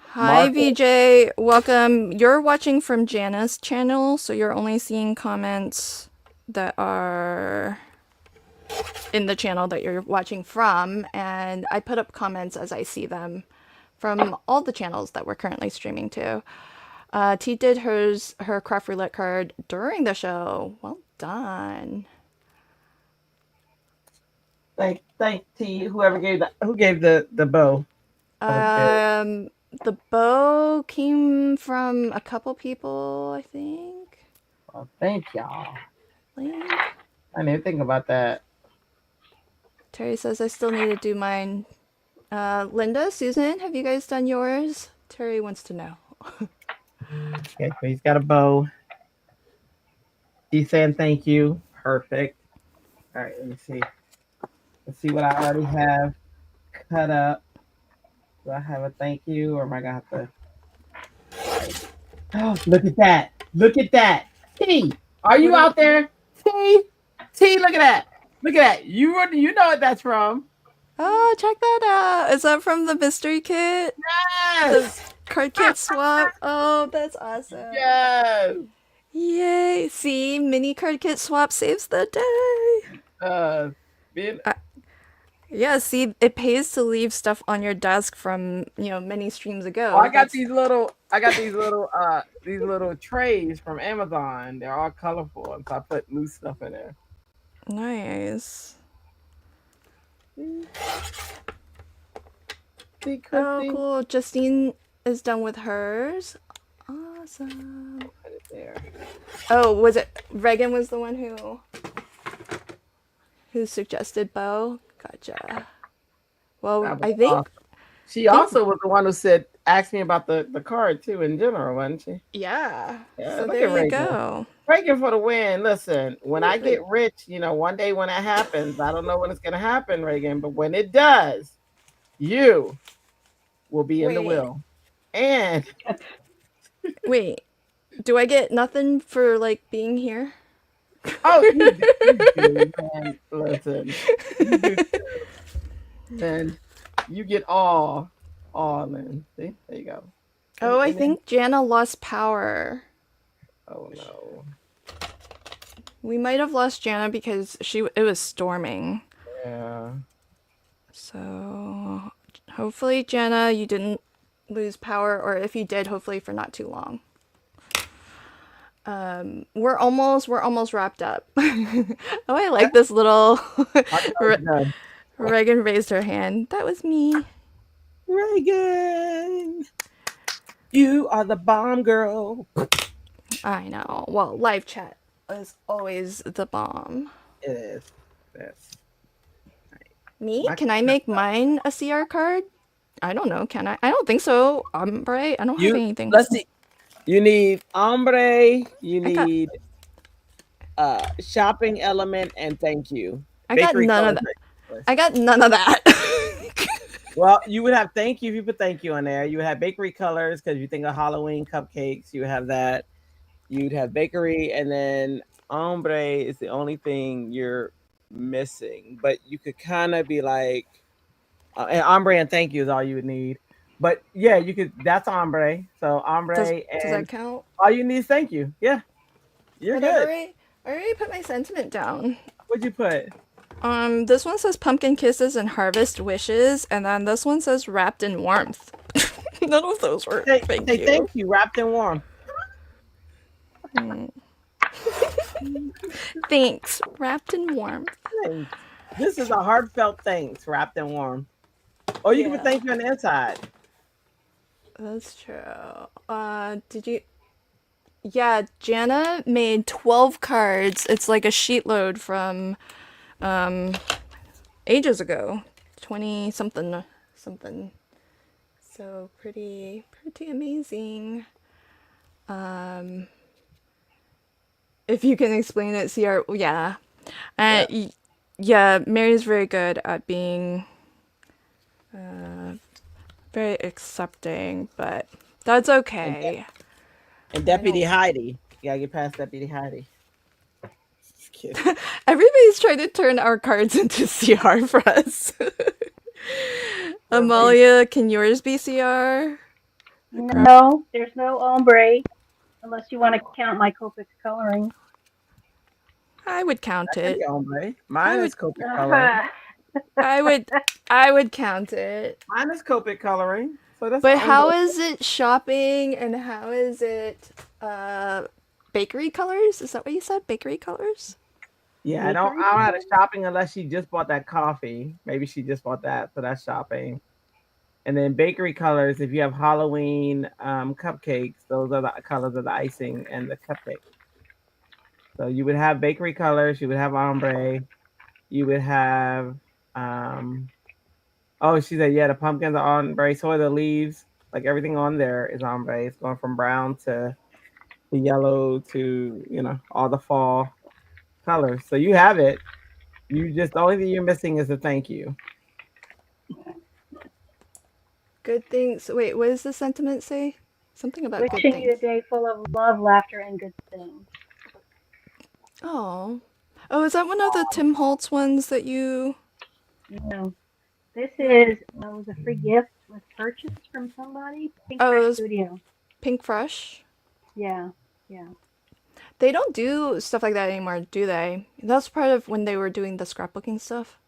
Hi, marker. VJ. Welcome. You're watching from Jana's channel, so you're only seeing comments that are in the channel that you're watching from, and I put up comments as I see them from all the channels that we're currently streaming to. T did her craft roulette card during the show. Well done. Thank T. Whoever gave the bow. The bow came from a couple people, I think. Well, thank y'all. Link. I didn't think about that. Terry says I still need to do mine. Linda, Susan, have you guys done yours? Terry wants to know. Okay, so he's got a bow. He's saying thank you. Perfect. All right, let me see. Let's see what I already have cut up. Do I have a thank you, or am I gonna have to? Oh, look at that! Look at that! T, are you out there? T, look at that! Look at that! You know what that's from? Oh, check that out. Is that from the mystery kit? Yes! Card kit swap? Oh, that's awesome. Yes! Yay. See, mini card kit swap saves the day. Being, Yeah, see, it pays to leave stuff on your desk from, many streams ago. I got these little trays from Amazon. They're all colorful, and so I put new stuff in there. Nice. See, Oh, Christy? cool. Justine is done with hers. Awesome. Put it there. Oh, was it Reagan was the one who suggested bow? Gotcha. Well, That was I think awesome. She also was the one who asked me about the card too in general, wasn't she? yeah. Yeah, So look there at you Reagan. go. Reagan for the win. Listen, when I get rich, one day when that happens, I don't know when it's gonna happen, Reagan, but when it does, you will be in the Wait. will. And Wait. Do I get nothing for being here? oh, you do, man. Listen, you do too. And you get all in. See, there you go. Oh, I And then- think Jana lost power. Oh no. We might have lost Jana because it was storming. Yeah. So hopefully, Jana, you didn't lose power, or if you did, hopefully for not too long. We're almost wrapped up. Oh, I like this little Reagan raised her hand. That was me. Reagan, you are the bomb girl. I know. Well, live chat is always the bomb. It is. Yes. Me? Can I make mine a CR card? I don't know. Can I? I don't think so. Ombre? I don't have anything. Let's see. You need ombre. You I got- need shopping element, and thank you. I got Bakery none of color. that. I got none of that. Well, you would have thank you if you put thank you on there. You would have bakery colors because you think of Halloween cupcakes. You would have that. You'd have bakery, and then ombre is the only thing you're missing. But you could kind of be like, and ombre and thank you is all you would need. But yeah, you could. That's ombre. So ombre Does and that count? all you need is thank you. Yeah, you're But good. I already put my sentiment down. What'd you put? This one says pumpkin kisses and harvest wishes, and then this one says wrapped in warmth. None of those were Say thank you. thank you, wrapped in warm. Thanks, wrapped in warmth. Thanks. This is a heartfelt thanks, wrapped in warm. Or you can Yeah. put thank you on the inside. That's true. Did you? Yeah, Jana made 12 cards. It's like a sheet load from, ages ago, 20 something. So pretty amazing. If you can explain it, CR, yeah. Yeah, Mary's very good at being Uh, very accepting, but that's And, okay. and I Deputy don't. Heidi. You gotta get past Deputy Heidi. Just kidding. Everybody's trying to turn our cards into CR for us. Well, baby, Amalia, can yours be CR? Craft. No, there's no ombre unless you want to count my Copic coloring. I would count that can it. be ombre. I Mine would. is Copic coloring. I would. I would count it. Mine is Copic coloring. So that's But ombre. how is it shopping and how is it bakery colors? Is that what you said? Bakery colors? Yeah, Bakery I don't have color? the shopping unless she just bought that coffee. Maybe she just bought that, so that's shopping. And then bakery colors, if you have Halloween cupcakes, those are the colors of the icing and the cupcake. So you would have bakery colors, you would have ombre, you would have um oh, she said, yeah, the pumpkins are ombre, so are the leaves. Like everything on there is ombre. It's going from brown to yellow to, all the fall colors. So you have it. You just the only thing you're missing is a thank you. Good things. Wait, what does the sentiment say? Something about good Wishing you a things. day full of love, laughter, and good things. Oh. Oh, is that one of the Tim Holtz ones that you. No, this No. is was a free gift with purchase from somebody. Pink Oh, it Fresh was Studio. Pink Fresh? Yeah, yeah. They don't do stuff like that anymore, do they? That's part of when they were doing the scrapbooking stuff.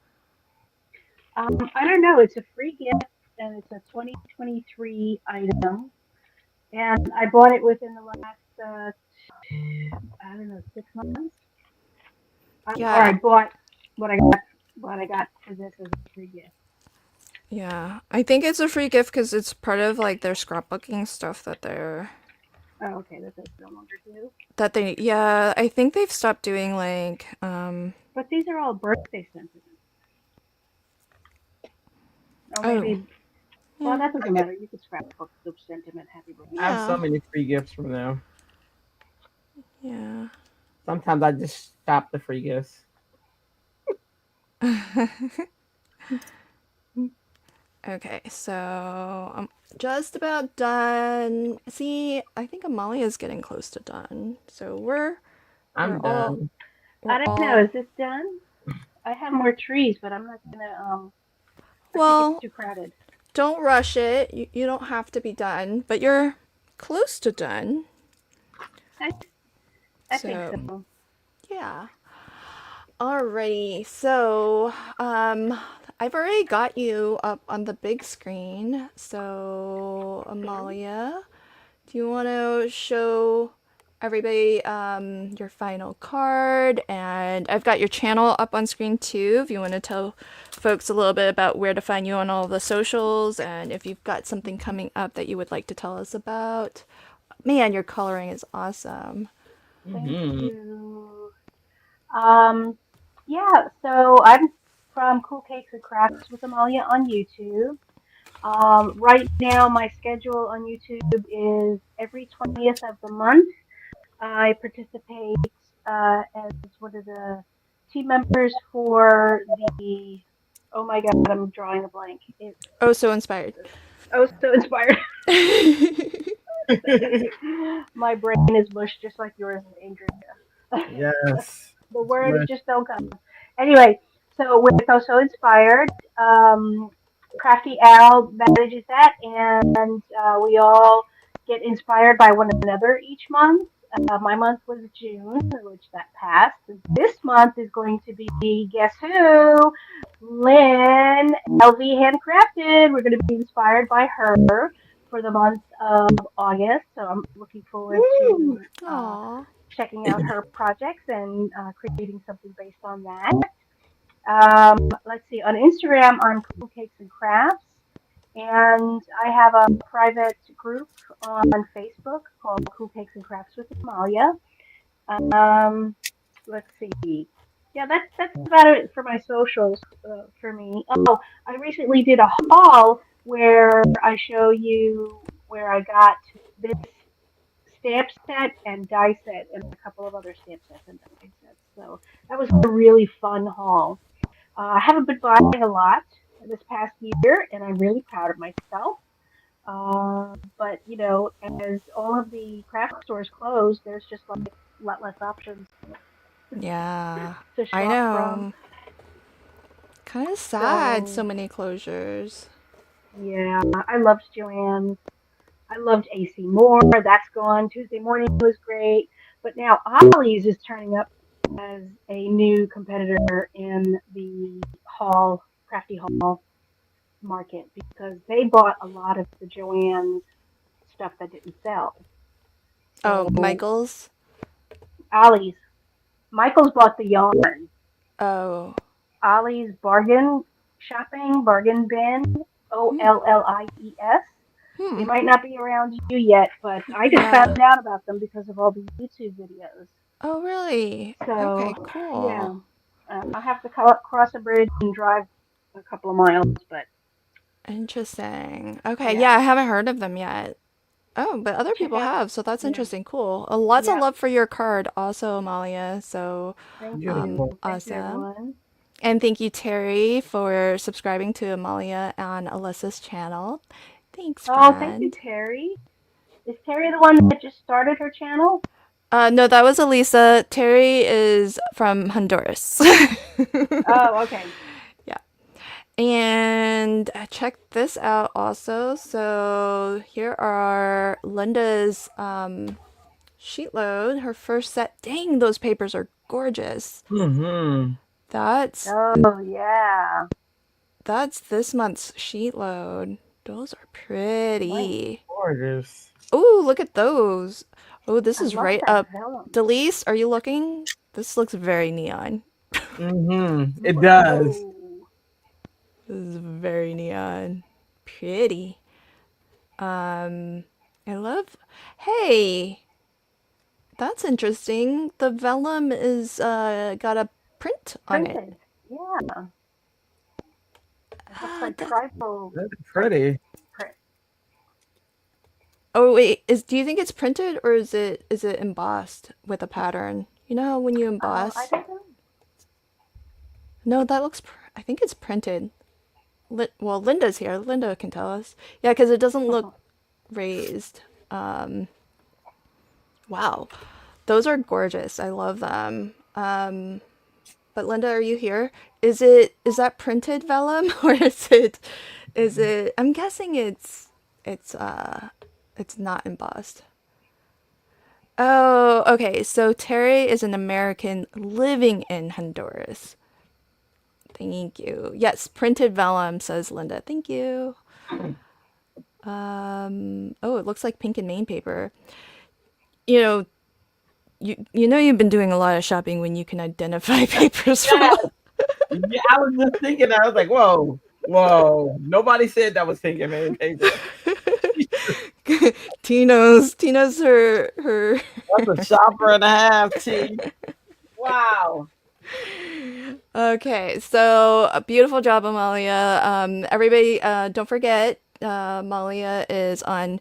I don't know. It's a free gift, and it's a 2023 item. And I bought it within the last, I don't know, 6 months. Or I Yeah, bought what I got, what I got for this as a free gift. yeah. I think it's a free gift because it's part of like their scrapbooking stuff Oh, okay, that they no longer do. yeah, I think they've stopped doing like But these are all birthday sentiments. Or oh, maybe, well, yeah. that doesn't matter. You could scrapbook the sentiment, happy I have birthday. so Yeah. many free gifts from them. Yeah. Sometimes I just shop the free gifts. Okay, so I'm just about done. See, I think Amalia is getting close to done. So we're I'm all done. we're I don't know. all Is this done? I have more trees, but I'm not gonna. I think it's well, too crowded. don't rush it. You don't have to be done, but you're close to done. I, I think So, so. yeah. Alrighty. So, I've already got you up on the big screen. So, Amalia, do you want to show everybody your final card? And I've got your channel up on screen too. If you want to tell folks a little bit about where to find you on all the socials and if you've got something coming up that you would like to tell us about. Man, your coloring is awesome. Thank Hmm. you. Um, yeah. So I'm from Cool Cakes and Crafts with Amalia on YouTube. Right now, my schedule on YouTube is every 20th of the month. I participate as one of the team members for the. Oh my God, I'm drawing a blank. It's Oh, so inspired. oh so inspired. My brain is mush just like yours, Andrea. Yes. The words Much. just don't come. Anyway, so with Also Inspired, Crafty Al manages that, and we all get inspired by one another each month. My month was June, which that passed. This month is going to be, guess who? Lynn, LV Handcrafted. We're going to be inspired by her for the month of August. So I'm looking forward Woo! to Aw. checking out her projects and creating something based on that. Let's see, on Instagram, I'm Cool Cakes and Crafts. And I have a private group on Facebook called Cool Cakes and Crafts with Amalia. Um, let's see. Yeah, that's about it for my socials for me. Oh, I recently did a haul where I show you where I got this stamp set and die set and a couple of other stamp sets and die sets. So that was a really fun haul. I haven't been buying a lot. this past year, and I'm really proud of myself. But as all of the craft stores closed, there's just like a lot less options Yeah, to I shop from. know. Kind of sad, so So many closures. yeah, I loved Joanne. I loved AC Moore. That's gone. Tuesday morning was great, but now Ollie's is turning up as a new competitor in the Hall Crafty Hall market because they bought a lot of the Joanne's stuff that didn't sell. Oh, So Michael's. Ollie's, Michael's bought the yarn. Oh, Ollie's Bargain Shopping, Bargain Bin, hmm. Ollies. They Hmm. might not be around you yet, but I just Yeah. found out about them because of all the YouTube videos. Oh, really? So, Okay, cool. yeah, I'll have to cross a bridge and drive a couple of miles, but Interesting. Okay, yeah, yeah, I haven't heard of them yet. Oh, but other check people out. have, so that's Yeah, interesting. Cool. Lots of yeah. love for your card, also, Amalia. So, Thank you. Beautiful. Thank you, awesome. everyone. And thank you, Terry, for subscribing to Amalia and Alyssa's channel. Thanks, Oh, thank you, friend. Terry. Is Terry the one that just started her channel? No, that was Elisa. Terry is from Honduras. Oh, okay. Yeah. And check this out also. So here are Linda's sheet load, her first set. Dang, those papers are gorgeous. Mm-hmm. That's Oh, yeah. that's this month's sheet load. Those are Nice. pretty. Gorgeous. Oh, look at those. Oh, this I is love right that up. vellum. Delise, are you looking? This looks very neon. Mm-hmm. It does. Whoa. This is very neon. Pretty. Um, I love. Hey, that's interesting. The vellum is got a print on it. Printed. Yeah. It looks Ah, like that. tribal That's type pretty. print. Oh wait, do you think it's printed or is it embossed with a pattern? You know how when you I emboss? don't know. No, that looks. I think it's printed. Well, Linda's here. Linda can tell us. Yeah, because it doesn't look raised. Um, wow, those are gorgeous. I love them. But Linda, are you here? Is that printed vellum or is it? I'm guessing it's not embossed. Oh, okay. So Terry is an American living in Honduras. Thank you. Yes, printed vellum, says Linda. Thank you. Oh, it looks like pink and Maine paper. You know, you know you've been doing a lot of shopping when you can identify papers from. Yeah. Yeah, I was just thinking that. I was like, whoa, whoa. Nobody said that was pink and main paper. Tino's her. That's a shopper and a half, T. Wow. Okay, so a beautiful job, Amalia. Everybody, don't forget, Amalia is on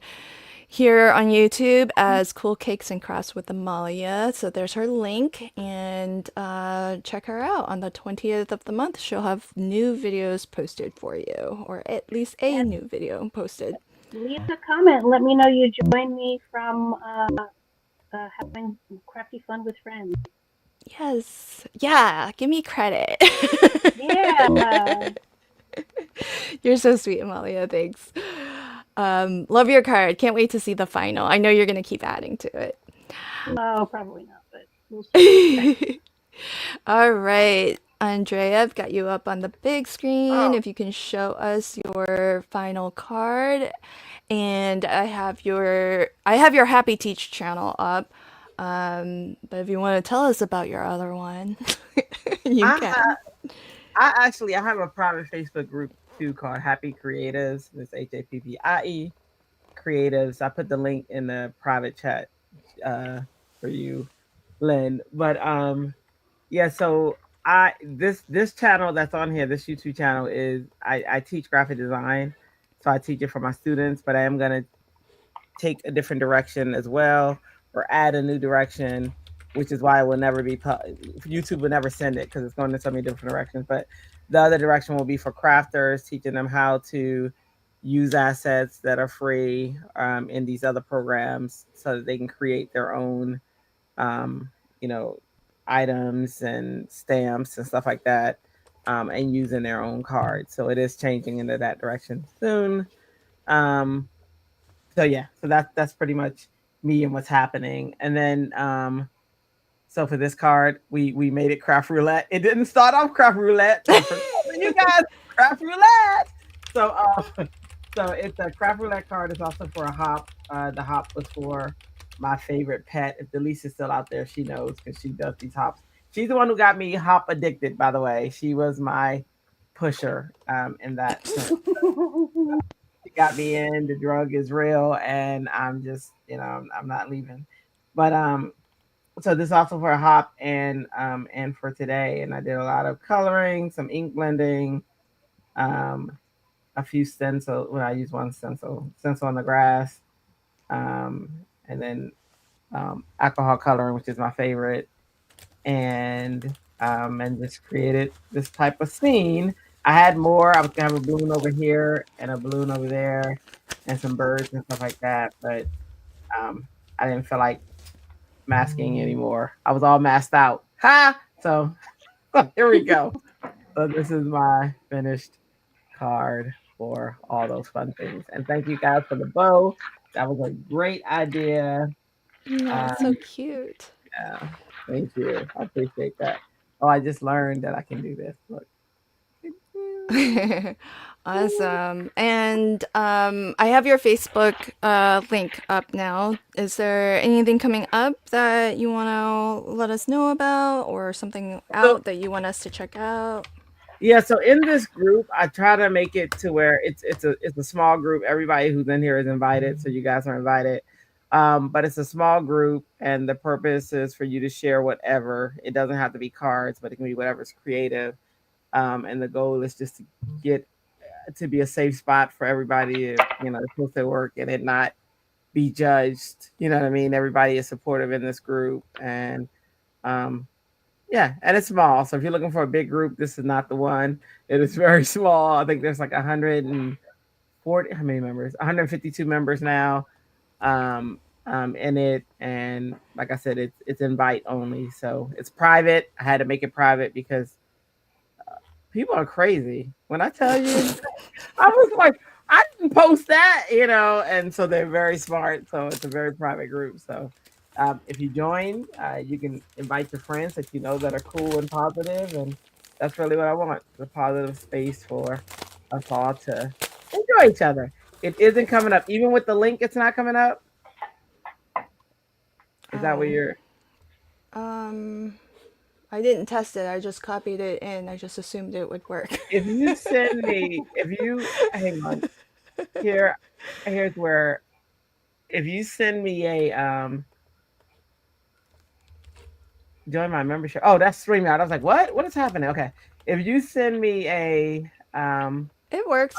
here on YouTube as Cool Cakes and Crafts with Amalia. So there's her link, and check her out on the 20th of the month. She'll have new videos posted for you, or at least a And new video posted. leave a comment. Let me know you join me from having crafty fun with friends. Yes, yeah, give me credit. Yeah. You're so sweet, Amalia. Thanks. Love your card. Can't wait to see the final. I know you're gonna keep adding to Oh, probably not, but we'll see. it. All right, Andrea, I've got you up on the big screen. Oh, If you can show us your final card, and I have your Happy Teach channel up. But if you want to tell us about your other one, you I can. I have a private Facebook group too called Happy Creatives. It's HAPPIE Creatives. I put the link in the private chat uh, for you, Lynn. But yeah, so this channel that's on here, this YouTube channel is I teach graphic design. So I teach it for my students, but I am gonna take a different direction as well or add a new direction which is why it will never be YouTube will never send it because it's going in so many different directions. But the other direction will be for crafters, teaching them how to use assets that are free in these other programs so that they can create their own, um, you know, items and stamps and stuff like that, and using their own cards. So it is changing into that direction soon. Um, so yeah, so that's pretty much me and what's happening. And then so for this card, we made it craft roulette. It didn't start off craft roulette. So for you guys, craft roulette. So so it's a craft roulette card. It's also for a hop. The hop was for my favorite pet. If Delise is still out there, she knows because she does these hops. She's the one who got me hop addicted, by the way. She was my pusher in that sense. She got me in. The drug is real, and I'm just, I'm not leaving. But so this is also for a hop and for today. And I did a lot of coloring, some ink blending, a few stencil. Well, I used one stencil on the grass, and then alcohol coloring, which is my favorite, and just created this type of scene. I had more. I was gonna have a balloon over here and a balloon over there, and some birds and stuff like that. But I didn't feel like masking anymore. I was all masked out. Ha! So here we go. So this is my finished card for all those fun things. And thank you guys for the bow. That was a great idea. No, so cute. Yeah, thank you. I appreciate that. Oh, I just learned that I can do this. Look. Awesome. And I have your Facebook link up now. Is there anything coming up that you want to let us know about, or something out that you want us to check out? Yeah, so in this group, I try to make it to where it's a small group. Everybody who's in here is invited, so you guys are invited. But it's a small group, and the purpose is for you to share whatever. It doesn't have to be cards, but it can be whatever's creative. And the goal is just to get to be a safe spot for everybody to, post their work and it not be judged. You know what I mean? Everybody is supportive in this group, and yeah, and it's small. So if you're looking for a big group, this is not the one. It is very small. I think there's like 140. How many members? 152 members now. In it, and like I said, it's invite only, so it's private. I had to make it private because people are crazy. When I tell you, I was like, I didn't post that, and so they're very smart. So it's a very private group. So if you join, you can invite your friends that you know that are cool and positive, and that's really what I want, the positive space for us all to enjoy each other. It isn't coming up. Even with the link, it's not coming up. Is that what you're... I didn't test it. I just copied it in. I just assumed it would work. If you send me, hang on. Here's where, if you send me a, join my membership. Oh, that's StreamYard. I was like, what? What is happening? Okay. If you send me a, it works.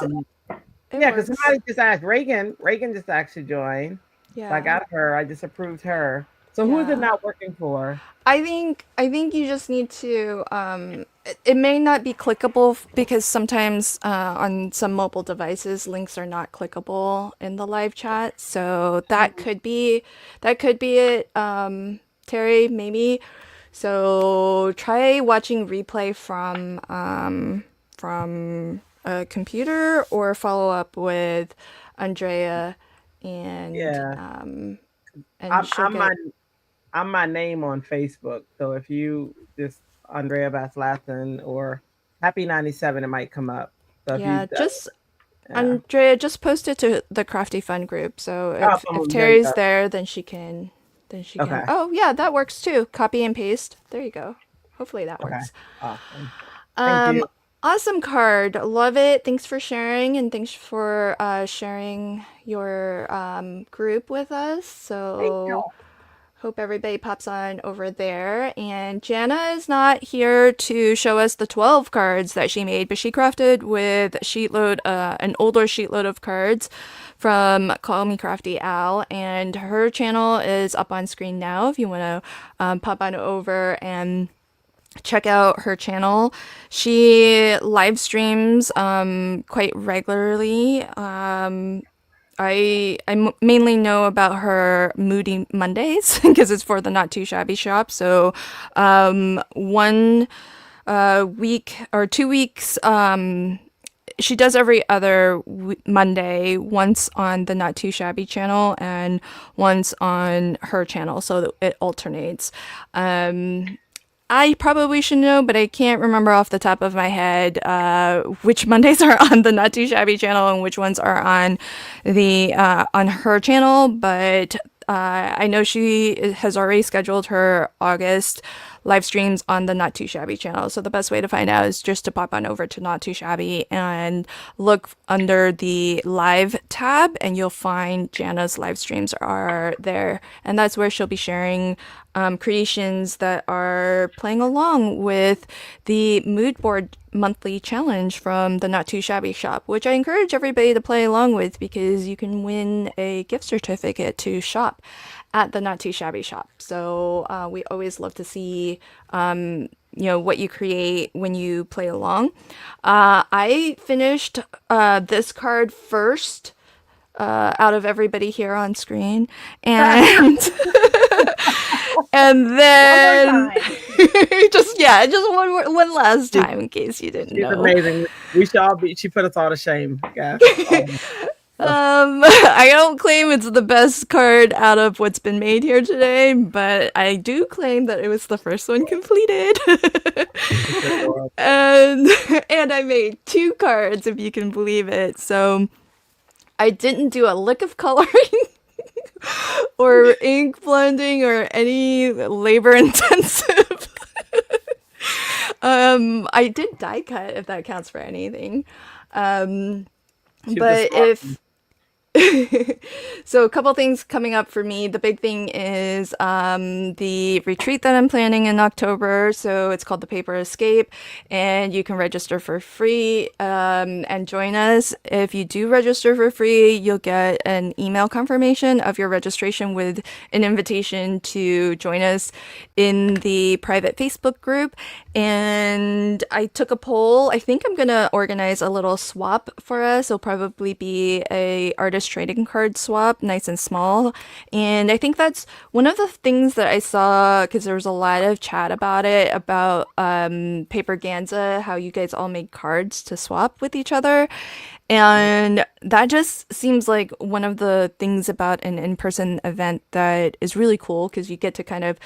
Yeah, because somebody just asked, Reagan just actually joined. Yeah. So I got her. I just approved her. So who is it not working for? I think you just need to. It may not be clickable because sometimes on some mobile devices, links are not clickable in the live chat. So that could be it. Terry, maybe. So try watching replay from a computer, or follow up with Andrea, and I'm my name on Facebook. So if you just Andrea Baslatin or Happy 97, it might come up. So Andrea, just post it to the Crafty Fun group. So if Terry's there, then she can. Okay. Oh yeah, that works too. Copy and paste. There you go. Hopefully that works. Awesome. Thank you. Awesome card. Love it. Thanks for sharing, and thanks for sharing your group with us. So Hope everybody pops on over there. And Jana is not here to show us the 12 cards that she made, but she crafted with an older sheetload of cards from Call Me Crafty Al, and her channel is up on screen now if you want to pop on over and check out her channel. She live streams quite regularly. I mainly know about her Moody Mondays because it's for the Not Too Shabby shop. So one week or 2 weeks, she does every other Monday, once on the Not Too Shabby channel and once on her channel, so it alternates. I probably should know, but I can't remember off the top of my head which Mondays are on the Not Too Shabby channel and which ones are on the on her channel. But I know she has already scheduled her August live streams on the Not Too Shabby channel. So the best way to find out is just to pop on over to Not Too Shabby and look under the live tab, and you'll find Jana's live streams are there. And that's where she'll be sharing creations that are playing along with the mood board monthly challenge from the Not Too Shabby shop, which I encourage everybody to play along with because you can win a gift certificate to shop at the Not Too Shabby shop. So we always love to see what you create when you play along. I finished this card first out of everybody here on screen, and and then just one last time in case you didn't know. She's amazing. We should all be. She put us all to shame, guys. I don't claim it's the best card out of what's been made here today, but I do claim that it was the first one completed. and I made 2 cards, if you can believe it. So I didn't do a lick of coloring or ink blending or any labor intensive. I did die cut, if that counts for anything. But if so a couple things coming up for me. The big thing is the retreat that I'm planning in October. So it's called the Paper Escape, and you can register for free and join us. If you do register for free, you'll get an email confirmation of your registration with an invitation to join us in the private Facebook group. And I took a poll. I think I'm gonna organize a little swap for us. It'll probably be a artist trading card swap, nice and small. And I think that's one of the things that I saw, because there was a lot of chat about it, about Paper Ganza, how you guys all made cards to swap with each other. And that just seems like one of the things about an in-person event that is really cool, because you get to kind of,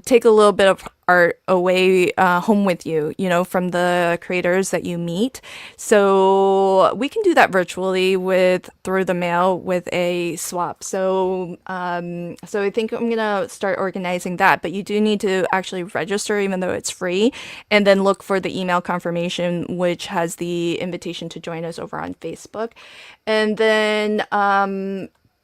take a little bit of art away home with you, from the creators that you meet. So we can do that virtually through the mail with a swap. So so I think I'm gonna start organizing that, but you do need to actually register, even though it's free, and then look for the email confirmation, which has the invitation to join us over on Facebook. And then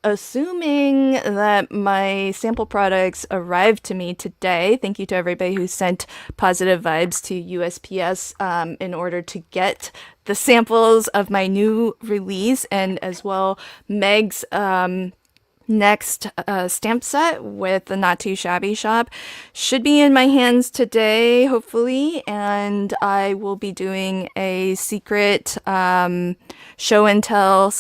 assuming that my sample products arrived to me today, thank you to everybody who sent positive vibes to USPS in order to get the samples of my new release, and as well Meg's next stamp set with the Not Too Shabby shop should be in my hands today, hopefully, and I will be doing a secret show and tell /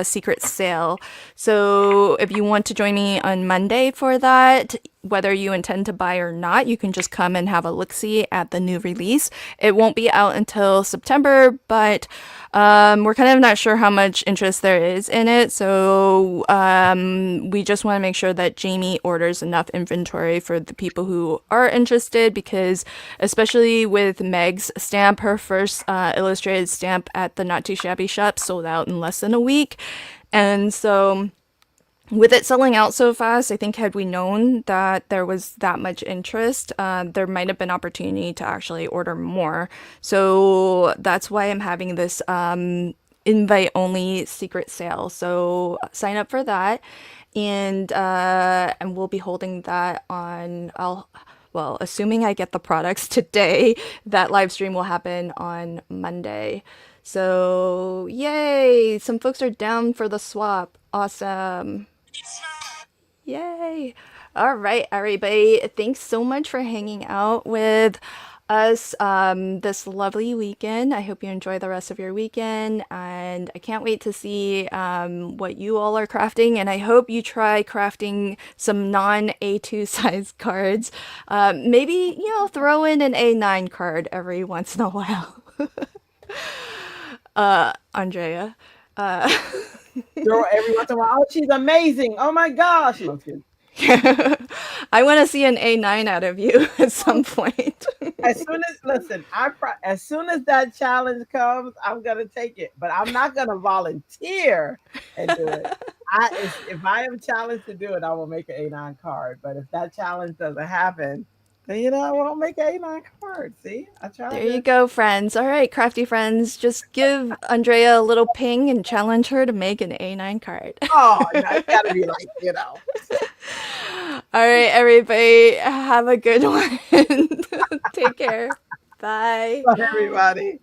secret sale. So if you want to join me on Monday for that, whether you intend to buy or not, you can just come and have a look-see at the new release. It won't be out until September, but we're kind of not sure how much interest there is in it. So we just want to make sure that Jamie orders enough inventory for the people who are interested, because especially with Meg's stamp, her first illustrated stamp at the Not Too Shabby shop sold out in less than a week. And so with it selling out so fast, I think had we known that there was that much interest, there might have been opportunity to actually order more. So that's why I'm having this invite-only secret sale. So sign up for that. and we'll be holding that on. Well, assuming I get the products today, that live stream will happen on Monday. So, yay! Some folks are down for the swap. Awesome. Yay. All right, everybody. Thanks so much for hanging out with us this lovely weekend. I hope you enjoy the rest of your weekend, and I can't wait to see what you all are crafting. And I hope you try crafting some non A2 size cards. Maybe, throw in an A9 card every once in a while. Andrea. Girl, every once in a while, oh, she's amazing. Oh my gosh. No, I'm kidding. I want to see an A9 out of you at some point. As soon as that challenge comes, I'm gonna take it, but I'm not gonna volunteer and do it. If I am challenged to do it, I will make an A9 card. But if that challenge doesn't happen, then I won't make an A9 card. See, I tried. There you go, friends. All right, crafty friends, just give Andrea a little ping and challenge her to make an A9 card. Oh, no, it's gotta be like. All right, everybody, have a good one. Take care. Bye. Bye, everybody.